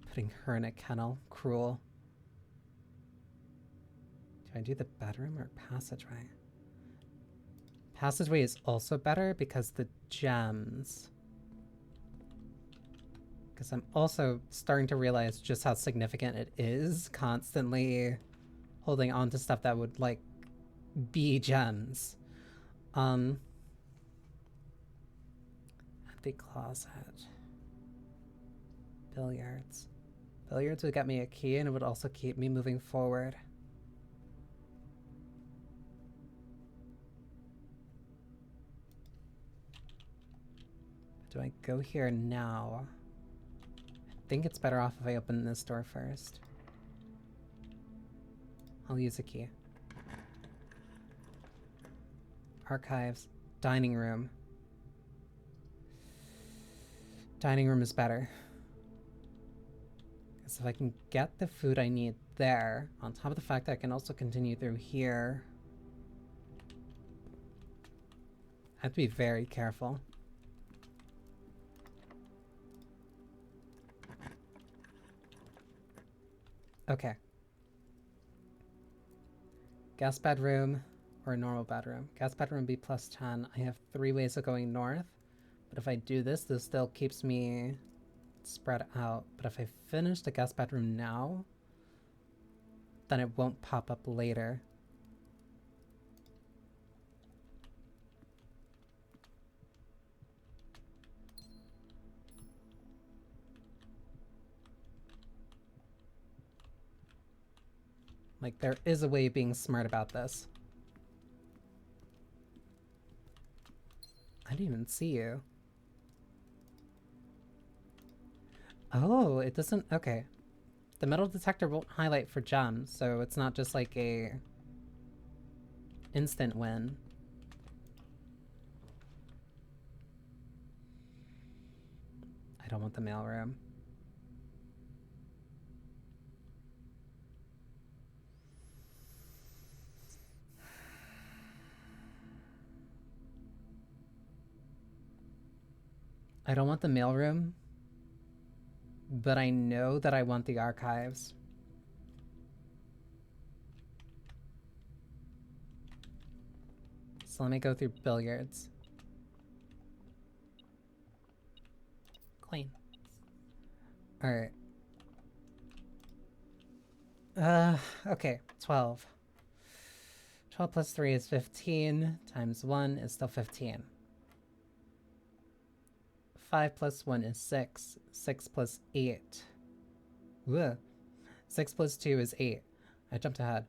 Putting her in a kennel. Cruel. Do I do the bedroom or passageway? Passageway is also better because the gems. Because I'm also starting to realize just how significant it is constantly holding on to stuff that would, like, be gems. Empty closet. Billiards. Billiards would get me a key and it would also keep me moving forward. Do I go here now? I think it's better off if I open this door first. I'll use a key. Archives. Dining room. Dining room is better. Because if I can get the food I need there, on top of the fact that I can also continue through here. I have to be very careful. Okay. Guest bedroom or normal bedroom? Guest bedroom be plus 10. I have 3 ways of going north. But if I do this, this still keeps me spread out. But if I finish the guest bedroom now, then it won't pop up later. Like, there is a way of being smart about this. I didn't even see you. Oh, it doesn't... Okay. The metal detector won't highlight for gems, so it's not just like a instant win. I don't want the mailroom. I don't want the mailroom, but I know that I want the archives. So let me go through billiards. Clean. Alright. Okay, 12. 12 plus 3 is 15, times 1 is still 15. 5 plus 1 is 6. 6 plus 8. Ugh. 6 plus 2 is 8. I jumped ahead.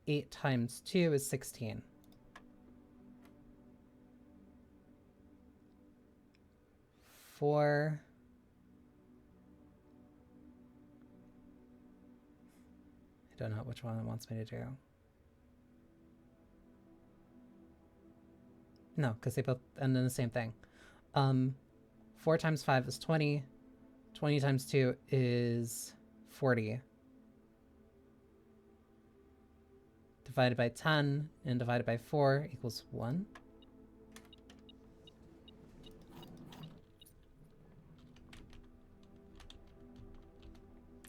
8 times 2 is 16. 4. I don't know which one it wants me to do. No, because they both end in the same thing. 4 times 5 is 20. 20 times 2 is 40. Divided by 10 and divided by 4 equals 1.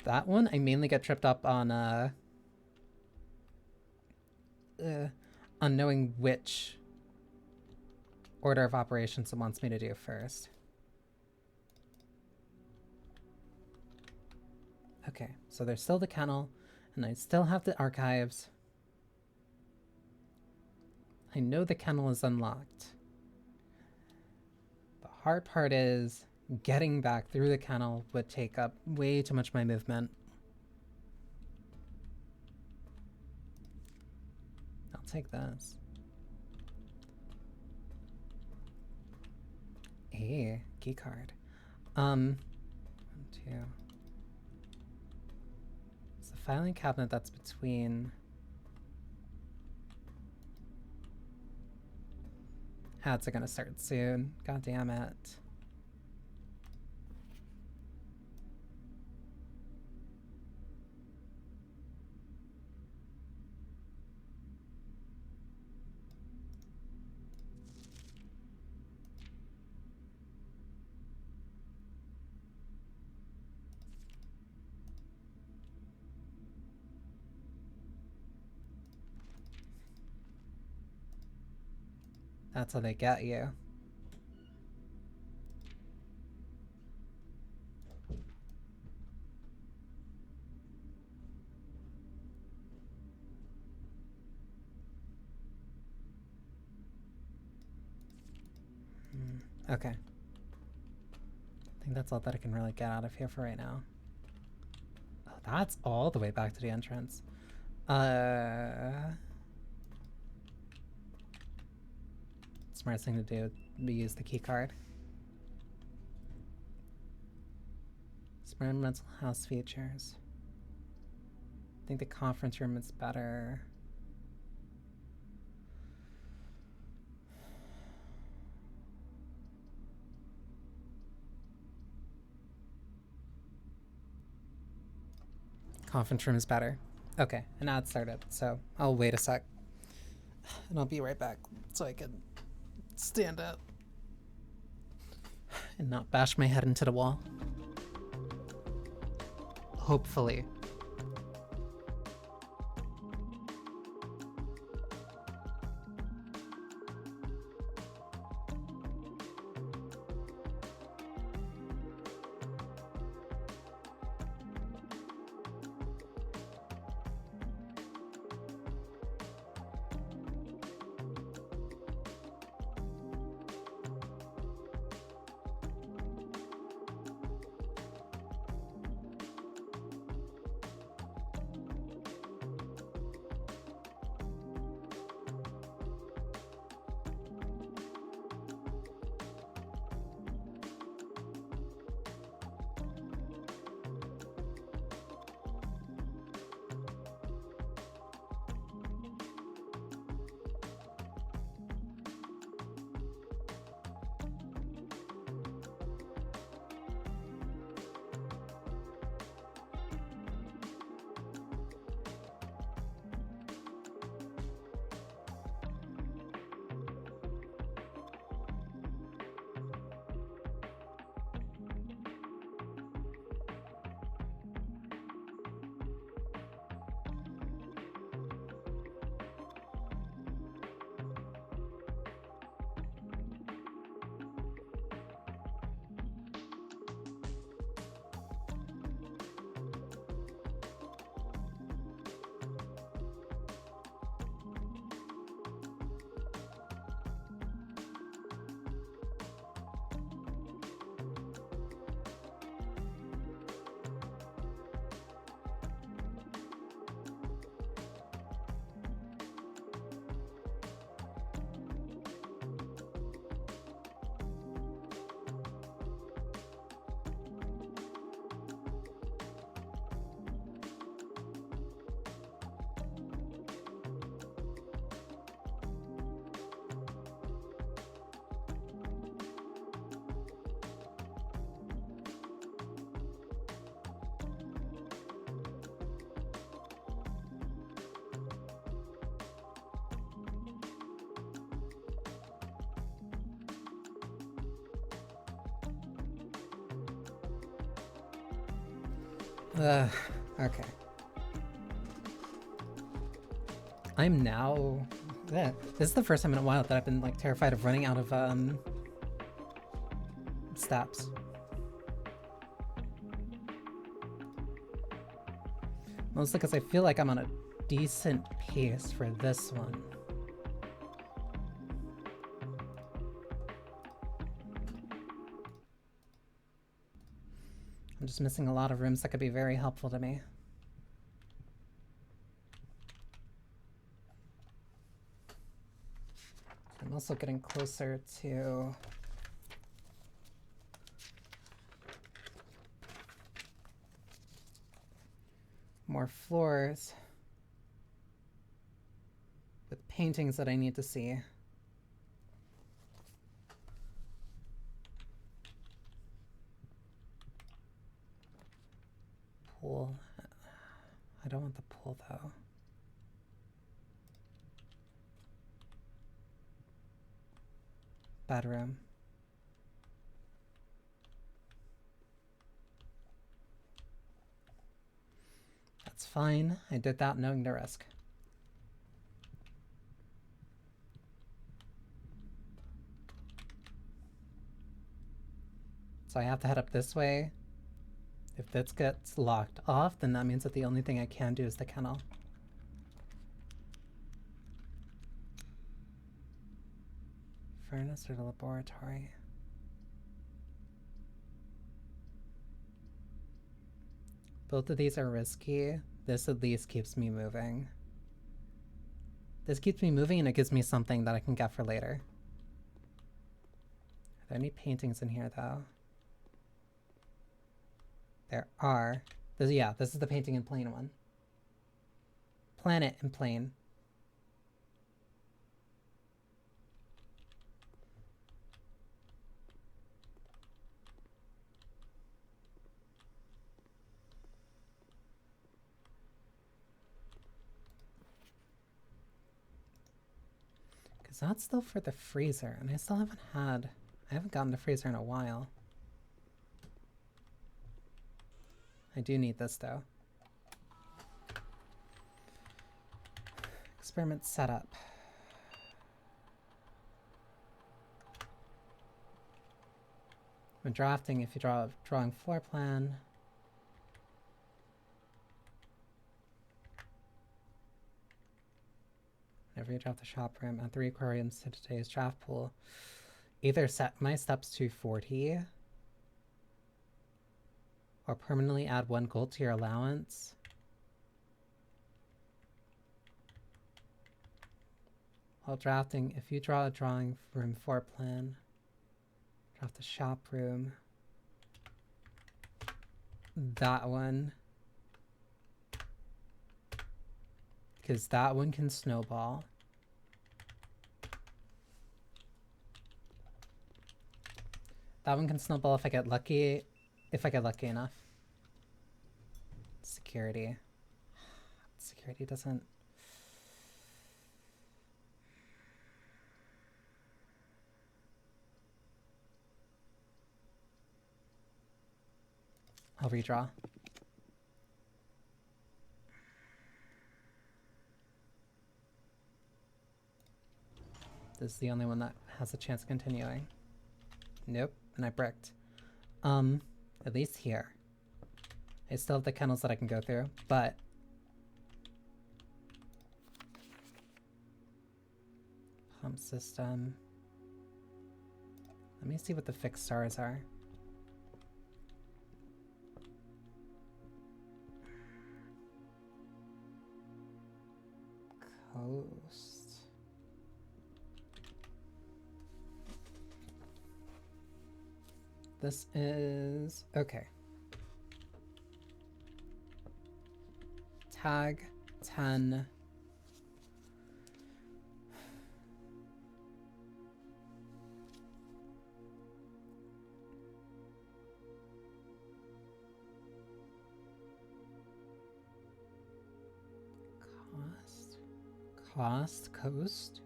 That one, I mainly get tripped up on knowing which order of operations it wants me to do first. Okay, so there's still the kennel, and I still have the archives. I know the kennel is unlocked. The hard part is getting back through the kennel would take up way too much of my movement. I'll take this. Hey, key card. 1, 2. It's the filing cabinet that's between... Ads are gonna start soon. God damn it. That's how they get you. Okay. I think that's all that I can really get out of here for right now. Oh, that's all the way back to the entrance. Smartest thing to do would be use the key card. Smart mental house features. I think the conference room is better. Conference room is better. Okay, an ad started, so I'll wait a sec. And I'll be right back so I can stand up and not bash my head into the wall. Hopefully. Okay. I'm now... Yeah, this is the first time in a while that I've been, like, terrified of running out of, steps. Mostly because I feel like I'm on a decent pace for this one. I'm just missing a lot of rooms that could be very helpful to me. I'm also getting closer to more floors with paintings that I need to see. Pool. I don't want the pool though. Bedroom. That's fine. I did that knowing the risk. So I have to head up this way. If this gets locked off, then that means that the only thing I can do is the kennel. Furnace or the laboratory? Both of these are risky. This at least keeps me moving. This keeps me moving and it gives me something that I can get for later. Are there any paintings in here though? There are. Yeah, this is the painting in plain one. Planet in plain. Is that still for the freezer? And I still haven't had... I haven't gotten the freezer in a while. I do need this, though. Experiment setup. When drafting, if you drawing floor plan... Whenever you draft the shop room, add 3 aquariums to today's draft pool. Either set my steps to 40 or permanently add 1 gold to your allowance. While drafting, if you draw a drawing room floor plan, draft the shop room. That one. Because that one can snowball. That one can snowball if I get lucky. If I get lucky enough. Security. Security doesn't... I'll redraw. This is the only one that has a chance of continuing. Nope, and I bricked. At least here. I still have the kennels that I can go through, but... Pump system. Let me see what the fixed stars are. Coast. This is... okay. Tag 10. Coast.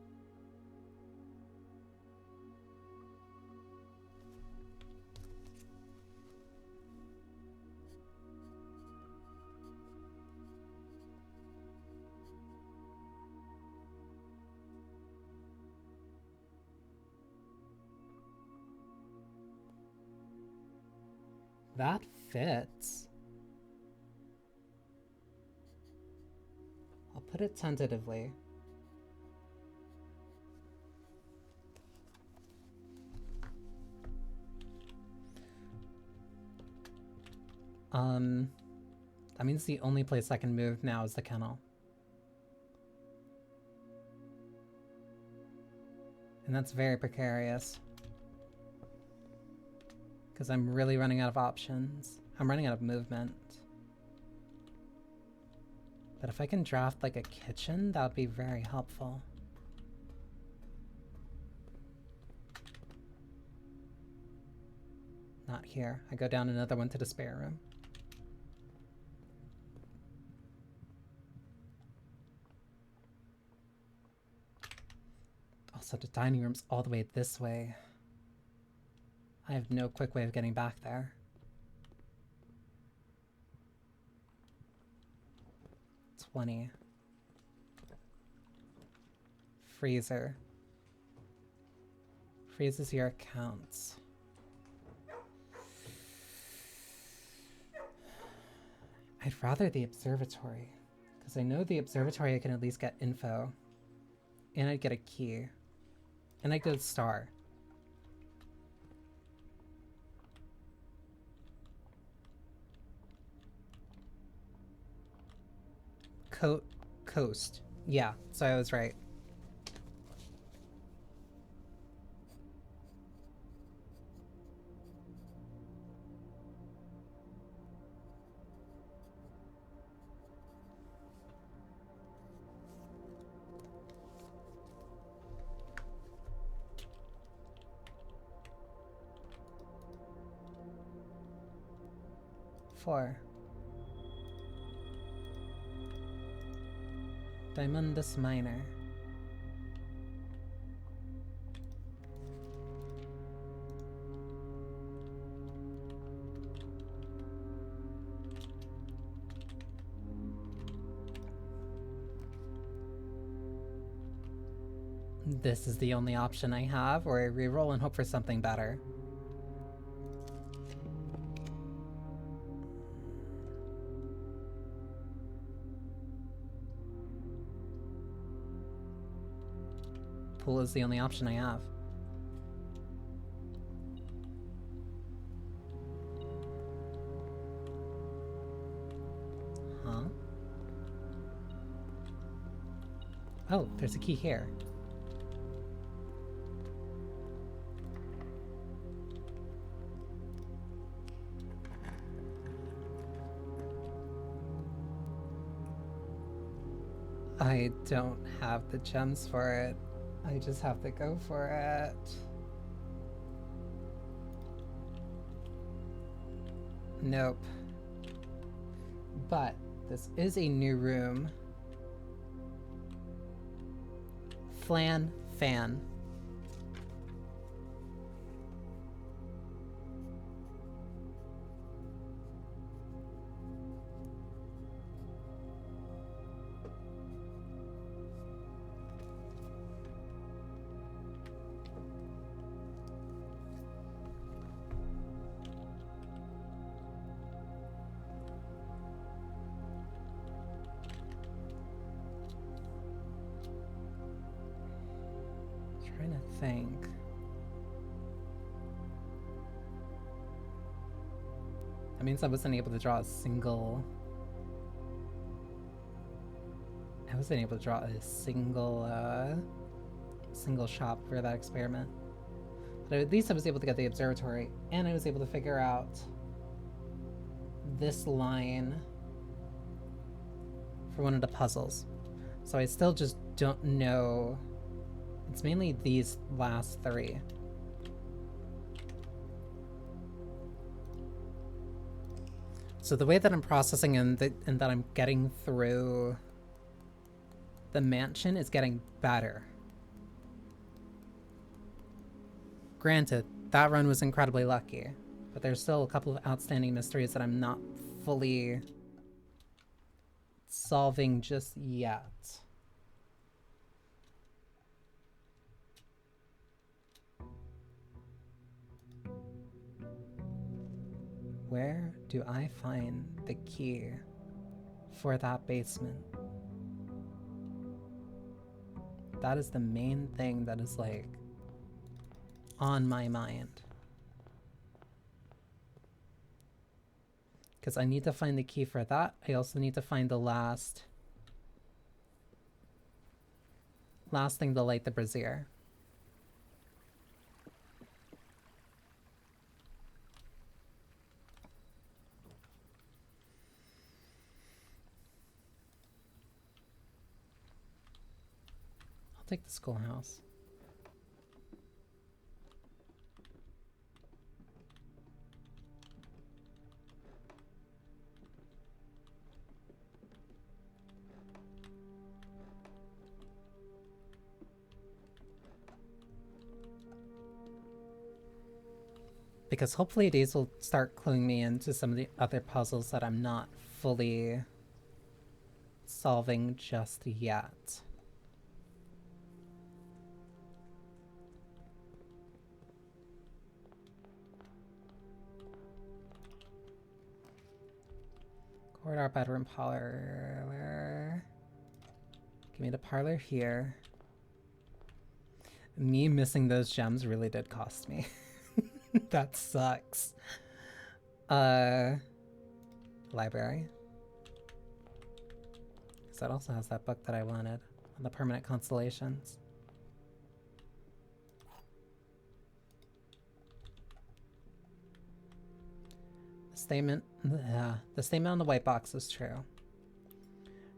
That fits. I'll put it tentatively. That means the only place I can move now is the kennel. And that's very precarious. Because I'm really running out of options. I'm running out of movement. But if I can draft like a kitchen, that would be very helpful. Not here. I go down another one to the spare room. Also, the dining room's all the way this way. I have no quick way of getting back there. $20. Freezer. Freezes your accounts. I'd rather the observatory, because I know the observatory I can at least get info. And I'd get a key. And I'd get a star. Coast. Yeah, so I was right. Four. Diamondus Minor. This is the only option I have, or I reroll and hope for something better. Pool is the only option I have. Huh? Oh, there's a key here. I don't have the gems for it. I just have to go for it. Nope. But this is a new room. Flan fan. Trying to think. That means I wasn't able to draw a single... I wasn't able to draw a single shop for that experiment. But at least I was able to get the observatory, and I was able to figure out this line for one of the puzzles. So I still just don't know. It's mainly these last three. So the way that I'm processing and that I'm getting through the mansion is getting better. Granted, that run was incredibly lucky, but there's still a couple of outstanding mysteries that I'm not fully solving just yet. Where do I find the key for that basement? That is the main thing that is like on my mind. Because I need to find the key for that. I also need to find the last thing to light the brazier. I'll take the schoolhouse. Because hopefully these will start cluing me into some of the other puzzles that I'm not fully solving just yet. Corridor, bedroom, parlor. Give me the parlor here. Me missing those gems really did cost me. That sucks. Library. Because that also has that book that I wanted on the permanent constellations. The statement on the white box is true.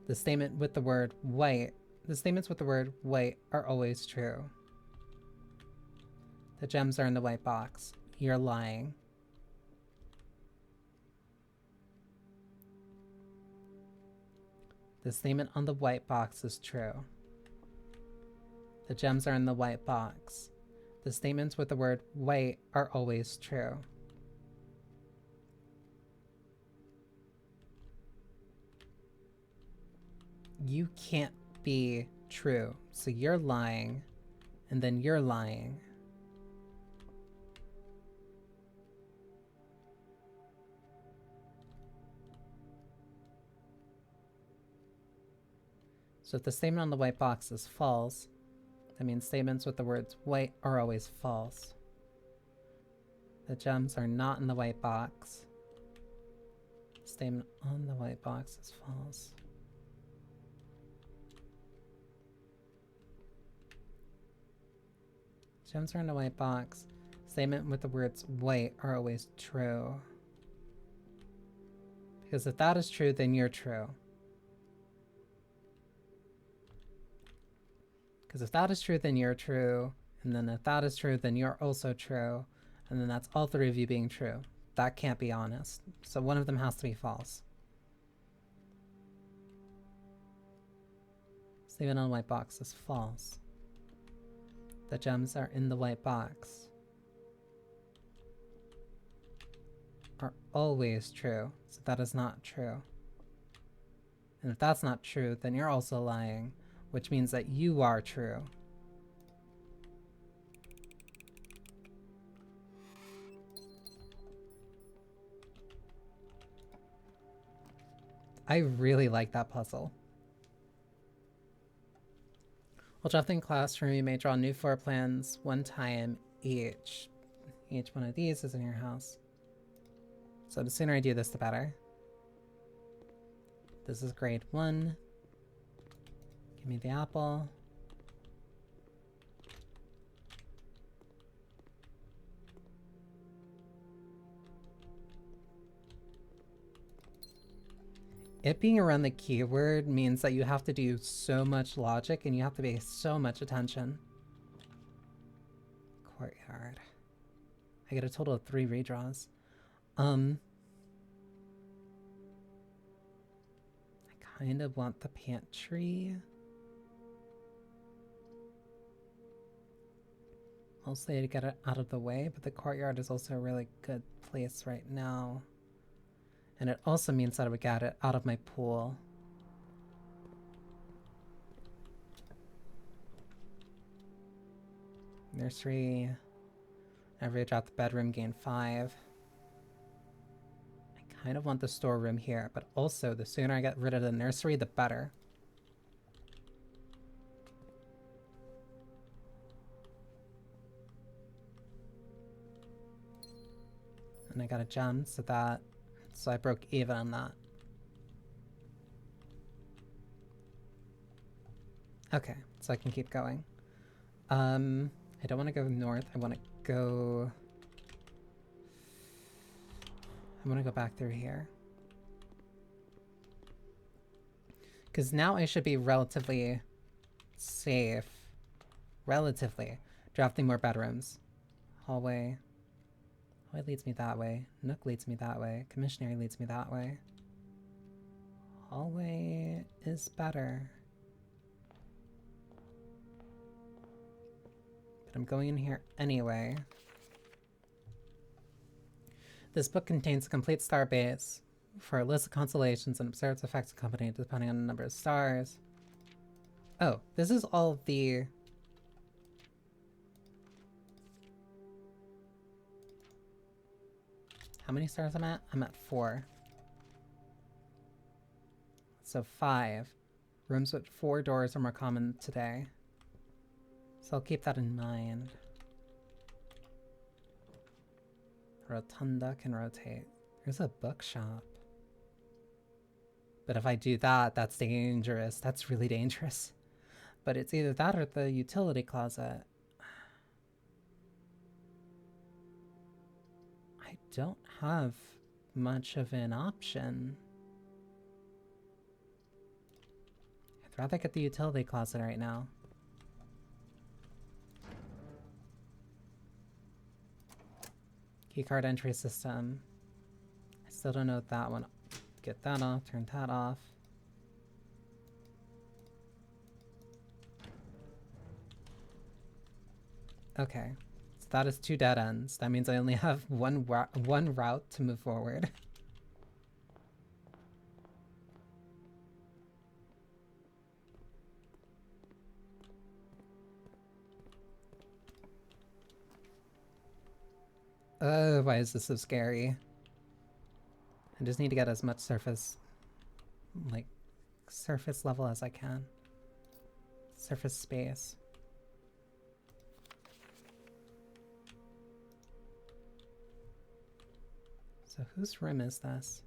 The statements with the word white are always true. The gems are in the white box. You're lying. The statement on the white box is true. The gems are in the white box. The statements with the word white are always true. You can't be true, so you're lying. and then you're lying. So if the statement on the white box is false, that means statements with the words white are always false. The gems are not in the white box. The statement on the white box is false. Gems are in the white box. Statement with the words white are always true. Because if that is true, then you're true. Because if that is true, then you're true. And then if that is true, then you're also true. And then that's all three of you being true. That can't be honest. So one of them has to be false. Statement on the white box is false. The gems are in the white box are always true. So that is not true. And if that's not true, then you're also lying, which means that you are true. I really like that puzzle. While drafting classroom, you may draw new floor plans one time each. Each one of these is in your house. So the sooner I do this, the better. This is grade 1. Give me the apple. It being around the keyword means that you have to do so much logic and you have to pay so much attention. Courtyard. I get a total of 3 redraws. I kind of want the pantry. Mostly to get it out of the way, but the courtyard is also a really good place right now. And it also means that I would get it out of my pool. Nursery. Every drop the bedroom, gain 5. I kind of want the storeroom here, but also the sooner I get rid of the nursery, the better. And I got a gem, so I broke even on that. Okay, so I can keep going. I don't want to go north. I want to go back through here. Because now I should be relatively safe. Relatively. Drafting more bedrooms. Hallway. Hallway leads me that way. Nook leads me that way. Commissionary leads me that way. Hallway is better. But I'm going in here anyway. This book contains a complete star base for a list of constellations and observes effects accompanied depending on the number of stars. Oh, this is all of the... How many stars I'm at? I'm at 4. So 5. Rooms with 4 doors are more common today. So I'll keep that in mind. Rotunda can rotate. There's a bookshop. But if I do that, that's dangerous. That's really dangerous. But it's either that or the utility closet. I don't have much of an option. I'd rather get the utility closet right now. Keycard entry system. I still don't know that one. Get that off, turn that off. Okay, so that is 2 dead ends. That means I only have one route to move forward. Why is this so scary? I just need to get as much surface level as I can. Surface space. So whose room is this?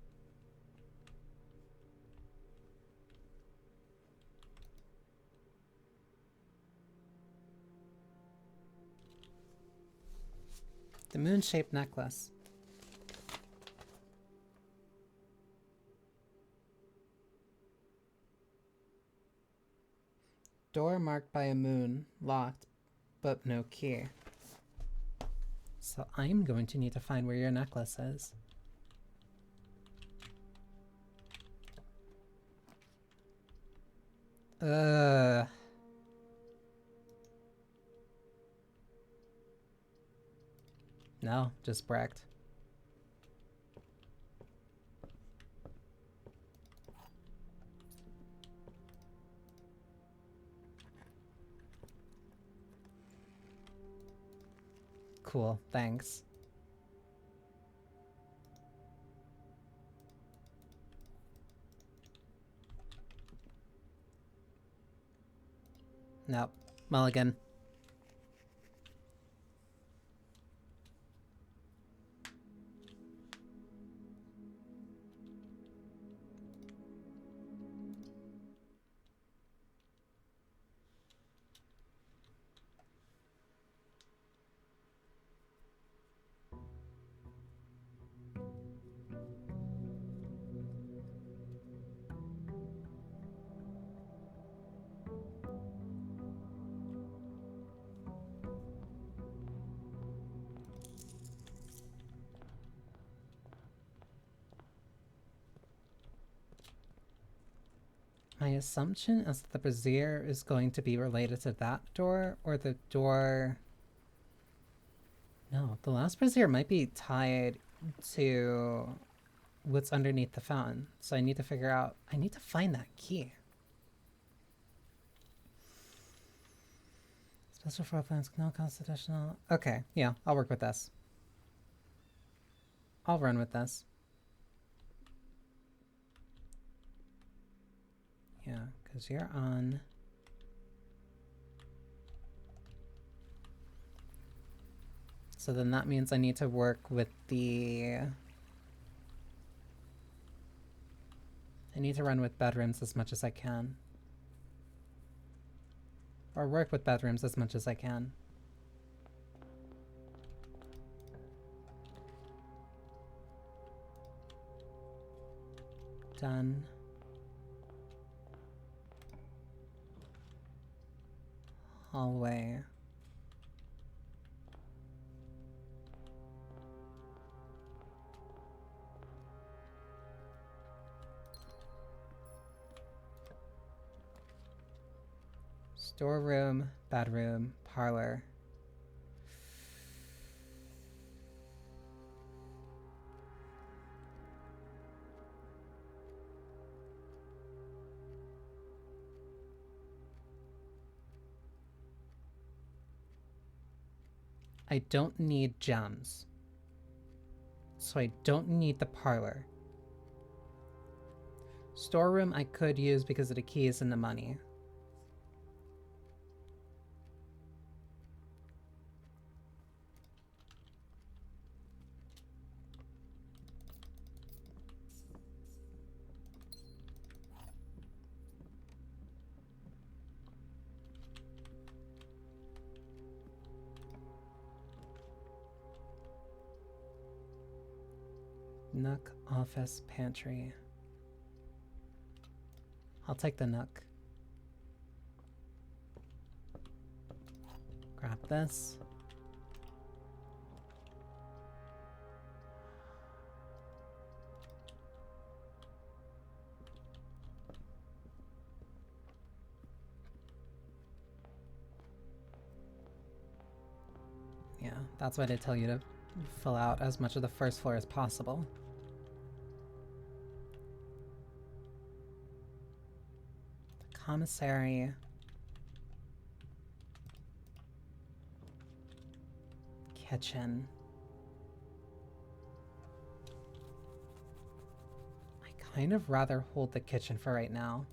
The moon-shaped necklace. Door marked by a moon, locked, but no key. So I'm going to need to find where your necklace is. No, just Brecht. Cool, thanks. Nope. Mulligan. My assumption is that the brazier is going to be related to that door, or the door... No, the last brazier might be tied to what's underneath the fountain. So I need to figure out... I need to find that key. Special floor plans, no constitutional... Okay, yeah, I'll work with this. I'll run with this. Yeah, because you're on... So then that means I need to work with the... I need to run with bedrooms as much as I can. Or work with bedrooms as much as I can. Done. Hallway. Storeroom, bedroom, parlor. I don't need gems. So I don't need the parlor. Storeroom I could use because of the keys and the money. Nook, office, pantry. I'll take the nook. Grab this. Yeah, that's why they tell you to fill out as much of the first floor as possible. The commissary. Kitchen. kind of rather hold the kitchen for right now.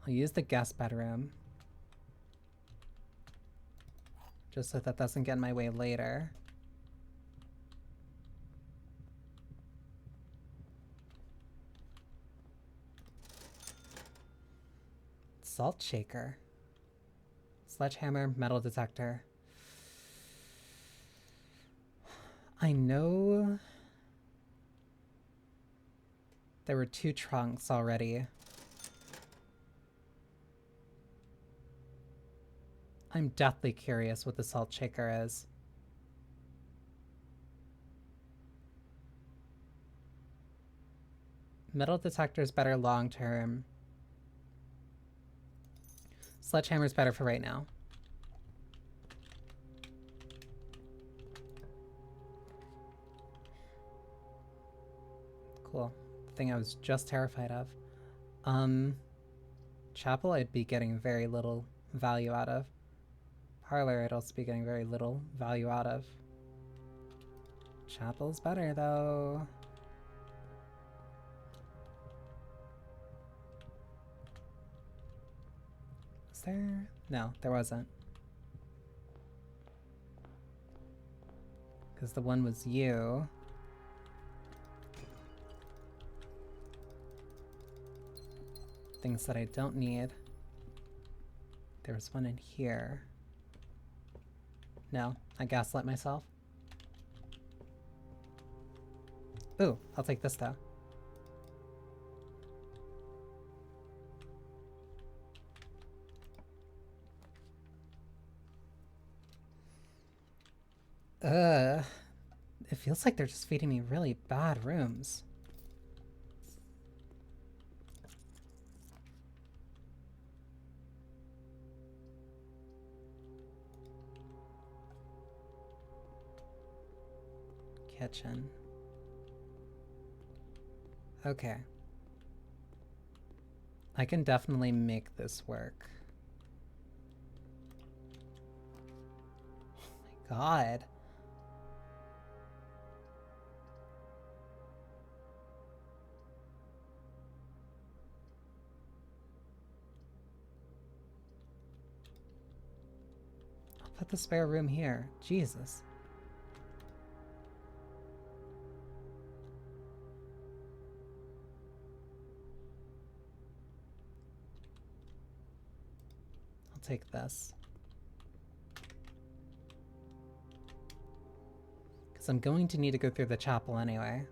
I'll use the guest bedroom. Just so that doesn't get in my way later. Salt shaker. Sledgehammer, metal detector. I know there were 2 trunks already. I'm deathly curious what the salt shaker is. Metal detector's better long term. Sledgehammer's better for right now. Cool. Thing I was just terrified of. Chapel I'd be getting very little value out of. Parlor I'd also be getting very little value out of. Chapel's better though. Was there? No, there wasn't. Because the one was you. Things that I don't need. There was one in here. No, I gaslit myself. Ooh, I'll take this though. It feels like they're just feeding me really bad rooms. Kitchen. Okay. I can definitely make this work. Oh my god. I'll put the spare room here. Jesus. Take this. Because I'm going to need to go through the chapel anyway.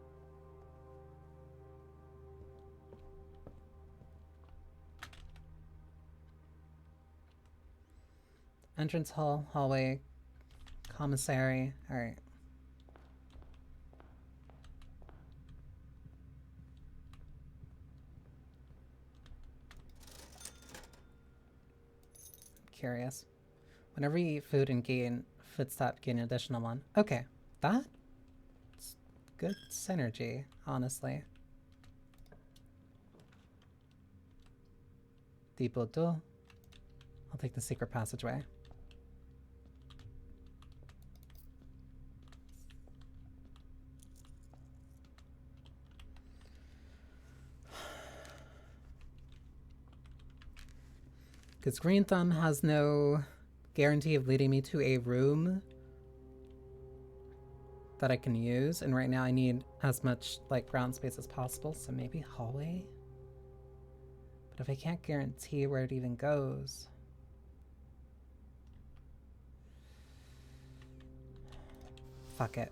Entrance hall, hallway, commissary. Alright. Curious. Whenever you eat food and gain footstep, gain an additional one. Okay, that's good synergy, honestly. Depot do. I'll take the secret passageway. Because Green Thumb has no guarantee of leading me to a room that I can use, and right now I need as much like ground space as possible, so maybe hallway? But if I can't guarantee where it even goes... Fuck it.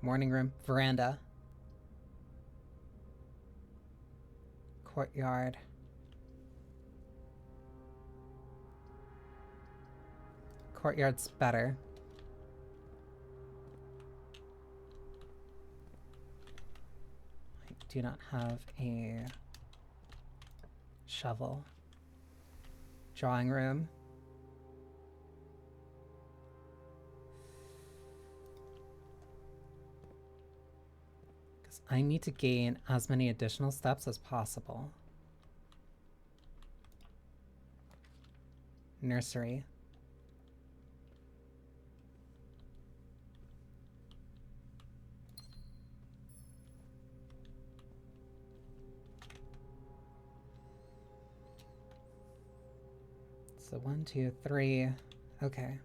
Morning room, veranda. Courtyard. Courtyard's better. I do not have a shovel. Drawing room. Because I need to gain as many additional steps as possible. Nursery. So 1, 2, 3. Okay.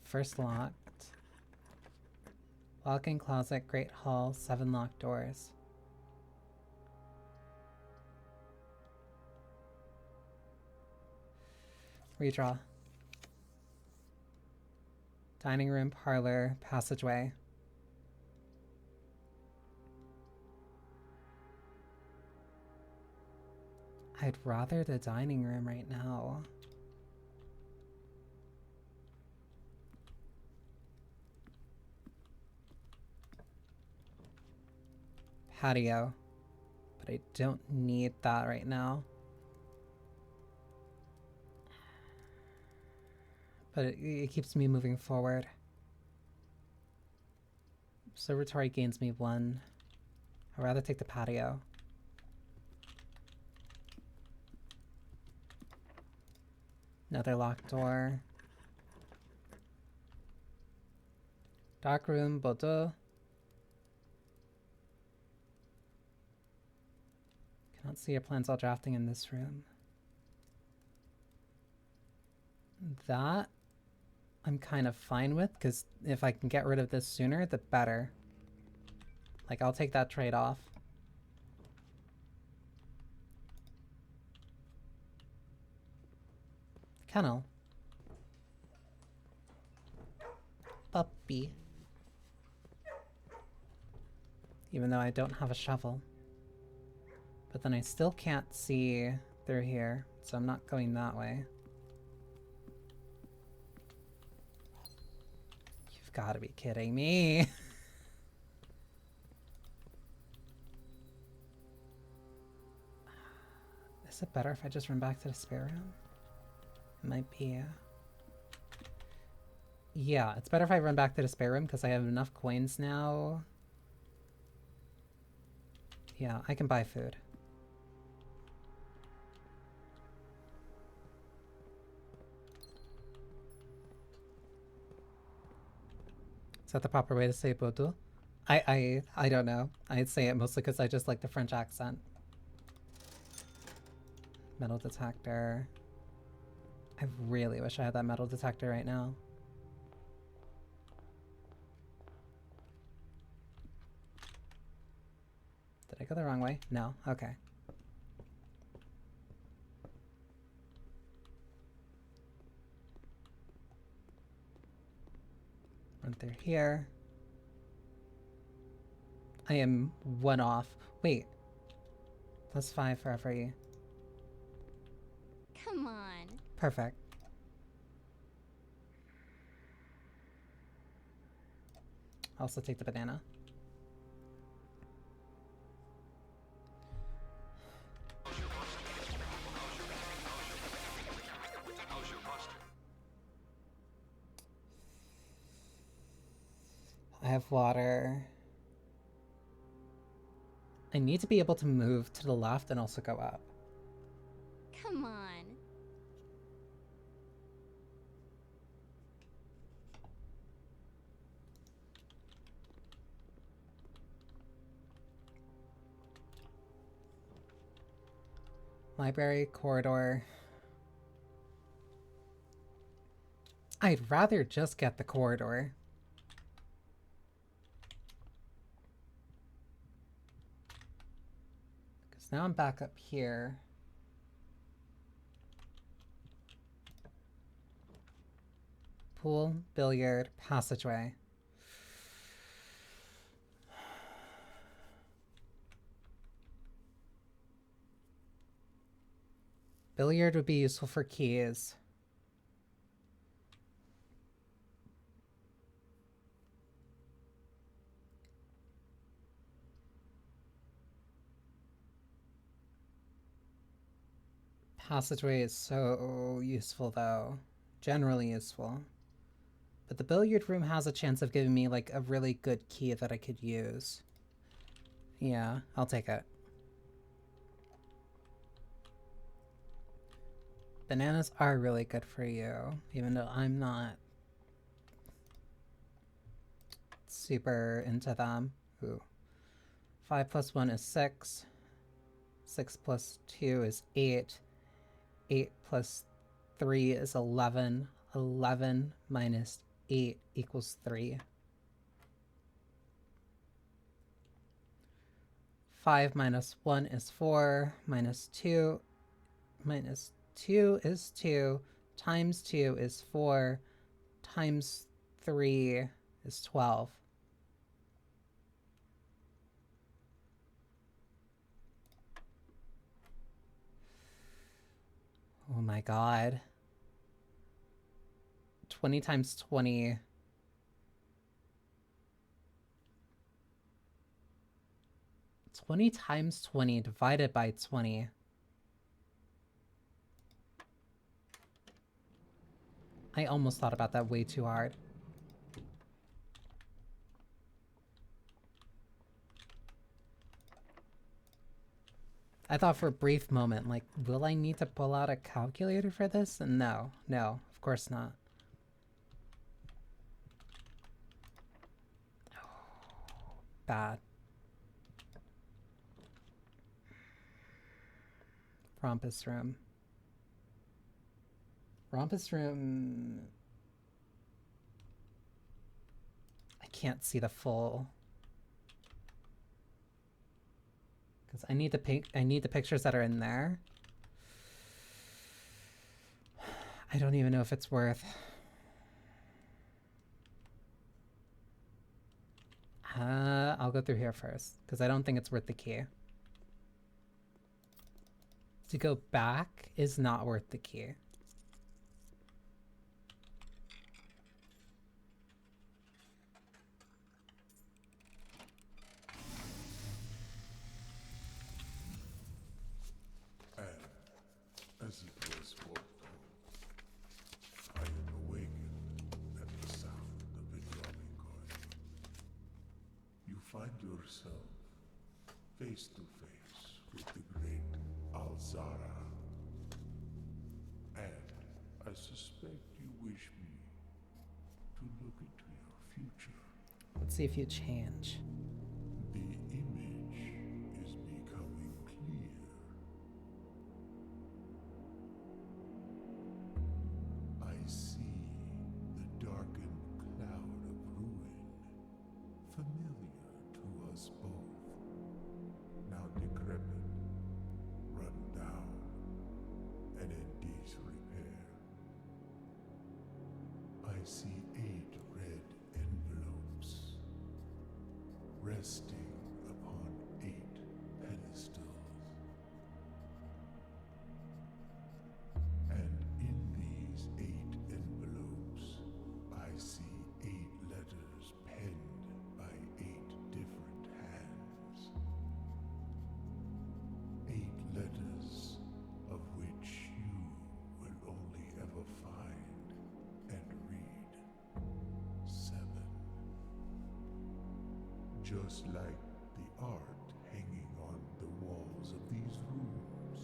First locked. Walk-in closet, great hall, 7 locked doors. Redraw. Dining room, parlor, passageway. I'd rather the dining room right now. Patio. But I don't need that right now. But it keeps me moving forward. Observatory gains me 1. I'd rather take the patio. Another locked door. Dark room, Bordeaux. Cannot see your plans while drafting in this room. That I'm kind of fine with, because if I can get rid of this sooner, the better. Like, I'll take that trade-off. Kennel. Puppy. Even though I don't have a shovel. But then I still can't see through here, so I'm not going that way. You've got to be kidding me. Is it better if I just run back to the spare room? It might be. Yeah, it's better if I run back to the spare room because I have enough coins now. Yeah, I can buy food. Is that the proper way to say Bodo? I don't know. I'd say it mostly because I just like the French accent. Metal detector. I really wish I had that metal detector right now. Did I go the wrong way? No? Okay. Run through here. I am 1 off. Wait. +5 for every... Come on. Perfect. I'll also take the banana. I have water. I need to be able to move to the left and also go up. Come on. Library, corridor. I'd rather just get the corridor. Because now I'm back up here. Pool, billiard, passageway. Billiard would be useful for keys. Passageway is so useful though. Generally useful. But the billiard room has a chance of giving me like a really good key that I could use. Yeah, I'll take it. Bananas are really good for you, even though I'm not super into them. Ooh. 5 + 1 is 6. 6 plus 2 is 8. 8 plus 3 is 11. 11 minus 8 equals 3. 5 minus 1 is 4. Minus 2 is 2. Times 2 is 4. Times 3 is 12. Oh my god. 20 times 20. 20 times 20 divided by 20. I almost thought about that way too hard. I thought for a brief moment, like, will I need to pull out a calculator for this? And no, of course not. Bad. Rompus room. Rompus room. I can't see the full. Because I need the pictures that are in there. I don't even know if it's worth. I'll go through here first, because I don't think it's worth the key. To go back is not worth the key. And as it was foretold, I am awakened at the sound of a drumming coin. You find yourself face to face with the great Alzara. And I suspect you wish me to look into your future. Let's see if you change. The image is becoming clear. I see the darkened cloud of ruin, familiar to us both, now decrepit, run down, and in disrepair. I see 8 red envelopes, resting upon 8 pedestals. And in these 8 envelopes, I see 8 letters penned by 8 different hands. 8 letters of which you will only ever find and read 7. Just like the art hanging on the walls of these rooms,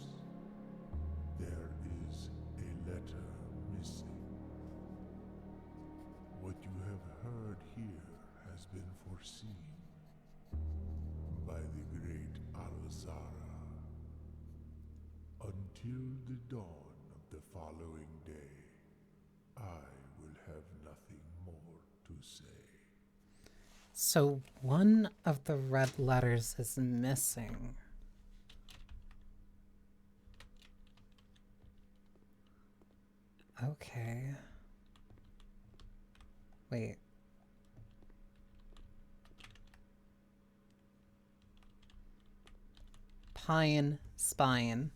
there is a letter missing. What you have heard here has been foreseen by the great Alzara. Until the dawn of the following day, I will have nothing more to say. So one of the red letters is missing. Okay. Wait. Pine spine.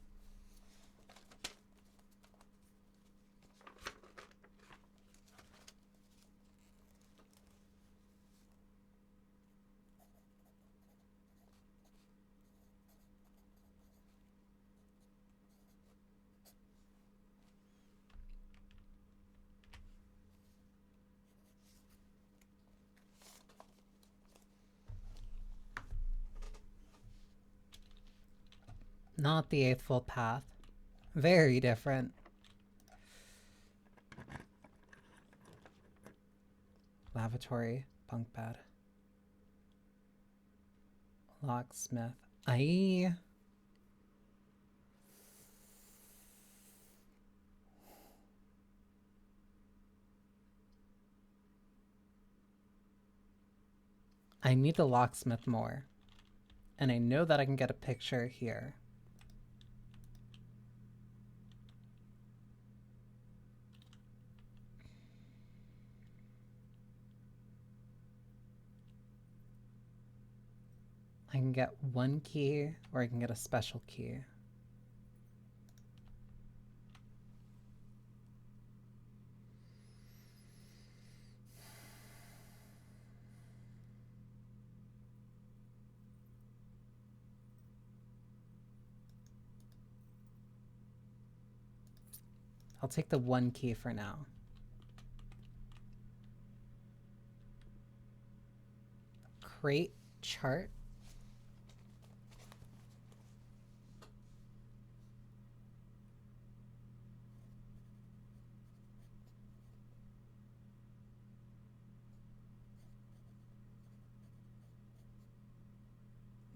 Not the Eightfold Path. Very different. Lavatory, bunk bed. Locksmith. Aye. I need the locksmith more. And I know that I can get a picture here. I can get one key, or I can get a special key. I'll take the one key for now. Crate chart.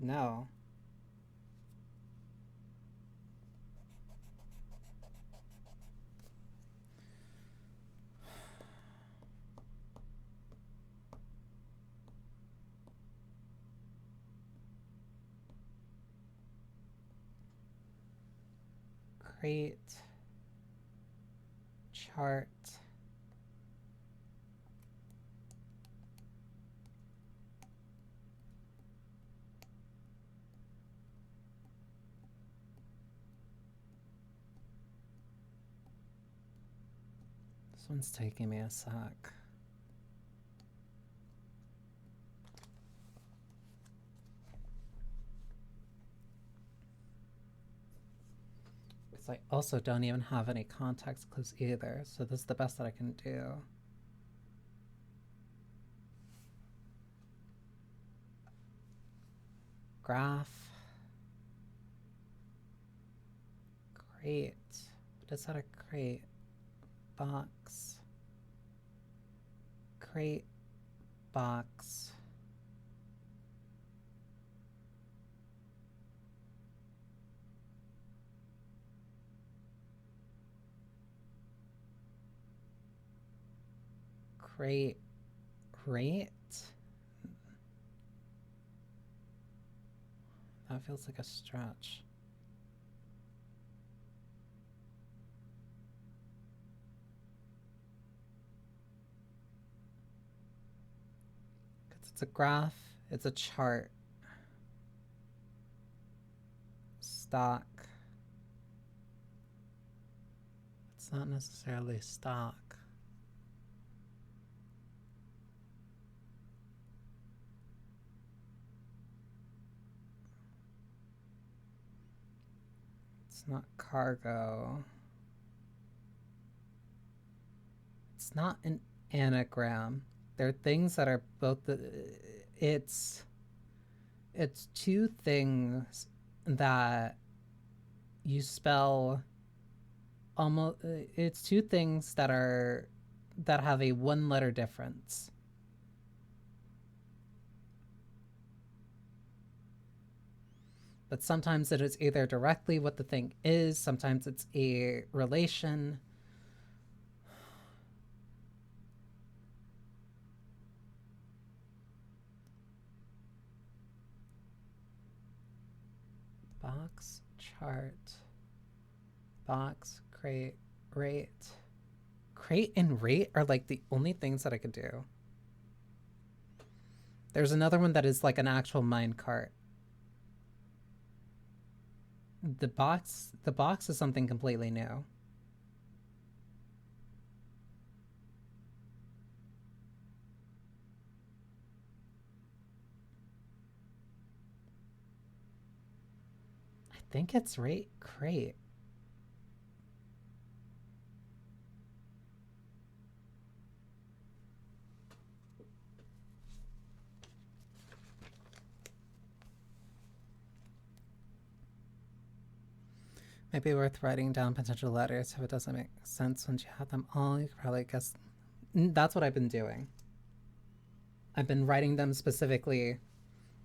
No. Crate chart. This one's taking me a sec. Because I also don't even have any context clues either, so this is the best that I can do. Graph. Crate. What is that a crate? Box. Crate. Box. Crate. Rate? That feels like a stretch. It's a graph, it's a chart. Stock. It's not necessarily stock. It's not cargo. It's not an anagram. There are things that are both it's two things that you spell almost, it's two things that have a one letter difference. But sometimes it is either directly what the thing is, sometimes it's a relation. Box, chart, box, crate, rate. Crate and rate are like the only things that I could do. There's another one that is like an actual mine cart. The box is something completely new. I think it's rate crate. Might be worth writing down potential letters if it doesn't make sense once you have them all. You could probably guess. That's what I've been doing. I've been writing them specifically.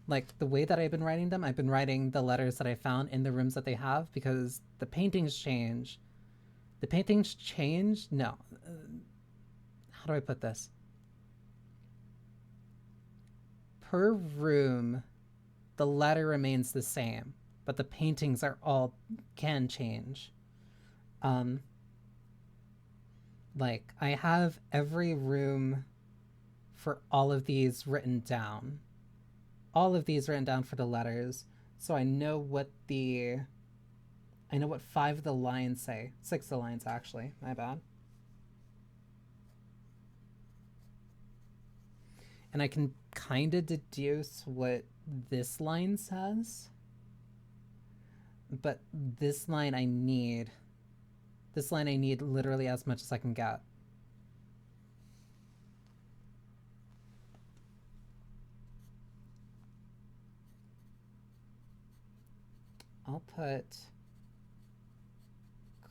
Like, the way that I've been writing them, I've been writing the letters that I found in the rooms that they have, because the paintings change. The paintings change? No. How do I put this? per room, the letter remains the same, but the paintings are all can change. Like, I have every room for all of these written down. All of these written down for the letters, so I know what 5 of the lines say. 6 of the lines, actually. My bad. And I can kind of deduce what this line says. But this line I need. This line I need literally as much as I can get. I'll put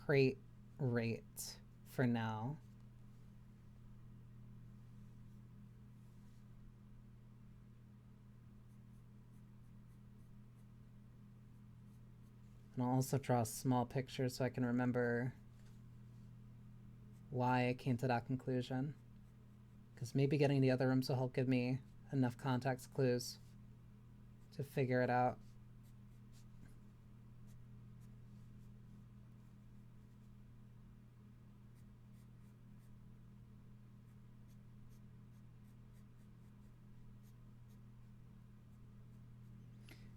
crate rate for now. And I'll also draw a small picture so I can remember why I came to that conclusion. Because maybe getting the other rooms will help give me enough context clues to figure it out.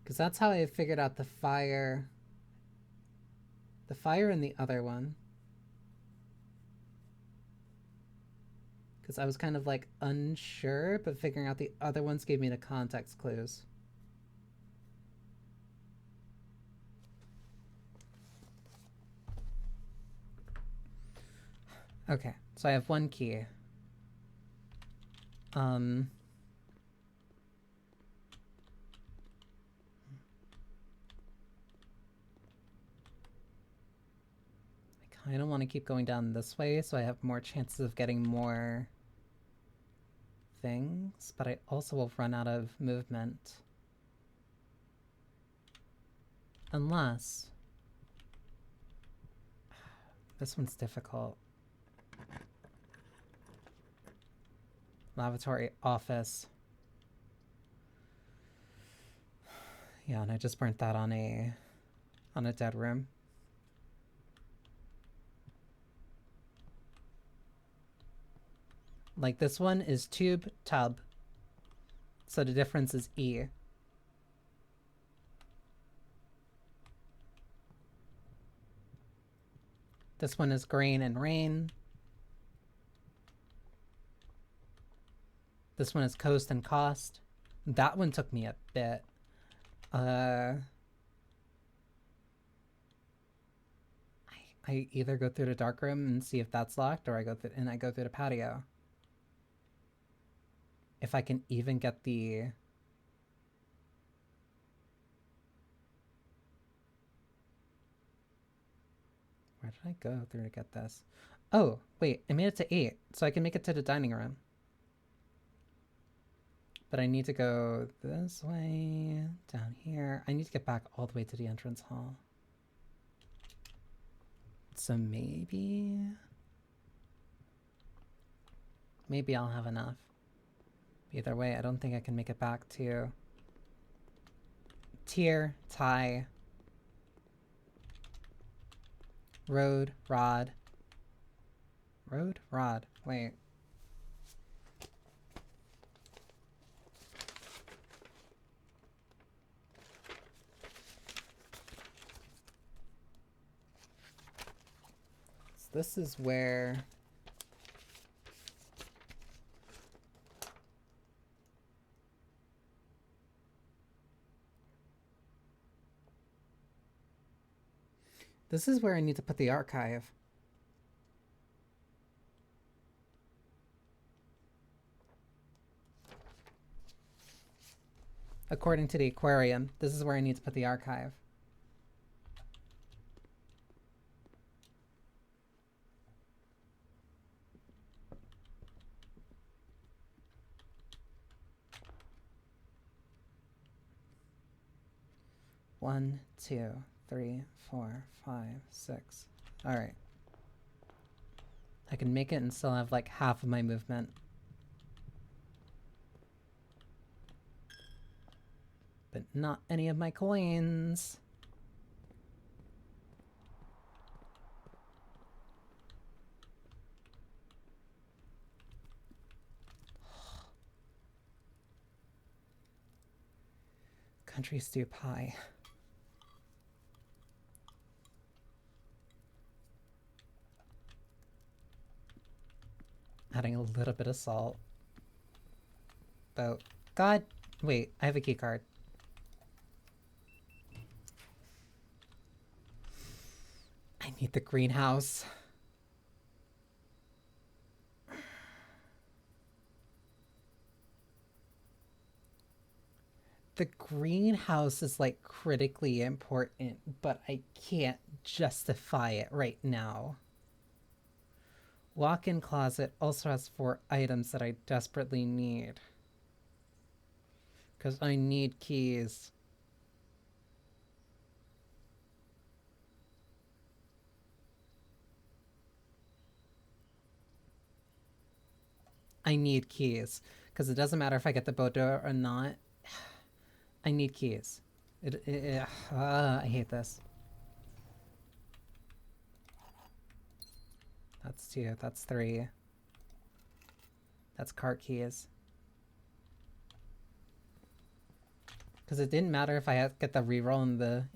Because that's how I figured out the fire. The fire in the other one. Because I was kind of like unsure, but figuring out the other ones gave me the context clues. Okay, so I have 1 key. I kind of want to keep going down this way so I have more chances of getting more things, but I also will run out of movement. Unless... This one's difficult. Lavatory, office. Yeah, and I just burnt that on a dead room. Like, this one is tube, tub. So the difference is E. This one is grain and rain. This one is coast and cost. That one took me a bit. I either go through the dark room and see if that's locked, or I go through the patio. If I can even get the... Where did I go through to get this? Oh, wait, I made it to 8, so I can make it to the dining room. But I need to go this way, down here. I need to get back all the way to the entrance hall. So maybe I'll have enough. Either way, I don't think I can make it back to tier, tie, road, rod. Road, rod. Wait. So this is where... This is where I need to put the archive. According to the aquarium, this is where I need to put the archive. One, 2, 3, 4, 5, 6. Alright. I can make it and still have like half of my movement. but not any of my coins. Country stew pie. Adding a little bit of salt. But God, wait, I have a key card. I need the greenhouse. The greenhouse is like critically important, but I can't justify it right now. Walk-in closet also has 4 items that I desperately need. Because I need keys. I need keys. Because it doesn't matter if I get the Bordeaux or not. I need keys. I hate this. That's 2. That's 3. That's cart keys. Because it didn't matter if I get the reroll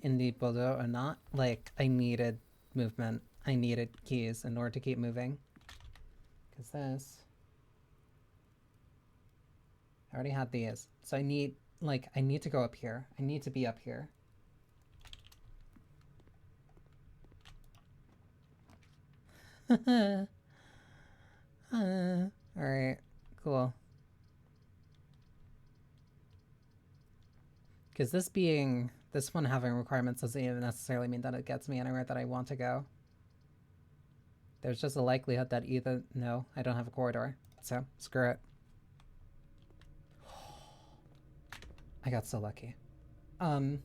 in the Bordeaux or not. Like, I needed movement. I needed keys in order to keep moving. Because this... I already had these. So I need, like, I need to go up here. I need to be up here. Alright, cool. Because this one having requirements doesn't even necessarily mean that it gets me anywhere that I want to go. There's just a likelihood that either, no, I don't have a corridor. So, screw it. I got so lucky. I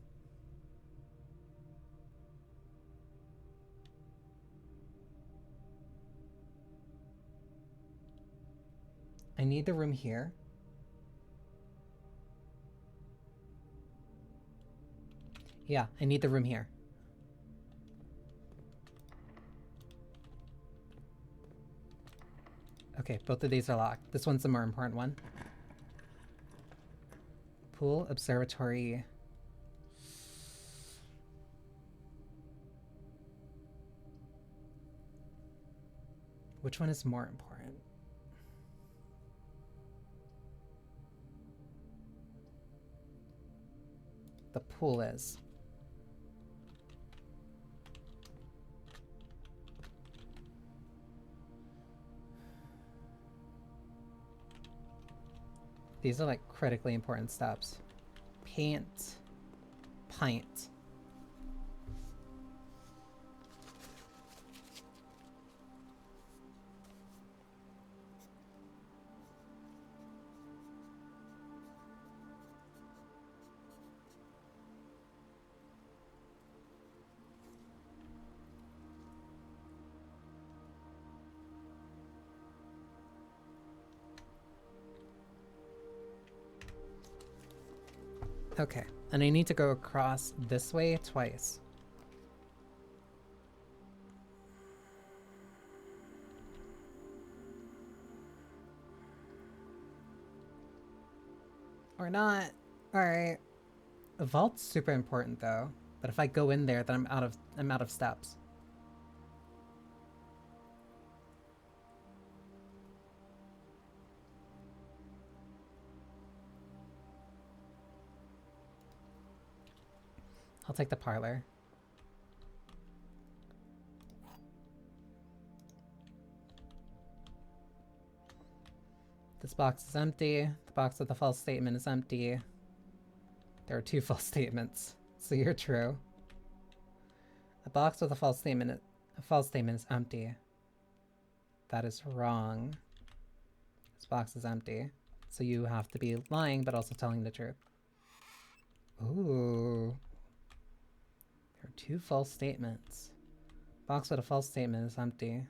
need the room here. Yeah, I need the room here. Okay, both of these are locked. This one's the more important one. Pool, observatory. Which one is more important? The pool is. These are like critically important steps. Paint. Pint. Okay, and I need to go across this way twice. Or not. Alright. The vault's super important though. But if I go in there, then I'm out of steps. I'll take the parlor. This box is empty. The box with the false statement is empty. There are 2 false statements, so you're true. The box with a false statement is empty. That is wrong. This box is empty. So you have to be lying, but also telling the truth. Ooh. There are 2 false statements. Box with a false statement is empty.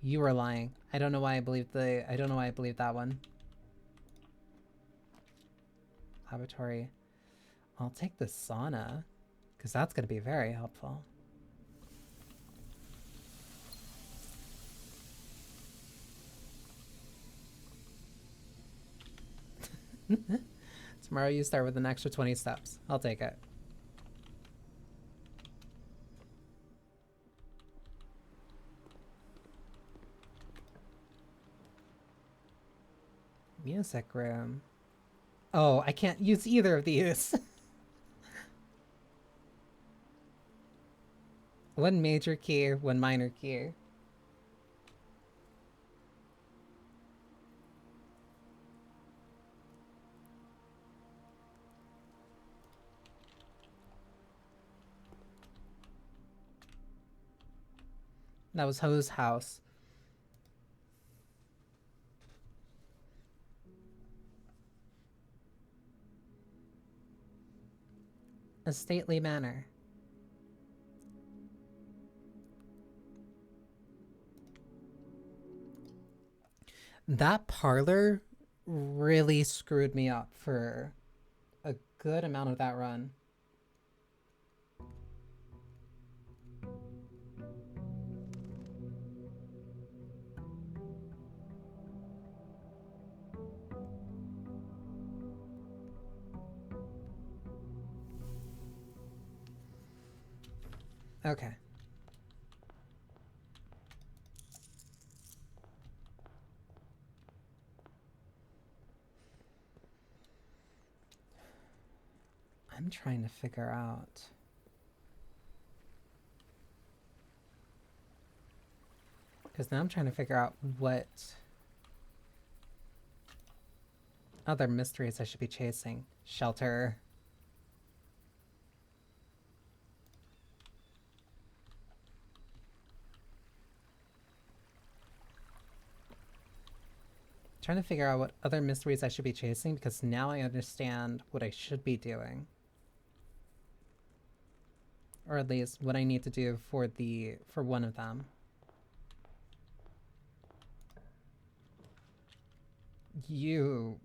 You were lying. I don't know why I believed that one. laboratory. I'll take the sauna, because that's going to be very helpful. Tomorrow you start with an extra 20 steps. I'll take it. Music room. Oh, I can't use either of these. One major key, one minor key. That was Ho's house. A stately manor. That parlor really screwed me up for a good amount of that run. Okay. I'm trying to figure out. Because now I'm trying to figure out what other mysteries I should be chasing. Shelter. Trying to figure out what other mysteries I should be chasing because now I understand what I should be doing. Or at least what I need to do for one of them. You...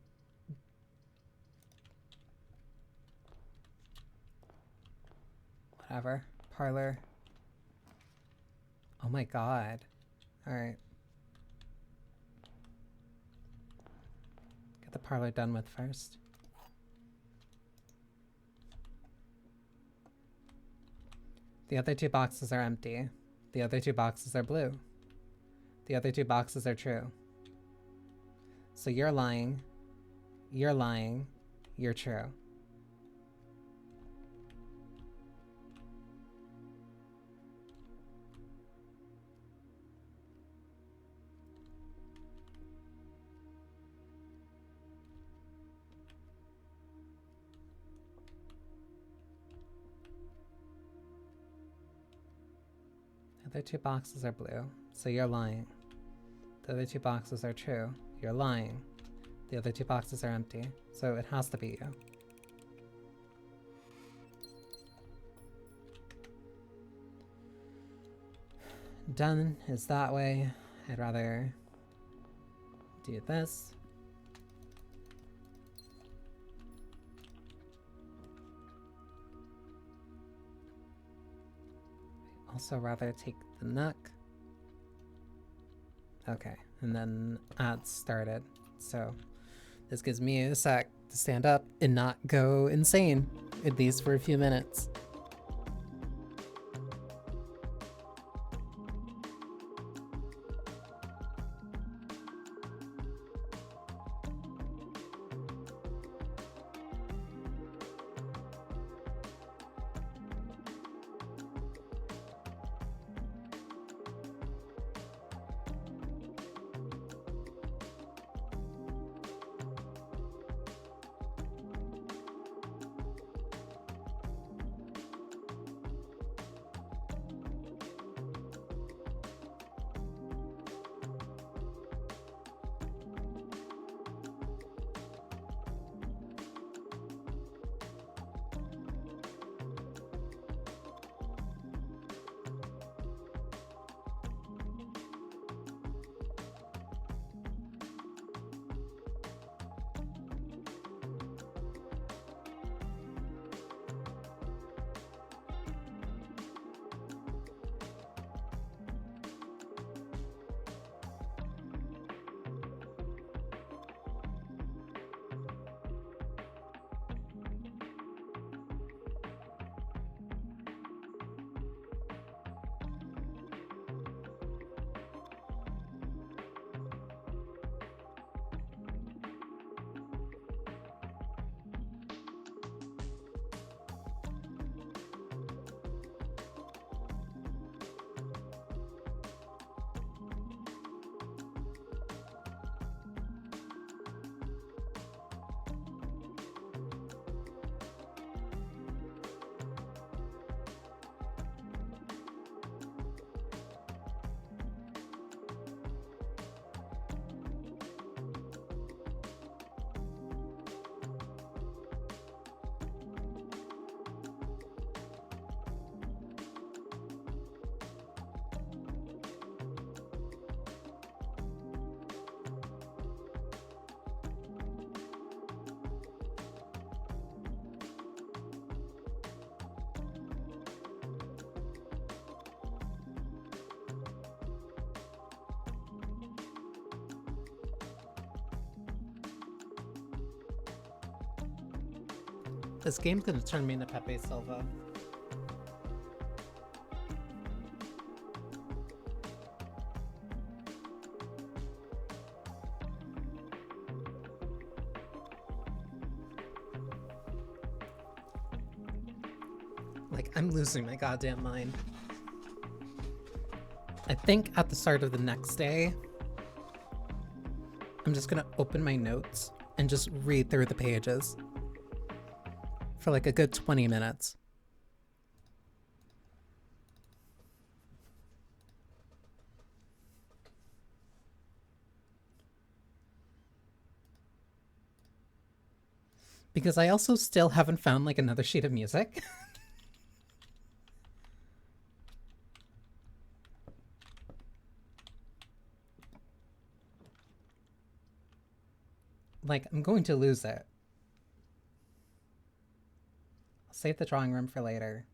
Whatever. Parlor. Oh my god. Alright. Get the parlor done with first. The other two boxes are empty. The other two boxes are blue. The other two boxes are true. So you're lying. You're lying. You're true. The other two boxes are blue, so you're lying. The other two boxes are true, you're lying. The other two boxes are empty, so it has to be you. Done is that way. I'd rather do this. Also rather take the nook. Okay, and then ads started. So this gives me a sec to stand up and not go insane, at least for a few minutes. This game's gonna turn me into Pepe Silva. Like, I'm losing my goddamn mind. I think at the start of the next day, I'm just gonna open my notes and just read through the pages for like a good 20 minutes. Because I also still haven't found like another sheet of music. Like, I'm going to lose it. I'll save the drawing room for later.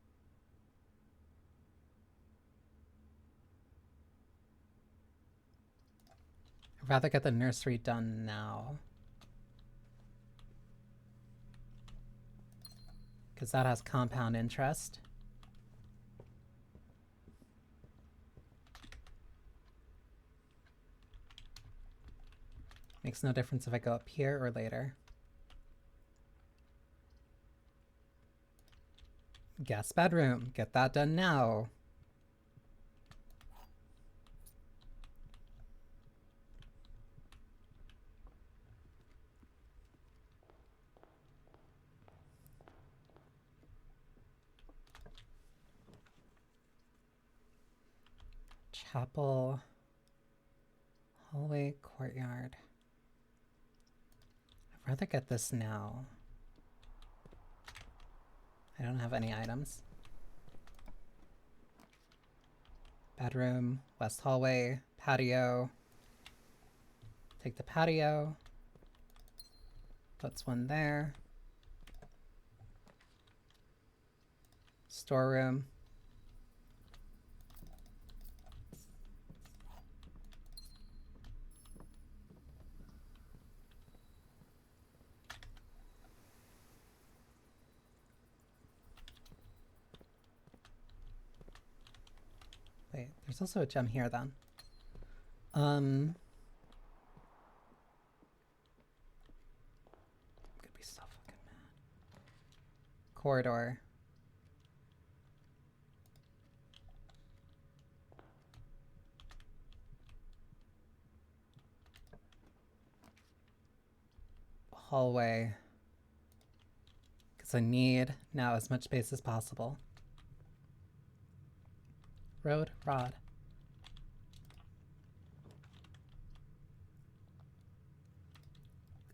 I'd rather get the nursery done now. Because that has compound interest. Makes no difference if I go up here or later. Guest bedroom. Get that done now. Chapel. Hallway, courtyard. I'd rather get this now. I don't have any items. Bedroom, west hallway, patio. Take the patio. Puts one there. Storeroom. Wait, there's also a gem here then. I'm gonna be so fucking mad. Corridor. Hallway. Because I need now as much space as possible. Road, rod.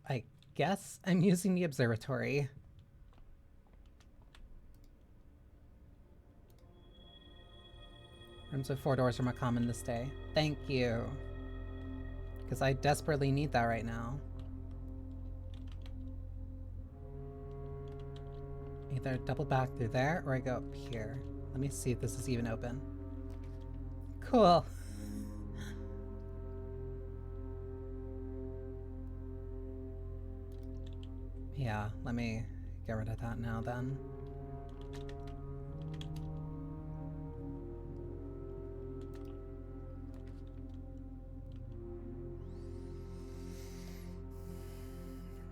I guess I'm using the observatory. Rooms with 4 doors are more common this day. Thank you. Because I desperately need that right now. Either double back through there or I go up here. Let me see if this is even open. Cool. Yeah, let me get rid of that now then.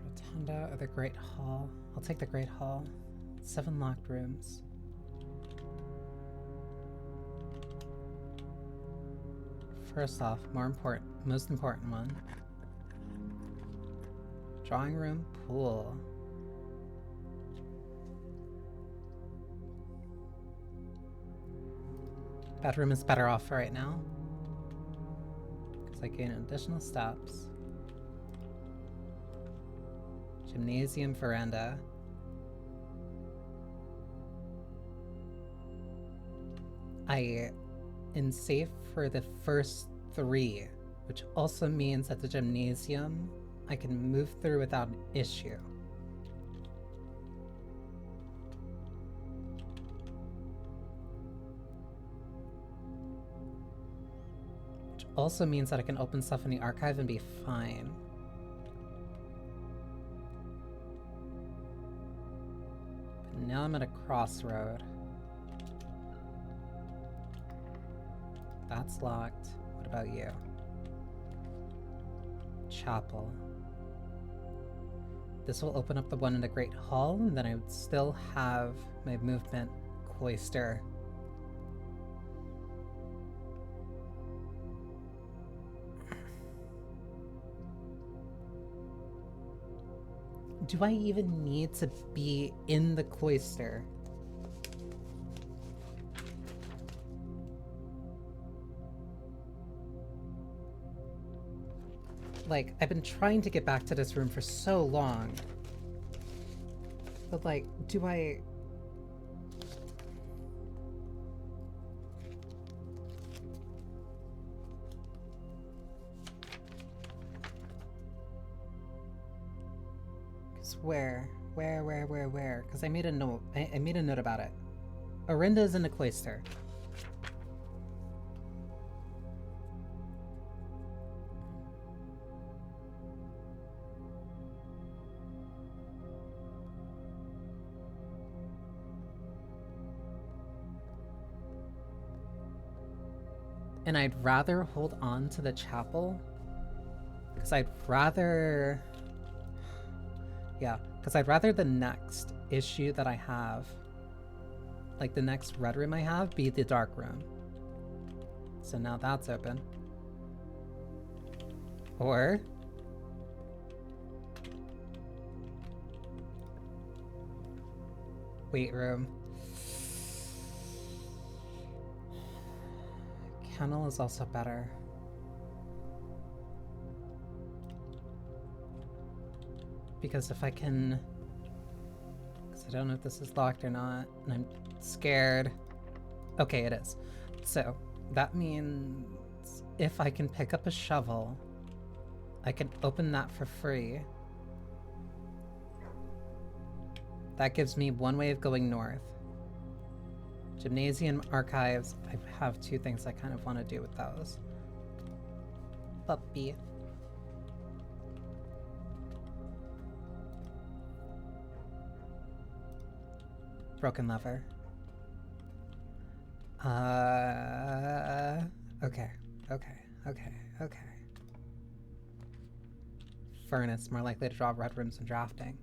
Rotunda or the Great Hall? I'll take the Great Hall. 7 locked rooms. First off, most important one. Drawing room, pool. Bedroom is better off for right now. Because I gain additional steps. Gymnasium, veranda. I am safe for the first 3, which also means that the gymnasium I can move through without an issue. Which also means that I can open stuff in the archive and be fine. Now I'm at a crossroad. That's locked. What about you? Chapel. This will open up the one in the Great Hall, and then I would still have my movement cloister. Do I even need to be in the cloister? Like, I've been trying to get back to this room for so long. But, like, do I... Because where? Where? Because I made a note. I made a note about it. Orinda is in the cloister. And I'd rather hold on to the chapel. Because I'd rather... Yeah, because I'd rather the next issue that I have, like the next red room I have, be the dark room. So now that's open. Or... Wait room. Kennel is also better. Because if I can... Because I don't know if this is locked or not, and I'm scared. Okay, it is. So, that means if I can pick up a shovel, I can open that for free. That gives me one way of going north. Gymnasium, archives. I have two things I kind of want to do with those. Puppy. Broken lever. Okay. Furnace, more likely to draw red rooms when drafting.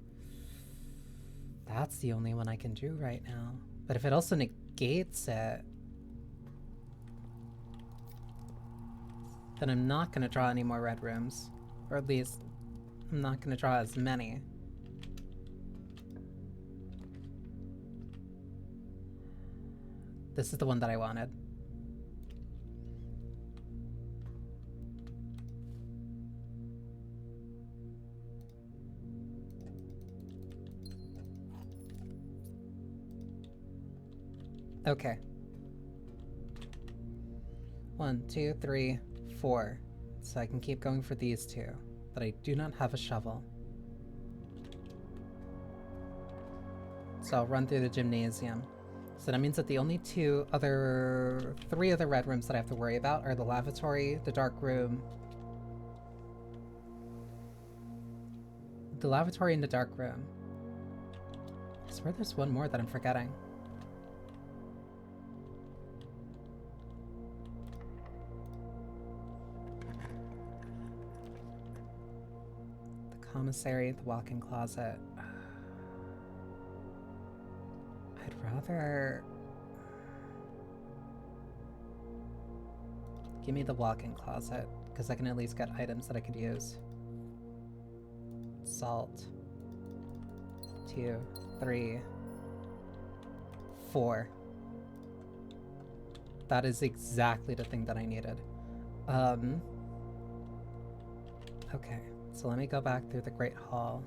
That's the only one I can do right now. But if it also negates it, then I'm not going to draw any more red rooms. Or at least, I'm not going to draw as many. This is the one that I wanted. Okay. 1, 2, 3, 4. So I can keep going for these two. But I do not have a shovel. So I'll run through the gymnasium. So that means that the only three other red rooms that I have to worry about are the lavatory, the dark room. The lavatory and the dark room. I swear there's one more that I'm forgetting. The commissary, the walk-in closet. I'd rather... Give me the walk-in closet, because I can at least get items that I could use. Salt. 2, 3, 4. That is exactly the thing that I needed. Okay, so let me go back through the Great Hall.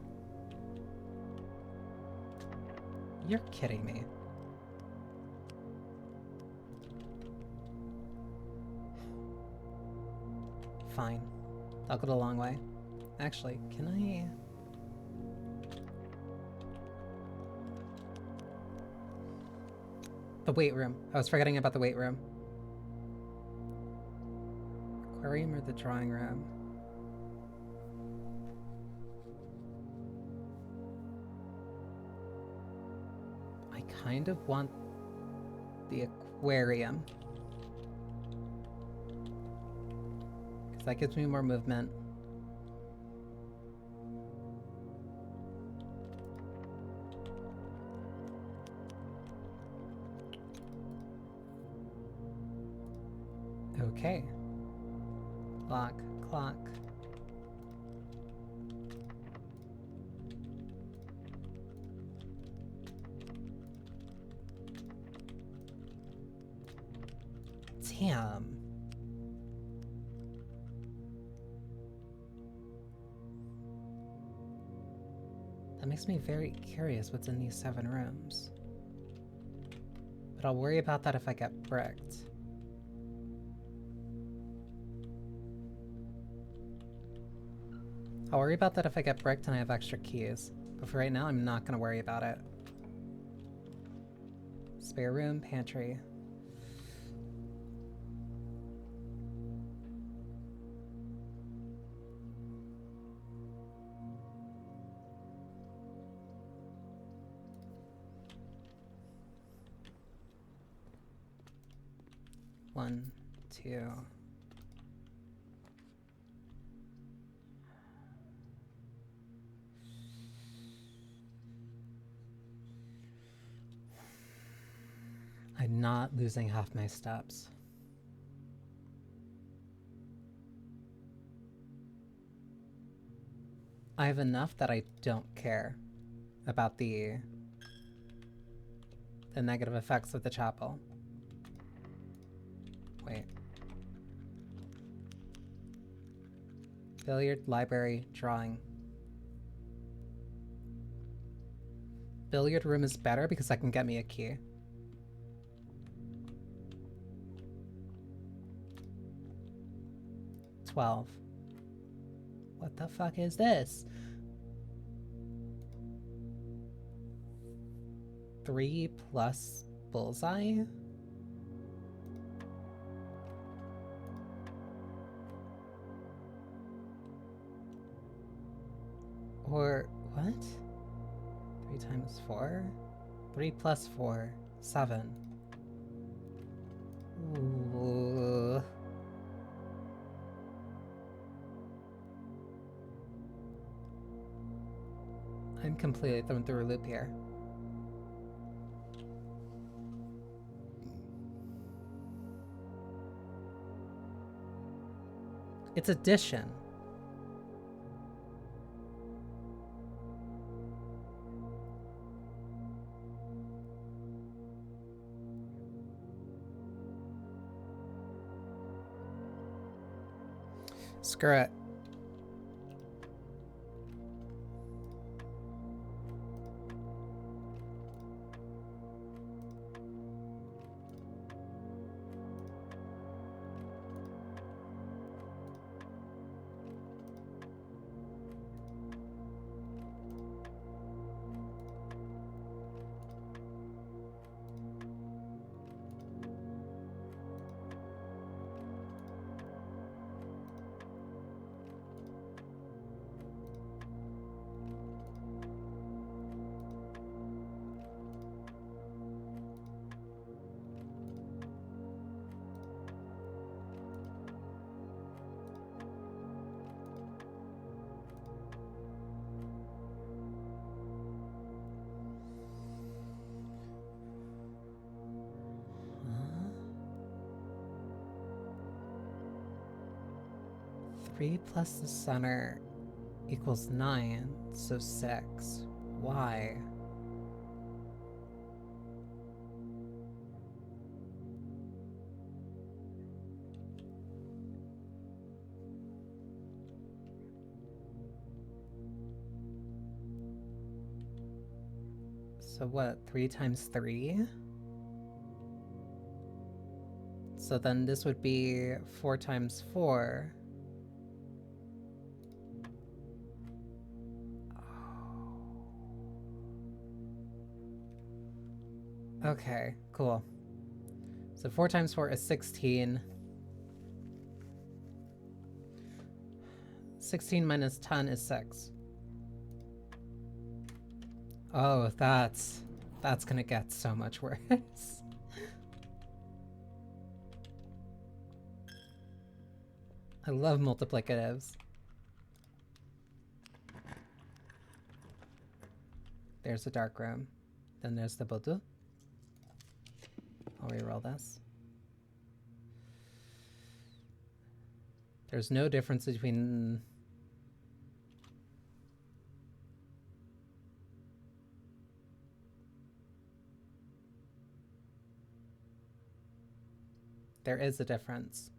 You're kidding me. Fine. I'll go the long way. Actually, can I... The weight room. I was forgetting about the weight room. Aquarium or the drawing room? kind of want the aquarium. Because that gives me more movement. Okay. Clock, clock. Damn. That makes me very curious what's in these 7 rooms. But I'll worry about that if I get bricked. I'll worry about that if I get bricked and I have extra keys. But for right now, I'm not gonna worry about it. Spare room, pantry. One, two. I'm not losing half my steps. I have enough that I don't care about the negative effects of the chapel. Wait. Billiard, library, drawing. Billiard room is better because I can get me a key. $12. What the fuck is this? 3 plus bullseye? Or what? 3 times 4? 3 plus 4, 7. Ooh. I'm completely thrown through a loop here. It's addition. Screw it. Three plus the center equals 9, so 6. Why? So what, 3 times 3? So then this would be 4 times 4. Okay, cool. So 4 times 4 is 16. 16 minus 10 is 6. Oh, that's That's gonna get so much worse. I love multiplicatives. There's the dark room. Then there's the Bodu. I'll reroll this. There's no difference between... There is a difference.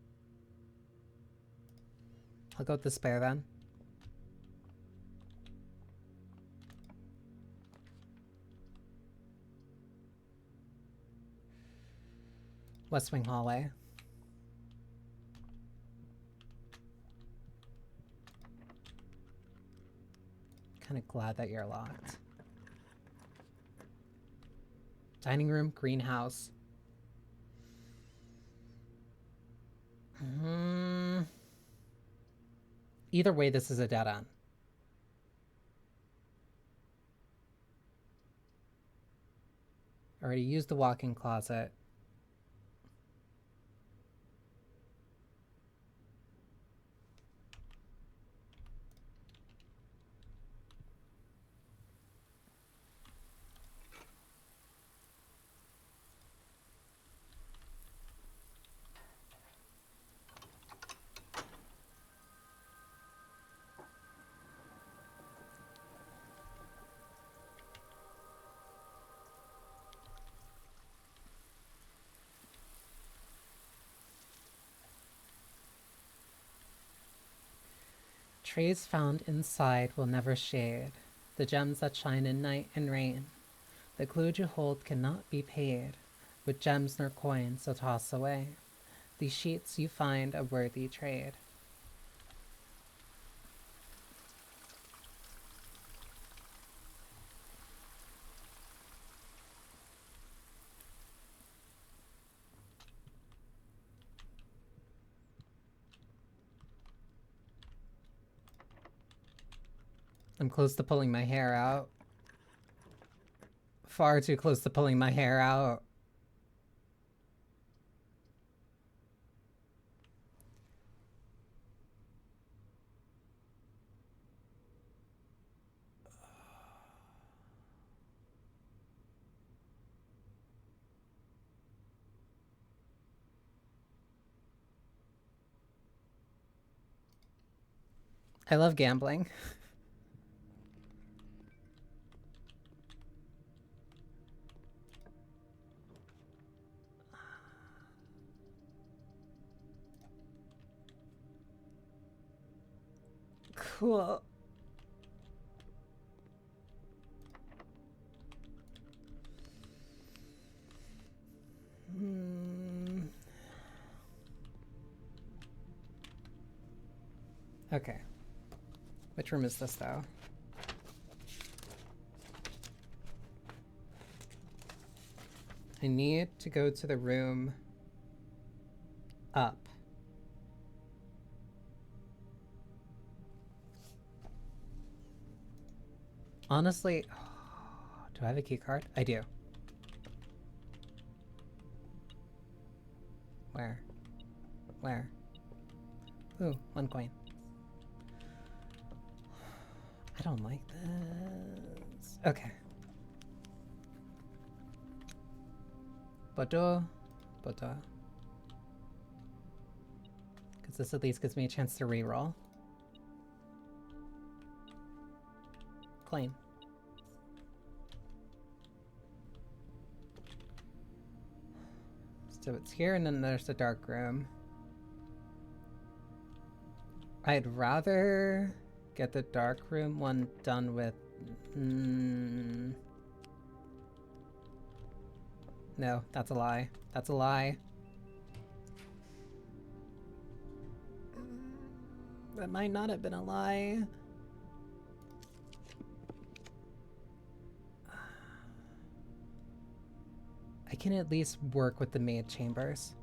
I'll go with the spare then. West Wing hallway. Kind of glad that you're locked. Dining room, greenhouse. Either way, this is a dead end. Already used the walk-in closet. Trays found inside will never shade, the gems that shine in night and rain. The clue you hold cannot be paid, with gems nor coins so toss away. These sheets you find a worthy trade. I'm close to pulling my hair out. Far too close to pulling my hair out. I love gambling. Cool. Okay. Which room is this, though? I need to go to the room up. Honestly, do I have a key card? I do. Where? Where? Ooh, 1 coin. I don't like this. Okay. Bodo. Because this at least gives me a chance to reroll. Claim. So it's here, and then there's the dark room. I'd rather get the dark room one done with... No, that's a lie. That's a lie. That might not have been a lie. I can at least work with the maid chambers.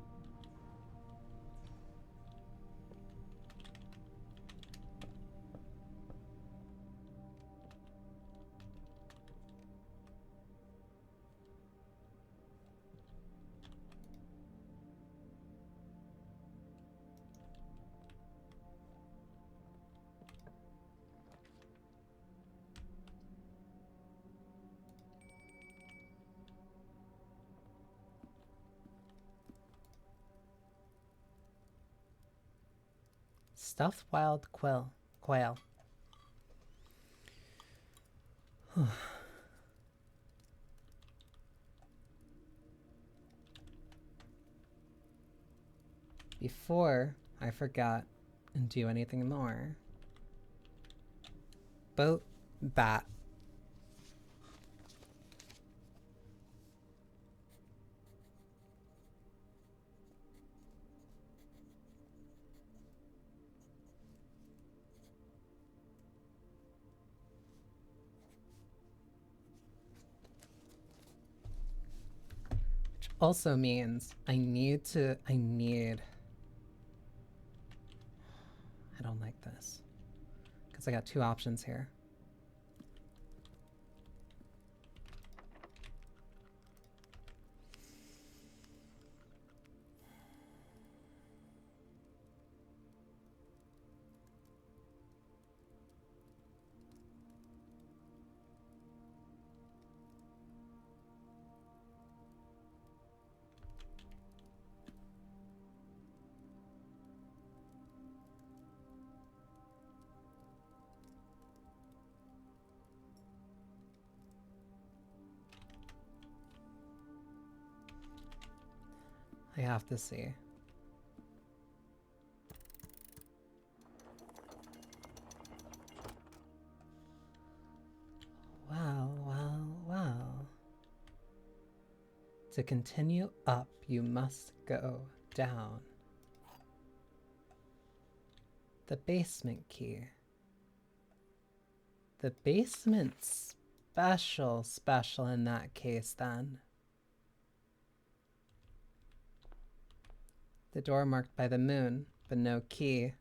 Stuffed wild quail. Before I forgot and do anything more. Boat bat. Which also means I don't like this. Because I got two options here. I have to see. Well. To continue up, you must go down. The basement key. The basement's special in that case then. The door marked by the moon, but no key.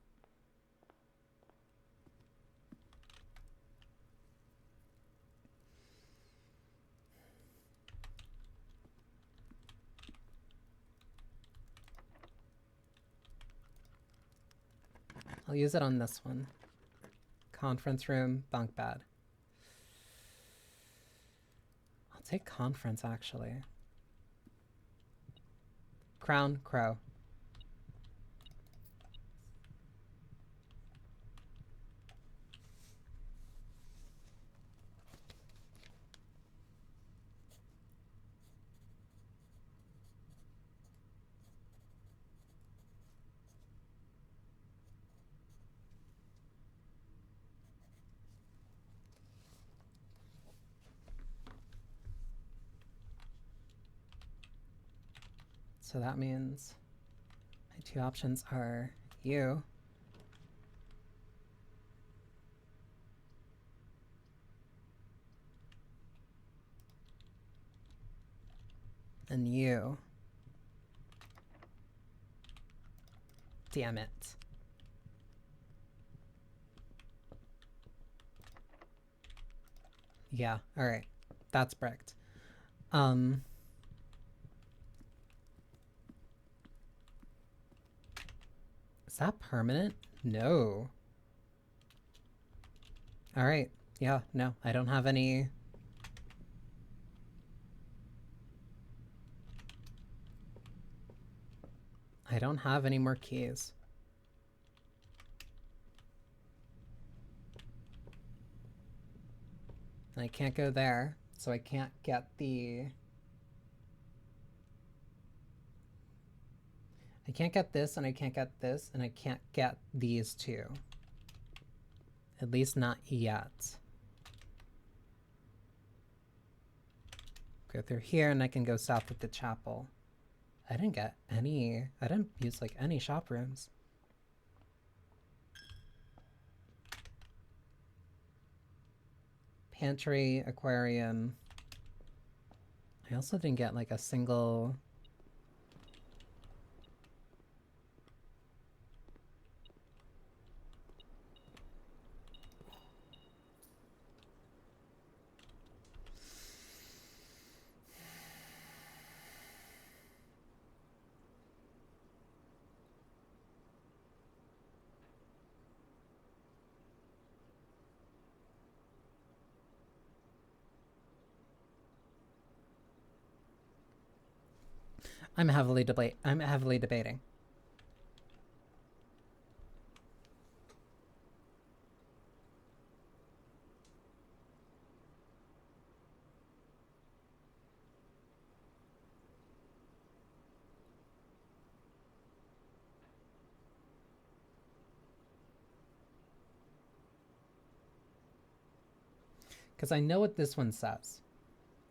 I'll use it on this one. Conference room, bunk bed. I'll take conference, actually. Crown, crow. So that means my two options are you and you. Damn it. Yeah, alright. That's bricked. Is that permanent? No. Alright. Yeah, no. I don't have any... I don't have any more keys. And I can't go there, so I can't get the... I can't get this, and I can't get this, and I can't get these two. At least not yet. Go through here, and I can go south of the chapel. I didn't get any... I didn't use, like, any shop rooms. Pantry, aquarium. I also didn't get, like, a single... I'm heavily debating. Because I know what this one says.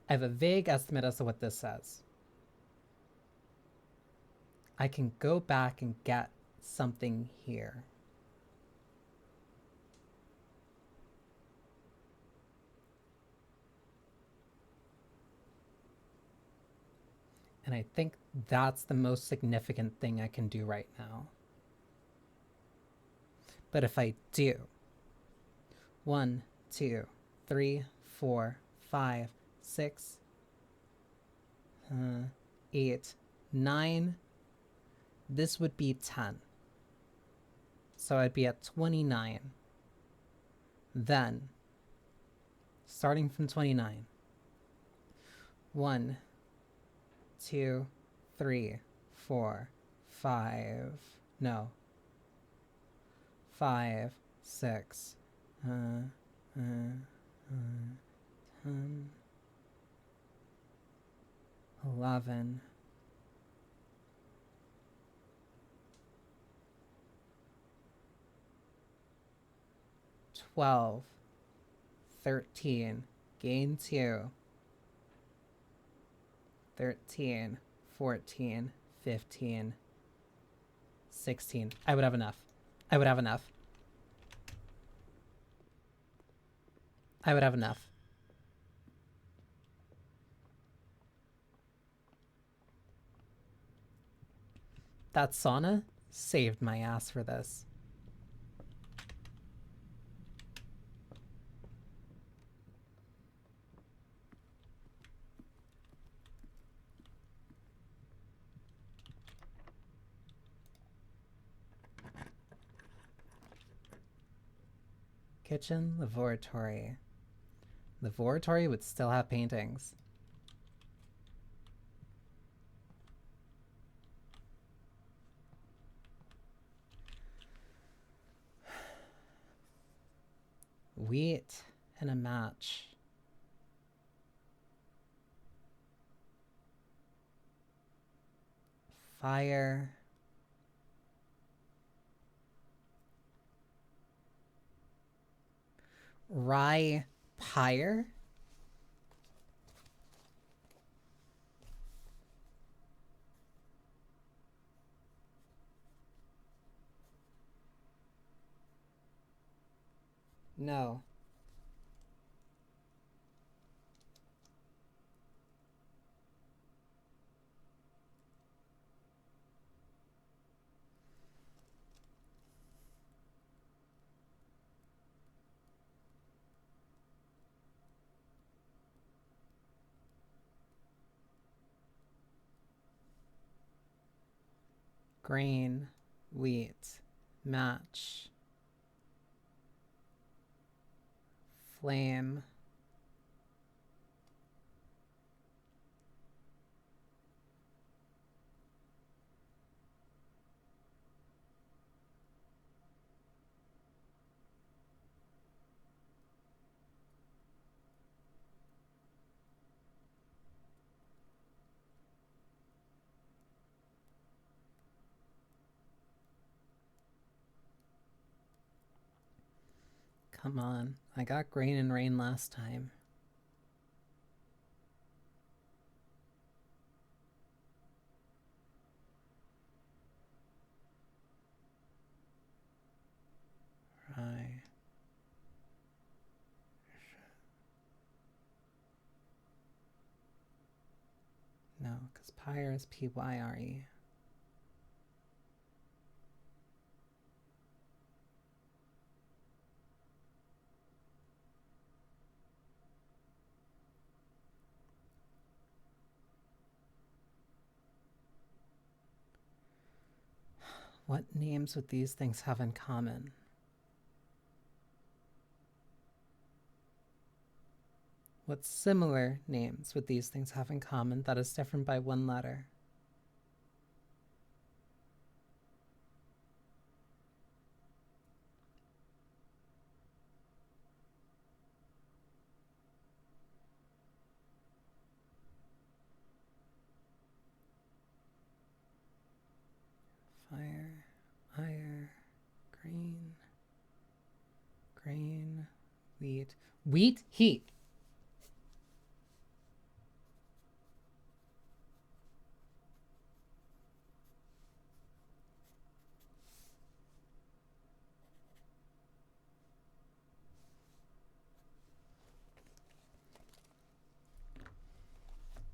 I have a vague estimate as to what this says. I can go back and get something here. And I think that's the most significant thing I can do right now. But if I do 1, 2, 3, 4, 5, 6, 8, 9, this would be 10. So I'd be at 29. Then, starting from 29, 1, 2, 3, 4, 5, no, 5, 6, 10, 11, 12, 13, gain 2, 13, 14, 15, 16. I would have enough. I would have enough. I would have enough. That sauna saved my ass for this. Kitchen, laboratory. Laboratory would still have paintings. Wheat and a match. Fire. Rye pyre? No. Grain, wheat, match, flame, come on. I got grain and rain last time. Rye. No, because pyre is Pyre. What names would these things have in common? What similar names would these things have in common that is different by one letter? Fire, ire, grain, grain, wheat. Wheat, heat.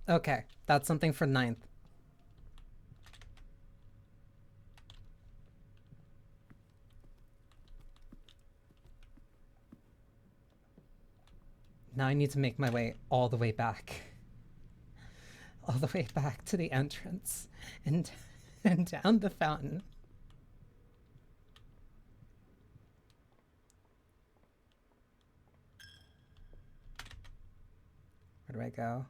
Okay, that's something for ninth. Now I need to make my way all the way back. All the way back to the entrance and, and down the fountain. Where do I go?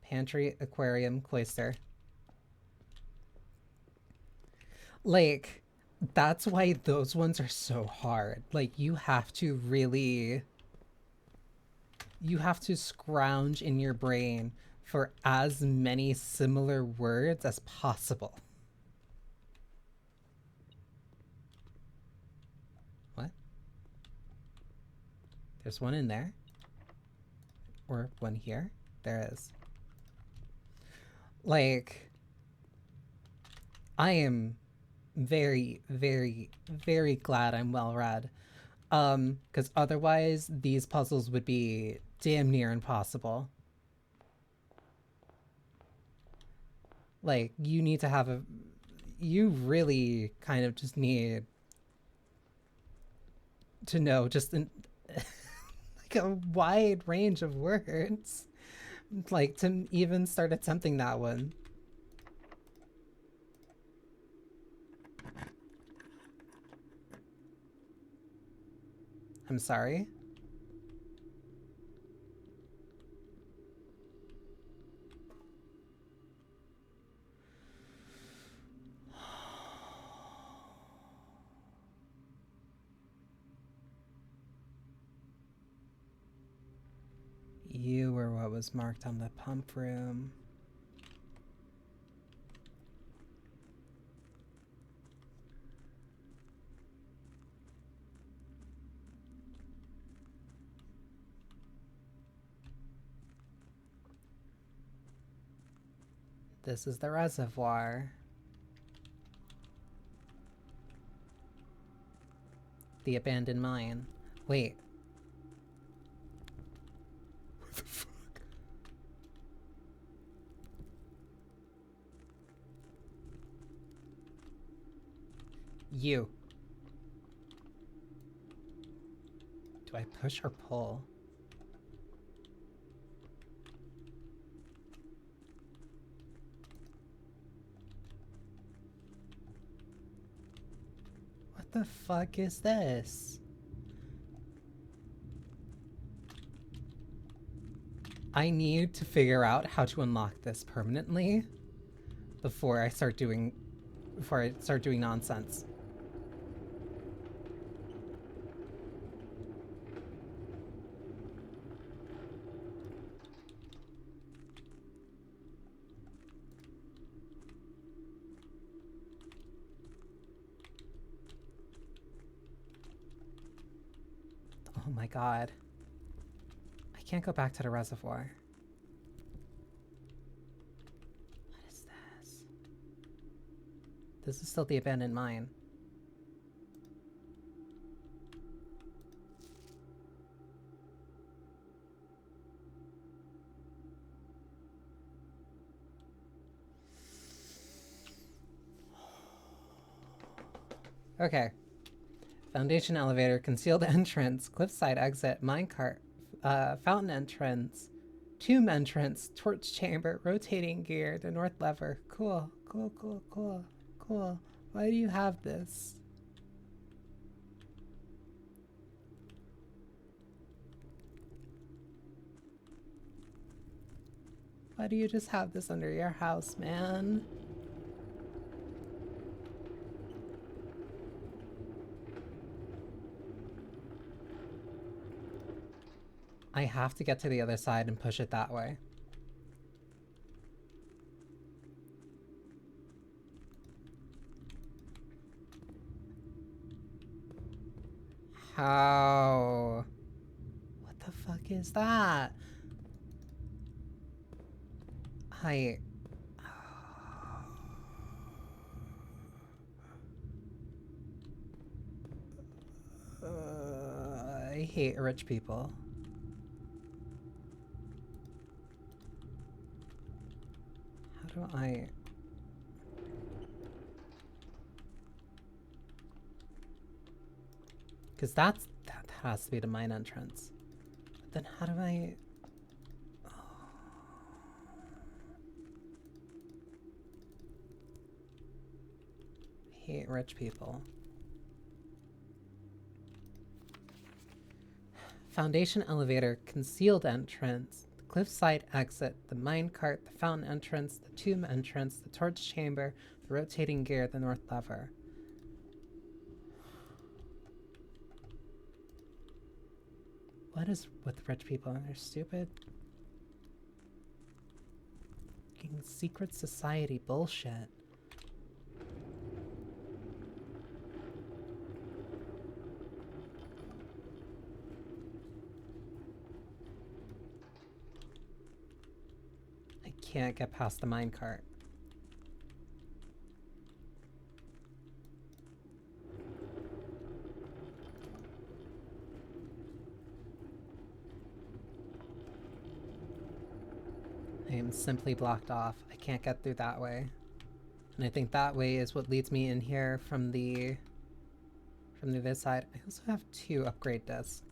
Pantry, aquarium, cloister. Like, that's why those ones are so hard. Like, you have to really. You have to scrounge in your brain for as many similar words as possible. What? There's one in there? Or one here? There is. Like, I am very, very, very glad I'm well read. Because otherwise these puzzles would be damn near impossible. Like, you need to have a. You really kind of just need to know just like a wide range of words. Like, to even start attempting that one. I'm sorry. You were what was marked on the pump room. This is the reservoir. The abandoned mine. Wait. What the fuck? You. Do I push or pull? What the fuck is this? I need to figure out how to unlock this permanently before I start doing nonsense. Oh my god. I can't go back to the reservoir. What is this? This is still the abandoned mine. Okay. Foundation elevator, concealed entrance, cliffside exit, minecart, fountain entrance, tomb entrance, torch chamber, rotating gear, the north lever. Cool, cool, cool, cool, cool. Why do you have this? Why do you just have this under your house, man? I have to get to the other side and push it that way. How? What the fuck is that? I hate rich people. do I... Because that has to be the mine entrance. But then how do I... I hate rich people. Foundation elevator, concealed entrance, the cliffside exit, the mine cart, the fountain entrance, the tomb entrance, the torch chamber, the rotating gear, the north lever. What is with rich people? They're stupid. Fucking secret society bullshit. I can't get past the minecart. I am simply blocked off. I can't get through that way. And I think that way is what leads me in here from the this side. I also have 2 upgrade discs.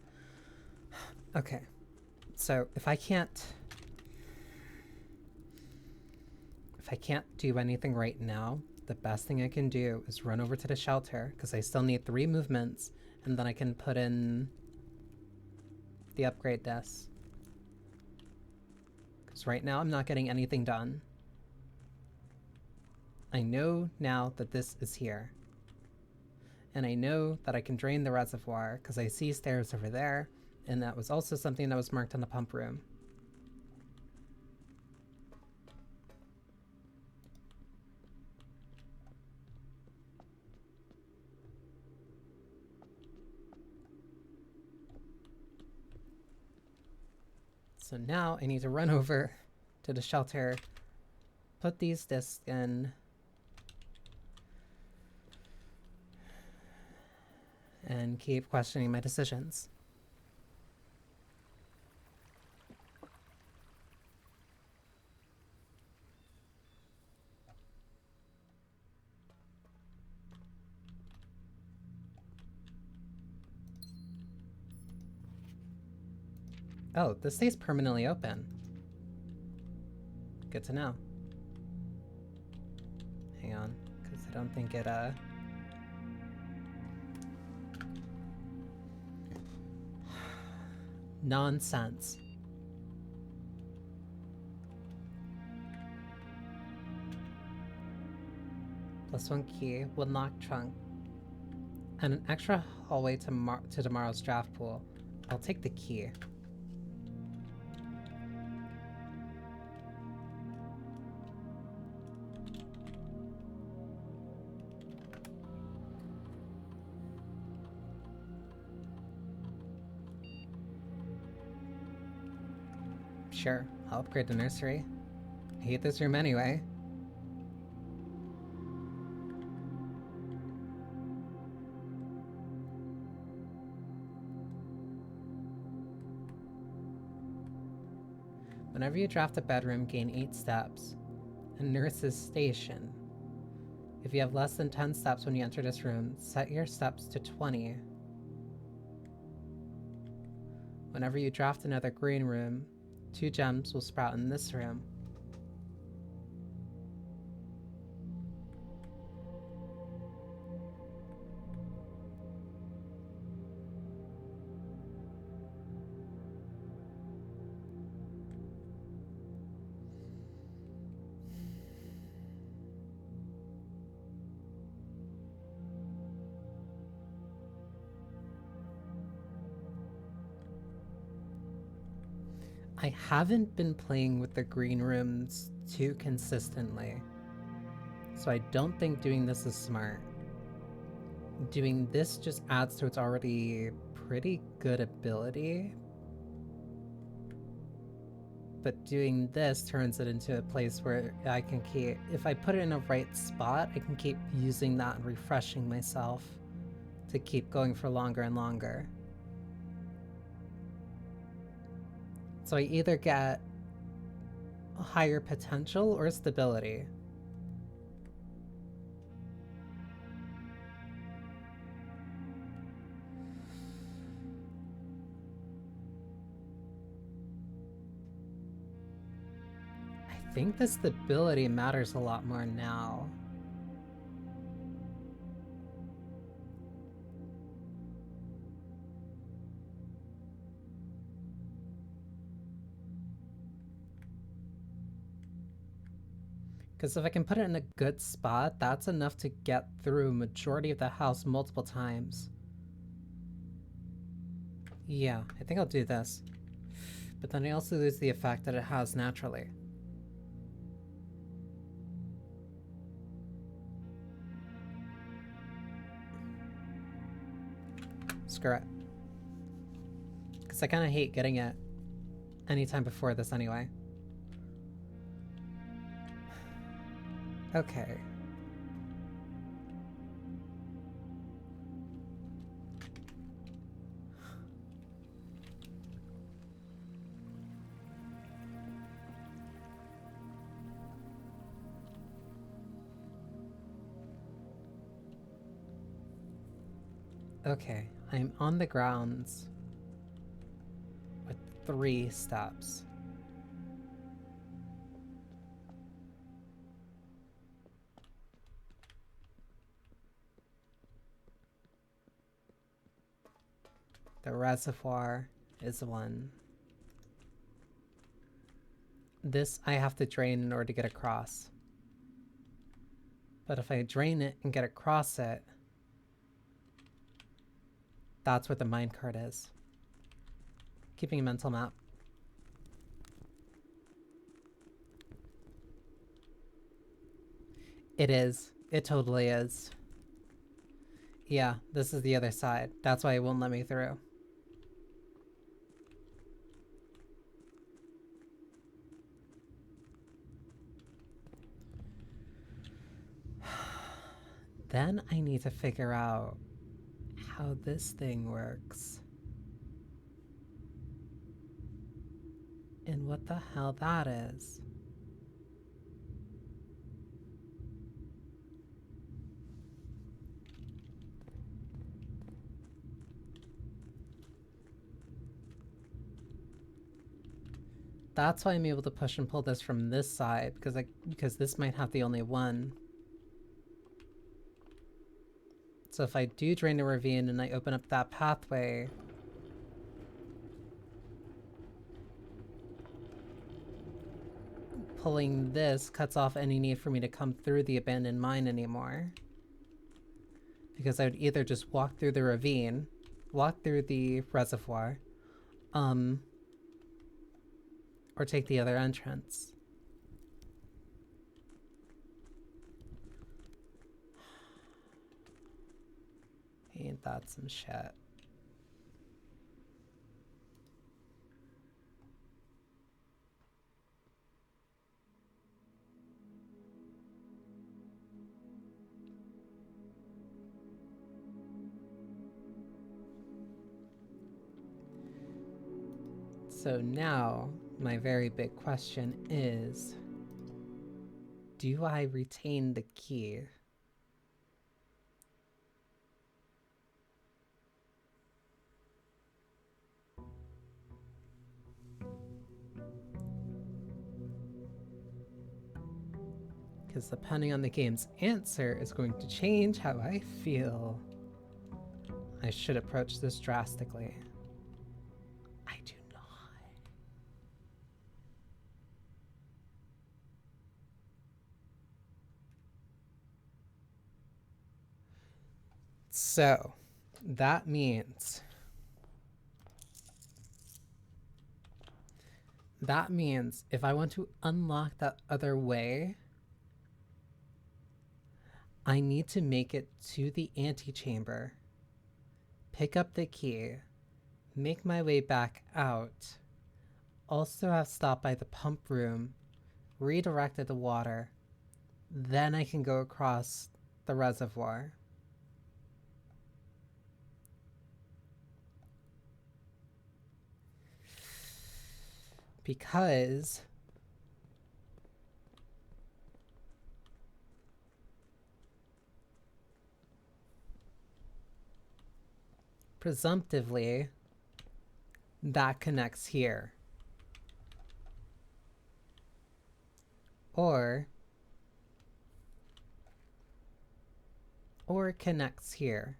Okay. So if I can't do anything right now, the best thing I can do is run over to the shelter, because I still need 3 movements, and then I can put in the upgrade disc. Because right now I'm not getting anything done. I know now that this is here. And I know that I can drain the reservoir, because I see stairs over there, and that was also something that was marked on the pump room. So now I need to run over to the shelter, put these discs in, and keep questioning my decisions. Oh, this stays permanently open. Good to know. Hang on, because I don't think it, Nonsense. +1 key, will knock trunk. And an extra hallway to tomorrow's draft pool. I'll take the key. Sure, I'll upgrade the nursery. I hate this room anyway. Whenever you draft a bedroom, gain 8 steps. A nurse's station. If you have less than 10 steps when you enter this room, set your steps to 20. Whenever you draft another green room, 2 gems will sprout in this room. I haven't been playing with the green rooms too consistently, so I don't think doing this is smart. Doing this just adds to its already pretty good ability, but doing this turns it into a place where I can keep, if I put it in a right spot, I can keep using that and refreshing myself to keep going for longer and longer. So I either get... higher potential or stability? I think the stability matters a lot more now. Because if I can put it in a good spot, that's enough to get through majority of the house multiple times. Yeah, I think I'll do this. But then I also lose the effect that it has naturally. Screw it. Because I kind of hate getting it anytime before this anyway. Okay. Okay, I'm on the grounds with 3 steps. The reservoir is 1. This I have to drain in order to get across. But if I drain it and get across it, that's where the minecart is. Keeping a mental map. It is. It totally is. Yeah, this is the other side. That's why it won't let me through. Then I need to figure out how this thing works. And what the hell that is. That's why I'm able to push and pull this from this side, because this might have the only one. So if I do drain a ravine and I open up that pathway, pulling this cuts off any need for me to come through the abandoned mine anymore. Because I would either just walk through the ravine, walk through the reservoir, or take the other entrance. Ain't that some shit? So now, my very big question is, do I retain the key? Because depending on the game's answer is going to change how I feel. I should approach this drastically. I do not. So, that means if I want to unlock that other way, I need to make it to the antechamber, pick up the key, make my way back out, also have stopped by the pump room, redirected the water, then I can go across the reservoir. Because presumptively, that connects here. Or connects here.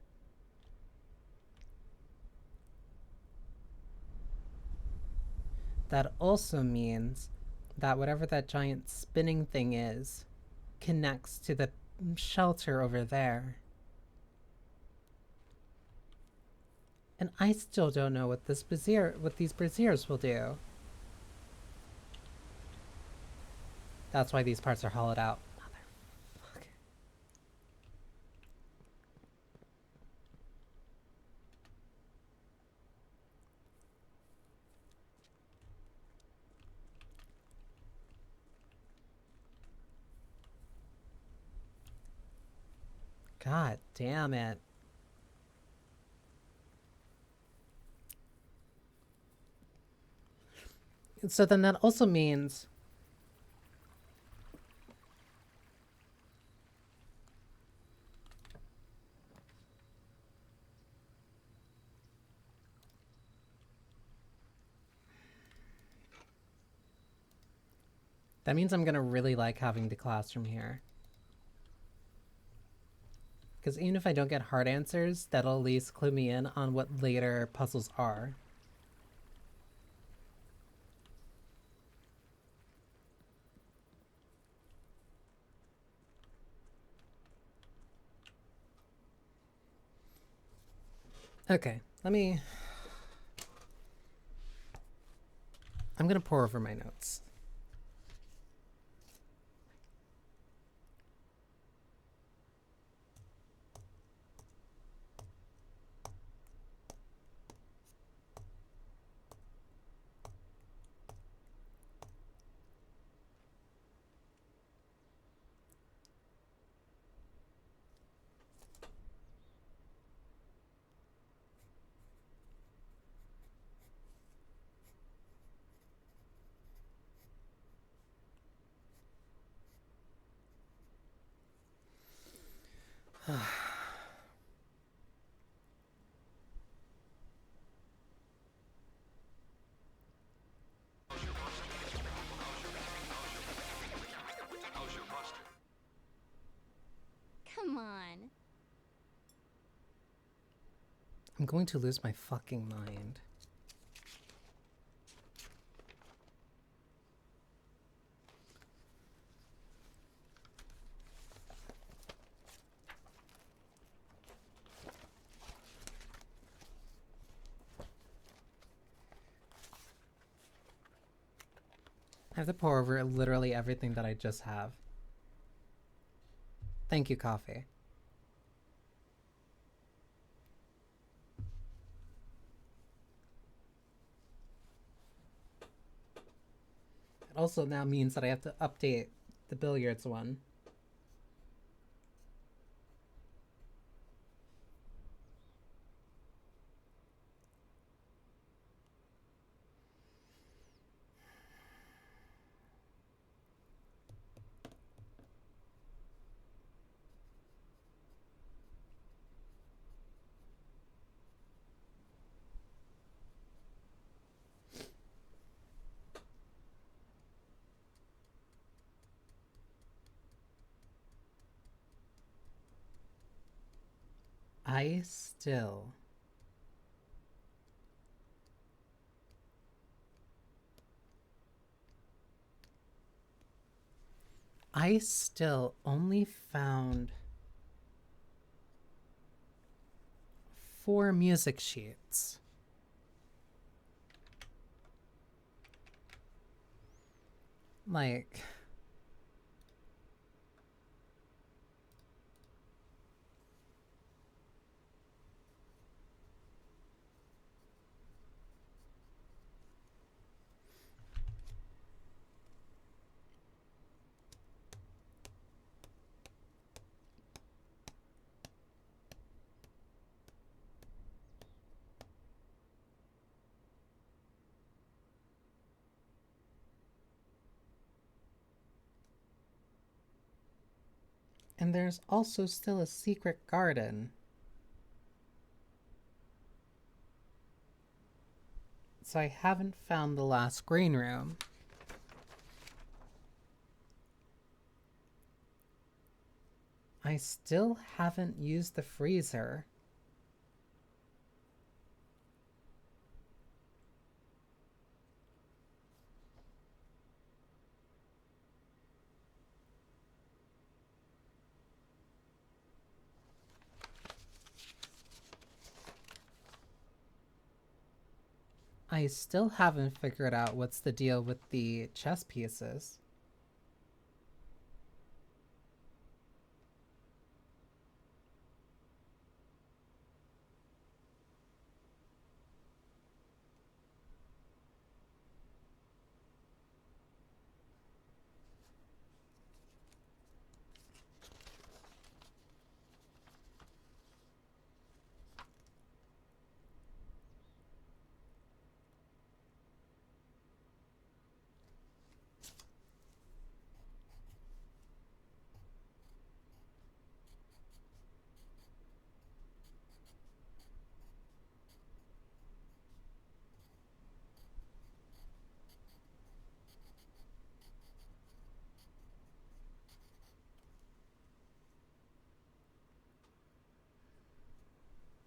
That also means that whatever that giant spinning thing is connects to the shelter over there. And I still don't know what these braziers will do. That's why these parts are hollowed out. Motherfucker. God damn it. So then that also means I'm gonna really like having the classroom here. Because even if I don't get hard answers, that'll at least clue me in on what later puzzles are. Okay, I'm gonna pour over my notes. Come on. I'm going to lose my fucking mind. I have to pour over literally everything that I just have. Thank you, coffee. It also now means that I have to update the billiards one. I still only found 4 music sheets. Like, and there's also still a secret garden. So I haven't found the last green room. I still haven't used the freezer. I still haven't figured out what's the deal with the chess pieces.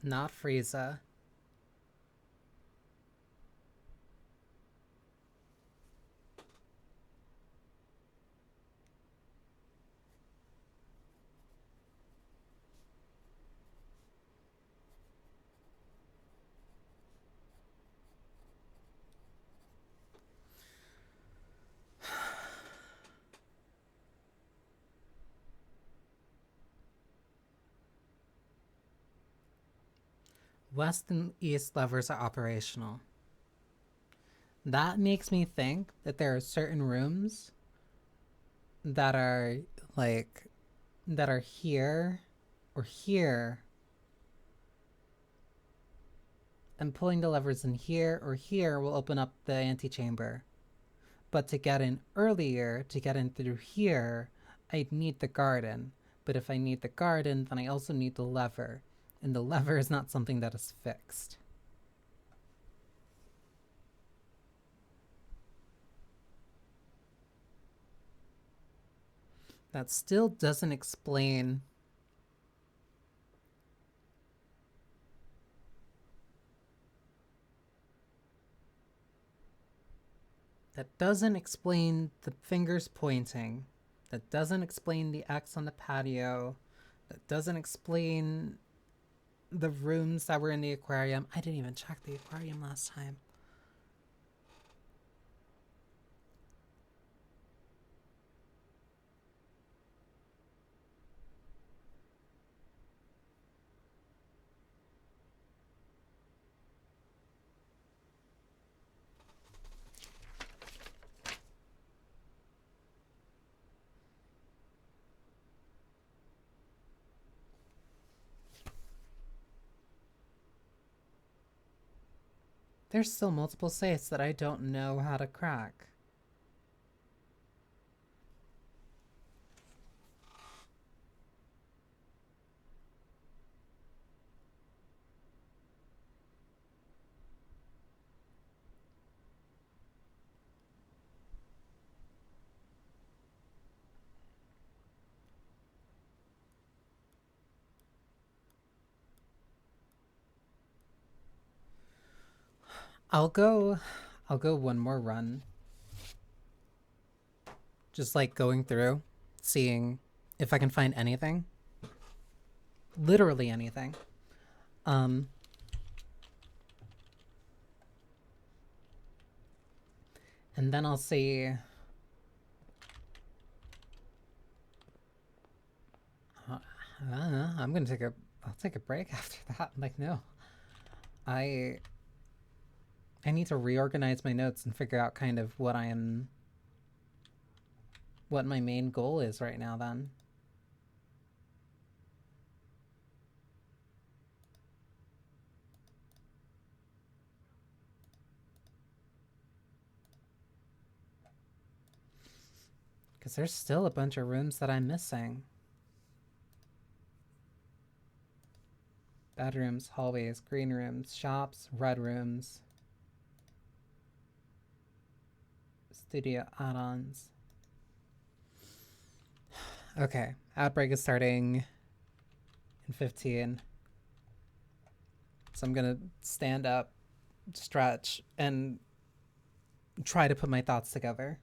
Not Frieza. West and East levers are operational. That makes me think that there are certain rooms that are like that are here or here, and pulling the levers in here or here will open up the antechamber. But to get in earlier, to get in through here, I'd need the garden. But if I need the garden, then I also need the lever. And the lever is not something that is fixed. That still doesn't explain the fingers pointing. That doesn't explain the X on the patio. That doesn't explain the rooms that were in the aquarium. I didn't even check the aquarium last time. There's still multiple safes that I don't know how to crack. I'll go one more run. Just like going through, seeing if I can find anything. Literally anything. And then I'll see. I don't know. I'll take a break after that. Like, no. I need to reorganize my notes and figure out kind of what my main goal is right now then. Because there's still a bunch of rooms that I'm missing. Bedrooms, hallways, green rooms, shops, red rooms. Studio add-ons. Okay, Outbreak is starting in 15. So I'm gonna stand up, stretch, and try to put my thoughts together.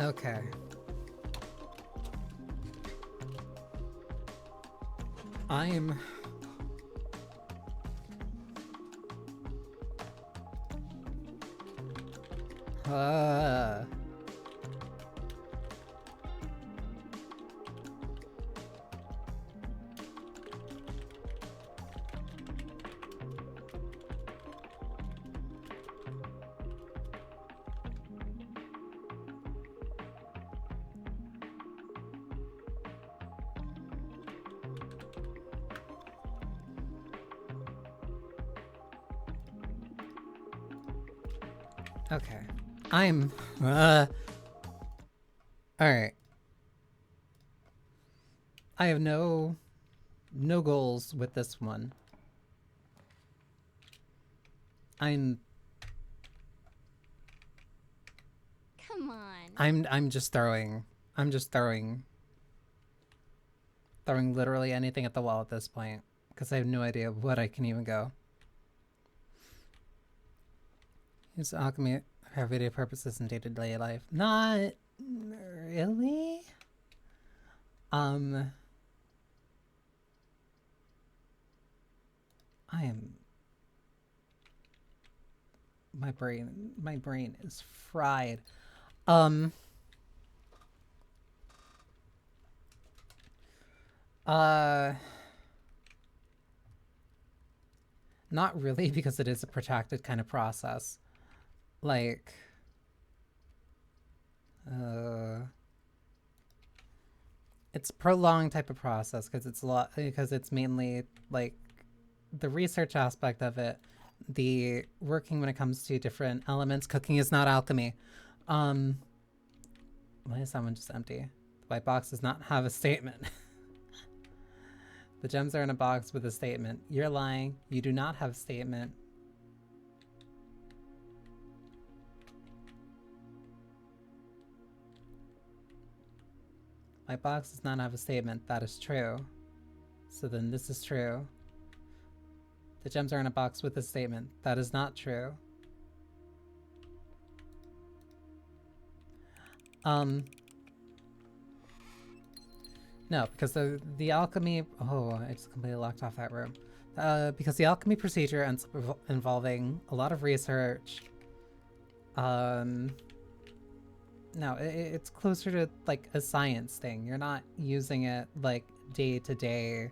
Okay. I'm... Okay. I'm... Alright. I have no no goals with this one. Come on. I'm just throwing literally anything at the wall at this point because I have no idea what I can even go. Use alchemy for everyday purposes in day-to-day life. Not really. I am. My brain is fried. Not really, because it is a protracted kind of process. Like, it's a prolonged type of process because it's mainly like the research aspect of it, the working when it comes to different elements. Cooking is not alchemy. Why is that one just empty? The white box does not have a statement. The gems are in a box with a statement. You're lying. You do not have a statement. My box does not have a statement. That is true. So then this is true. The gems are in a box with a statement. That is not true. No, because the alchemy... Oh, I just completely locked off that room. Because the alchemy procedure ends up involving a lot of research. No, it's closer to like a science thing. You're not using it like day to day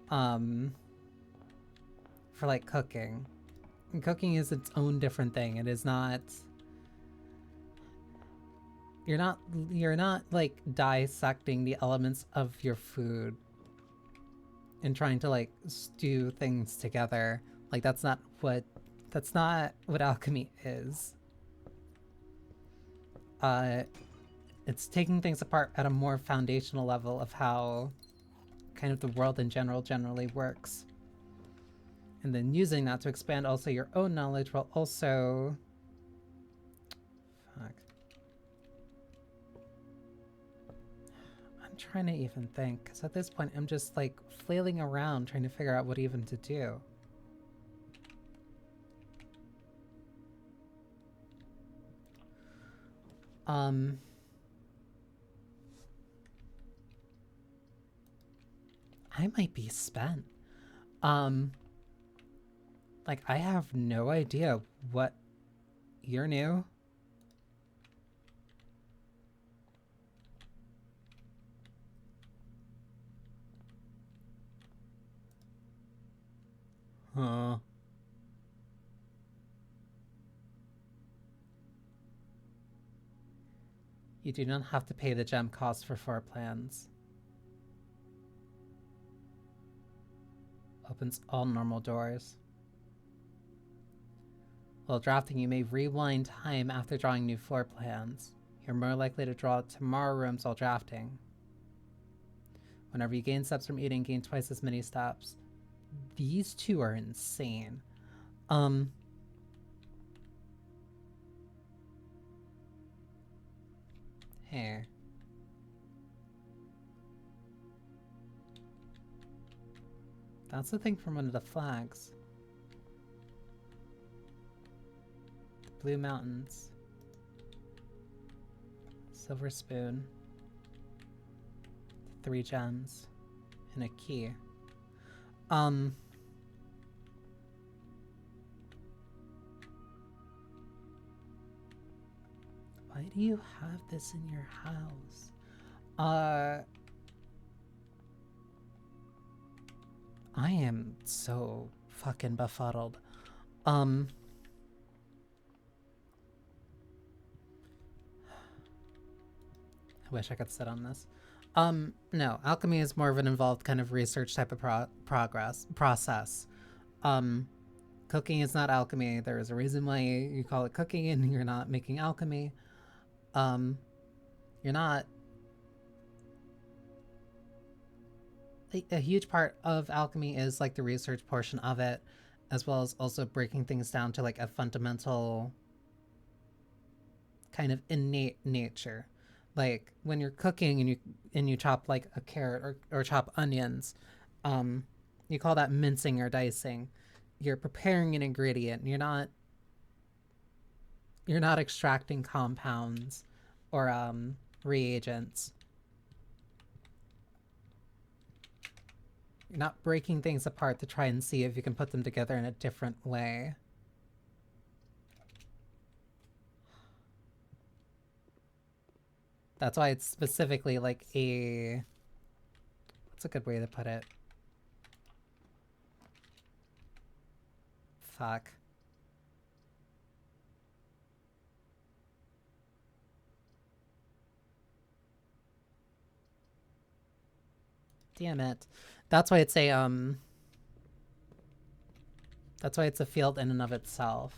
for like cooking. And cooking is its own different thing. It is not... You're not like dissecting the elements of your food and trying to like stew things together. Like that's not what alchemy is. It's taking things apart at a more foundational level of how kind of the world in general generally works. And then using that to expand also your own knowledge while also... Fuck. I'm trying to even think, because at this point I'm just like flailing around trying to figure out what even to do. I might be spent. Like I have no idea what you're new. Huh. You do not have to pay the gem cost for 4 plans. Opens all normal doors. While drafting, you may rewind time after drawing new floor plans. You're more likely to draw tomorrow rooms while drafting. Whenever you gain steps from eating, gain twice as many steps. These two are insane. Hey. That's the thing from one of the flags. The Blue Mountains. Silver spoon. 3 gems. And a key. Why do you have this in your house? I am so fucking befuddled. I wish I could sit on this. No, alchemy is more of an involved kind of research type of process. Cooking is not alchemy. There is a reason why you call it cooking and you're not making alchemy. You're not... a huge part of alchemy is like the research portion of it, as well as also breaking things down to like a fundamental kind of innate nature. Like when you're cooking and you chop like a carrot or chop onions, um, you call that mincing or dicing. You're preparing an ingredient. You're not extracting compounds or reagents. You're not breaking things apart to try and see if you can put them together in a different way. That's why it's specifically like a... What's a good way to put it? Fuck. Damn it. That's why it's a that's why it's a field in and of itself.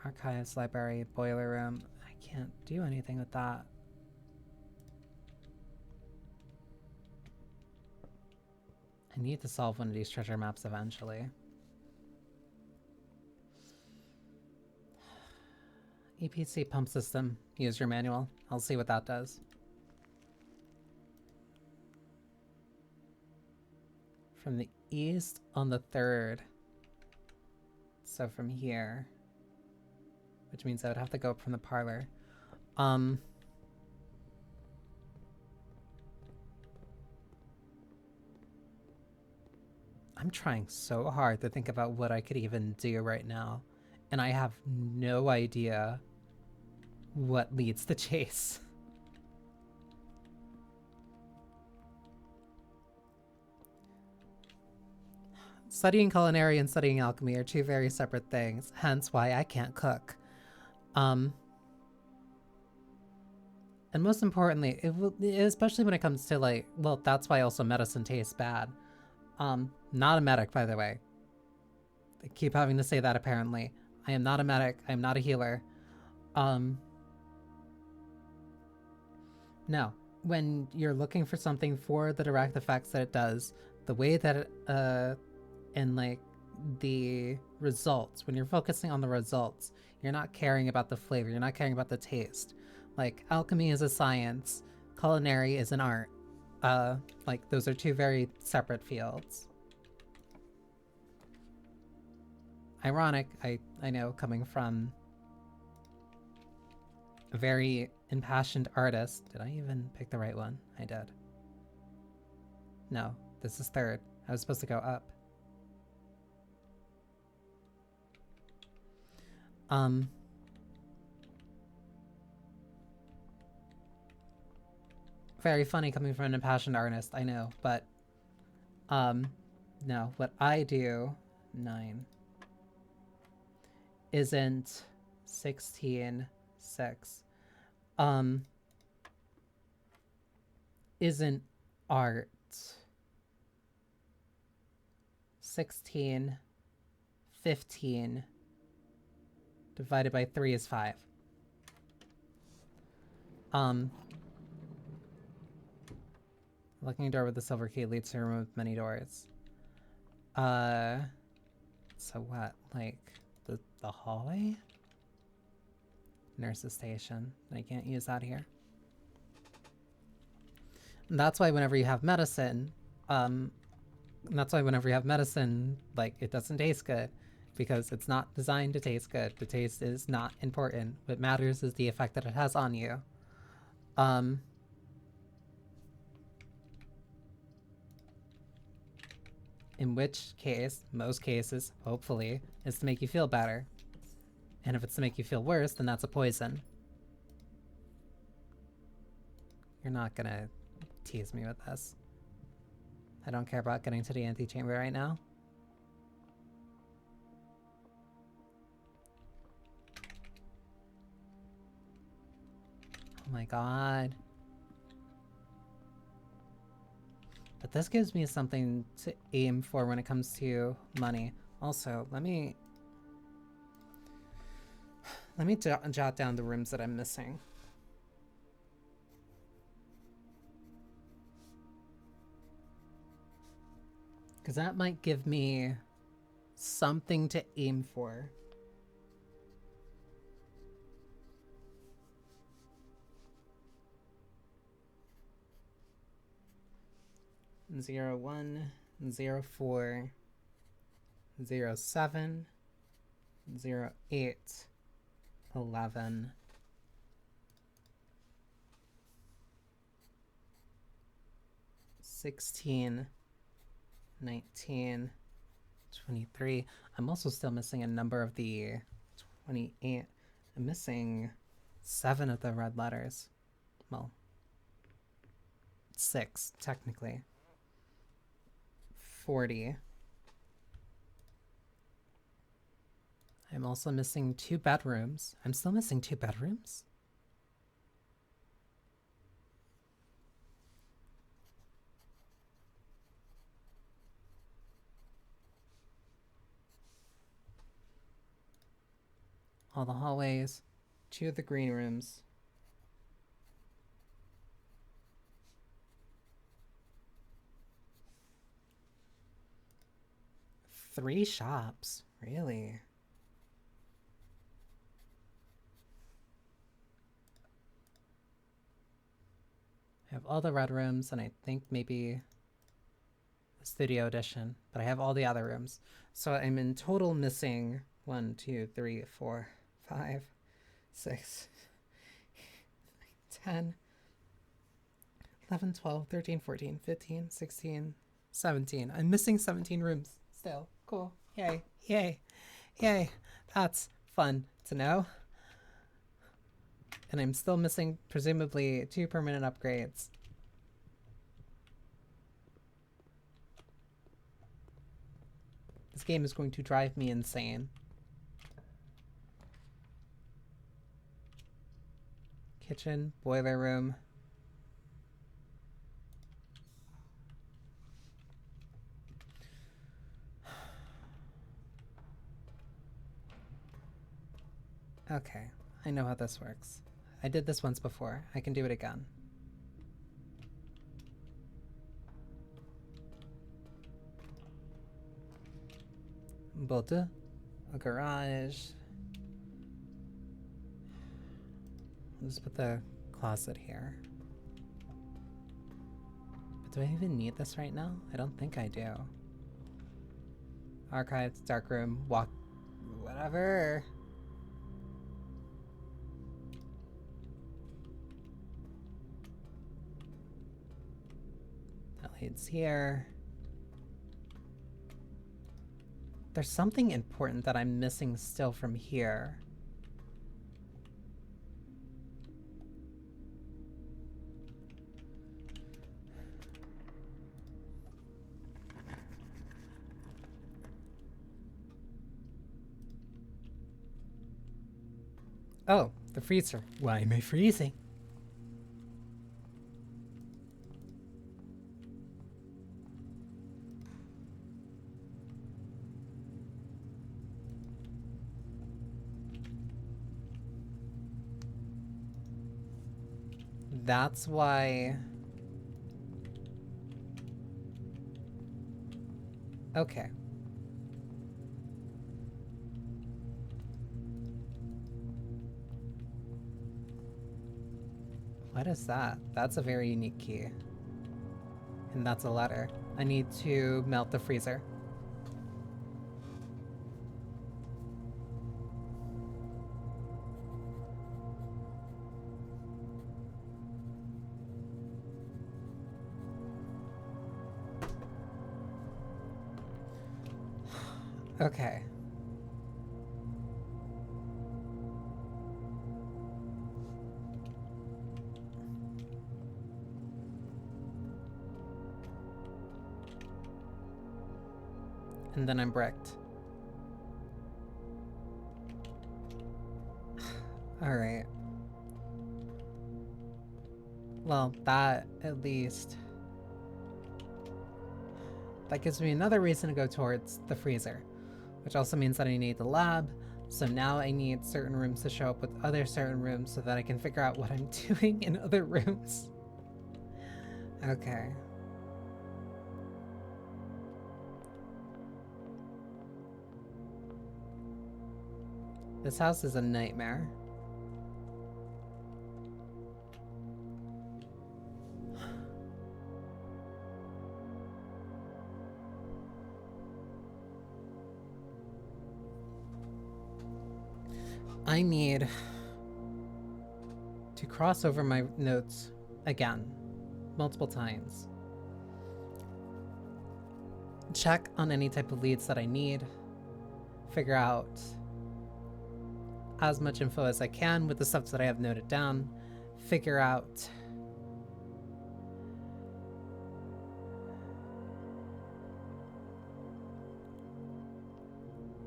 Archives, library, boiler room. I can't do anything with that. I need to solve one of these treasure maps eventually. EPC pump system. Use your manual. I'll see what that does. From the east on the 3rd. So from here. Which means I would have to go up from the parlor. I'm trying so hard to think about what I could even do right now. And I have no idea what leads to Chase. Studying culinary and studying alchemy are two very separate things, hence why I can't cook. And most importantly, especially when it comes to like, well, that's why also medicine tastes bad. Not a medic, by the way. I keep having to say that apparently. I am not a medic. I am not a healer. No. When you're looking for something for the direct effects that it does, the way that it, and like the results, when you're focusing on the results, you're not caring about the flavor, you're not caring about the taste. Like, alchemy is a science, culinary is an art. Like, those are two very separate fields. Ironic, I know, coming from a very impassioned artist. Did I even pick the right one? I did. No, this is 3rd. I was supposed to go up. Very funny coming from an impassioned artist, I know, but no, what I do, 9, isn't 16, 6, isn't art. 16, 15, divided by 3 is 5. Locking a door with the silver key leads to a room with many doors. So what? Like, the hallway? Nurse's station. I can't use that here. And that's why whenever you have medicine, like, it doesn't taste good. Because it's not designed to taste good. The taste is not important. What matters is the effect that it has on you. In which case, most cases, hopefully, is to make you feel better. And if it's to make you feel worse, then that's a poison. You're not gonna tease me with this. I don't care about getting to the antechamber right now. Oh my god. But this gives me something to aim for when it comes to money. Also, let me jot down the rooms that I'm missing. Because that might give me something to aim for. Zero 1, 0 4, 0 7, 0 8, 11. 16, 19, 23. I'm also still missing a number of the 28. I'm missing 7 of the red letters. Well, 6, technically. 40. I'm also missing 2 bedrooms. I'm still missing 2 bedrooms? All the hallways, 2 of the green rooms. Three shops, really? I have all the red rooms, and I think maybe the studio edition, but I have all the other rooms. So I'm in total missing 1, 2, 3, 4, 5, 6, 10, 11, 12, 13, 14, 15, 16, 17. I'm missing 17 rooms still. Cool. Yay. Yay. Yay. That's fun to know. And I'm still missing, presumably, 2 permanent upgrades. This game is going to drive me insane. Kitchen, boiler room. Okay, I know how this works. I did this once before. I can do it again. Build a garage. I'll just put the closet here. But do I even need this right now? I don't think I do. Archives, darkroom, walk, whatever. That leads here. There's something important that I'm missing still from here. Oh, the freezer. Why am I freezing? That's why... Okay. What is that? That's a very unique key. And that's a letter. I need to melt the freezer. Okay. And then I'm bricked. Alright. Well, that at least... That gives me another reason to go towards the freezer. Which also means that I need the lab. So now I need certain rooms to show up with other certain rooms so that I can figure out what I'm doing in other rooms. Okay. This house is a nightmare. I need to cross over my notes again, multiple times. Check on any type of leads that I need. Figure out as much info as I can with the stuff that I have noted down. Figure out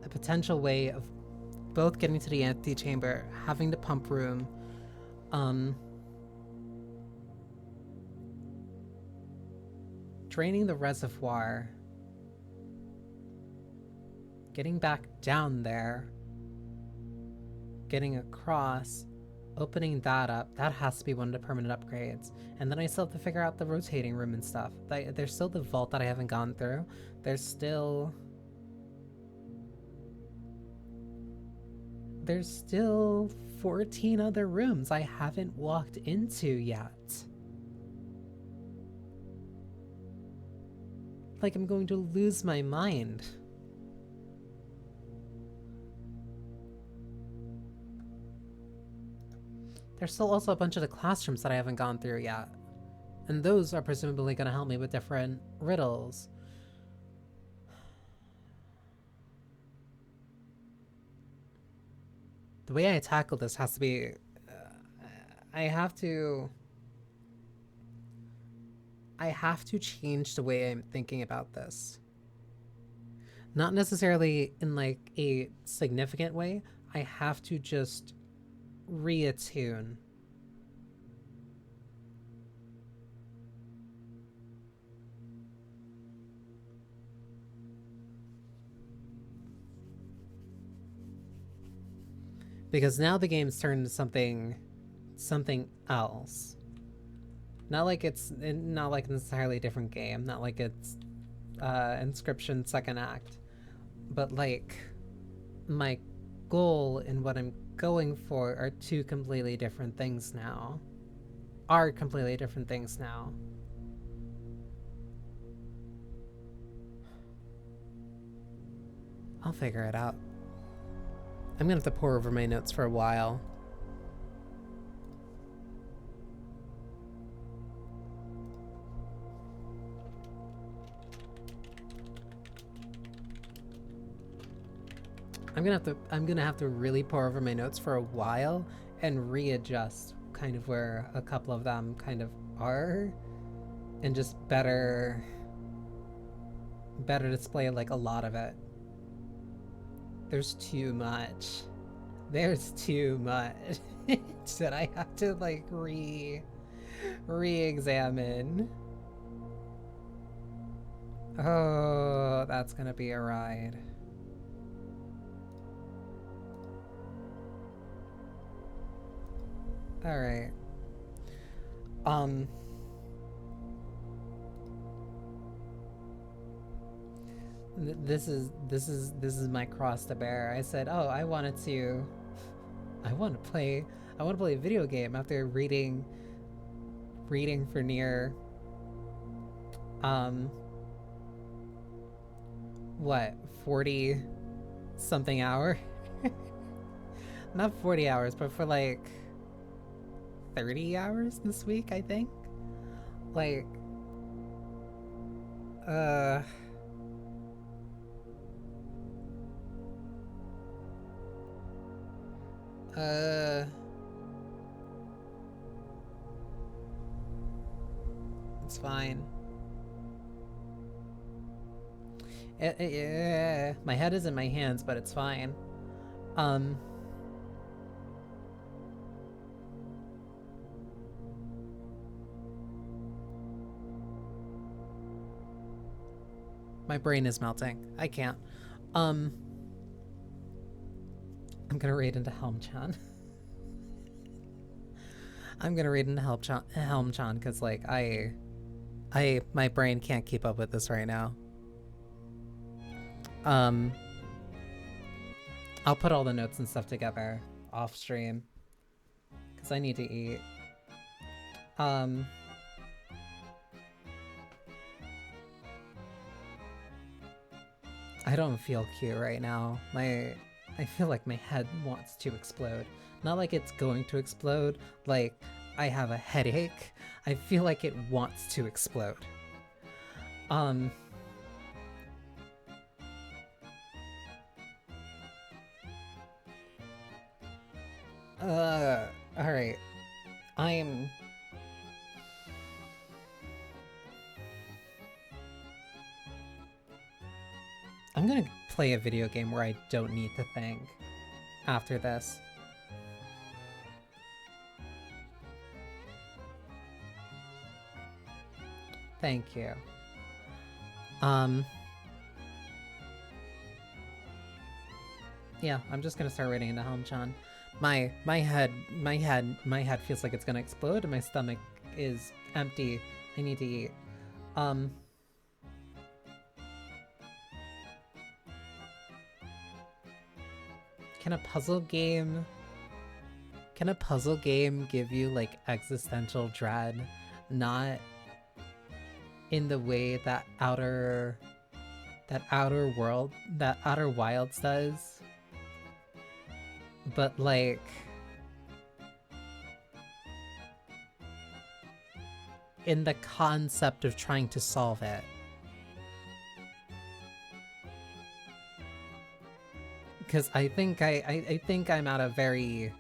a potential way of both getting to the antechamber, having the pump room, draining the reservoir, getting back down there, getting across, opening that up. That has to be one of the permanent upgrades. And then I still have to figure out the rotating room and stuff. There's still the vault that I haven't gone through. There's still 14 other rooms I haven't walked into yet. Like I'm going to lose my mind. There's still also a bunch of the classrooms that I haven't gone through yet. And those are presumably going to help me with different riddles. The way I tackle this has to be... I have to change the way I'm thinking about this. Not necessarily in like a significant way. I have to just reattune. Because now the game's turned into something else. Not like it's not like an entirely different game. Not like it's Inscription second act. But like my goal and what I'm going for are two completely different things now. I'll figure it out. I'm gonna have to pore over my notes for a while. I'm gonna have to really pore over my notes for a while and readjust kind of where a couple of them kind of are, and just better display like a lot of it. There's too much that I have to like re-examine. Oh, that's gonna be a ride. All right. This is my cross to bear. I said, "Oh, I want to play a video game after reading for near what, 40 something hour? Not 40 hours, but for like 30 hours this week, I think. Like it's fine. My head is in my hands, but it's fine. My brain is melting. I can't. I'm gonna raid into Helm-chan. I'm gonna raid into Helm-chan because like my brain can't keep up with this right now. I'll put all the notes and stuff together off stream because I need to eat. I don't feel cute right now. I feel like my head wants to explode. Not like it's going to explode, like I have a headache. I feel like it wants to explode. Alright. I'm gonna play a video game where I don't need to think after this. Thank you. Yeah, I'm just gonna start writing into Helm-chan. My head feels like it's gonna explode and my stomach is empty. I need to eat. Can a puzzle game give you like existential dread? Not in the way that Outer Wilds does, but like in the concept of trying to solve it. Because I think I'm at a very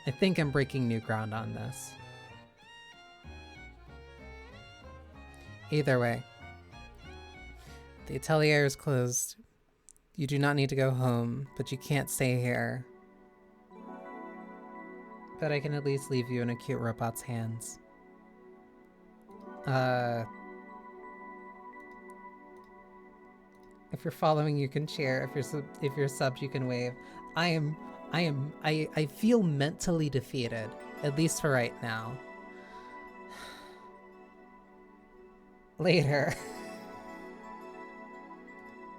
I think I'm breaking new ground on this. Either way, the atelier is closed. You do not need to go home, but you can't stay here. But I can at least leave you in a cute robot's hands. If you're following, you can cheer. If you're subbed, you can wave. I feel mentally defeated, at least for right now. Later.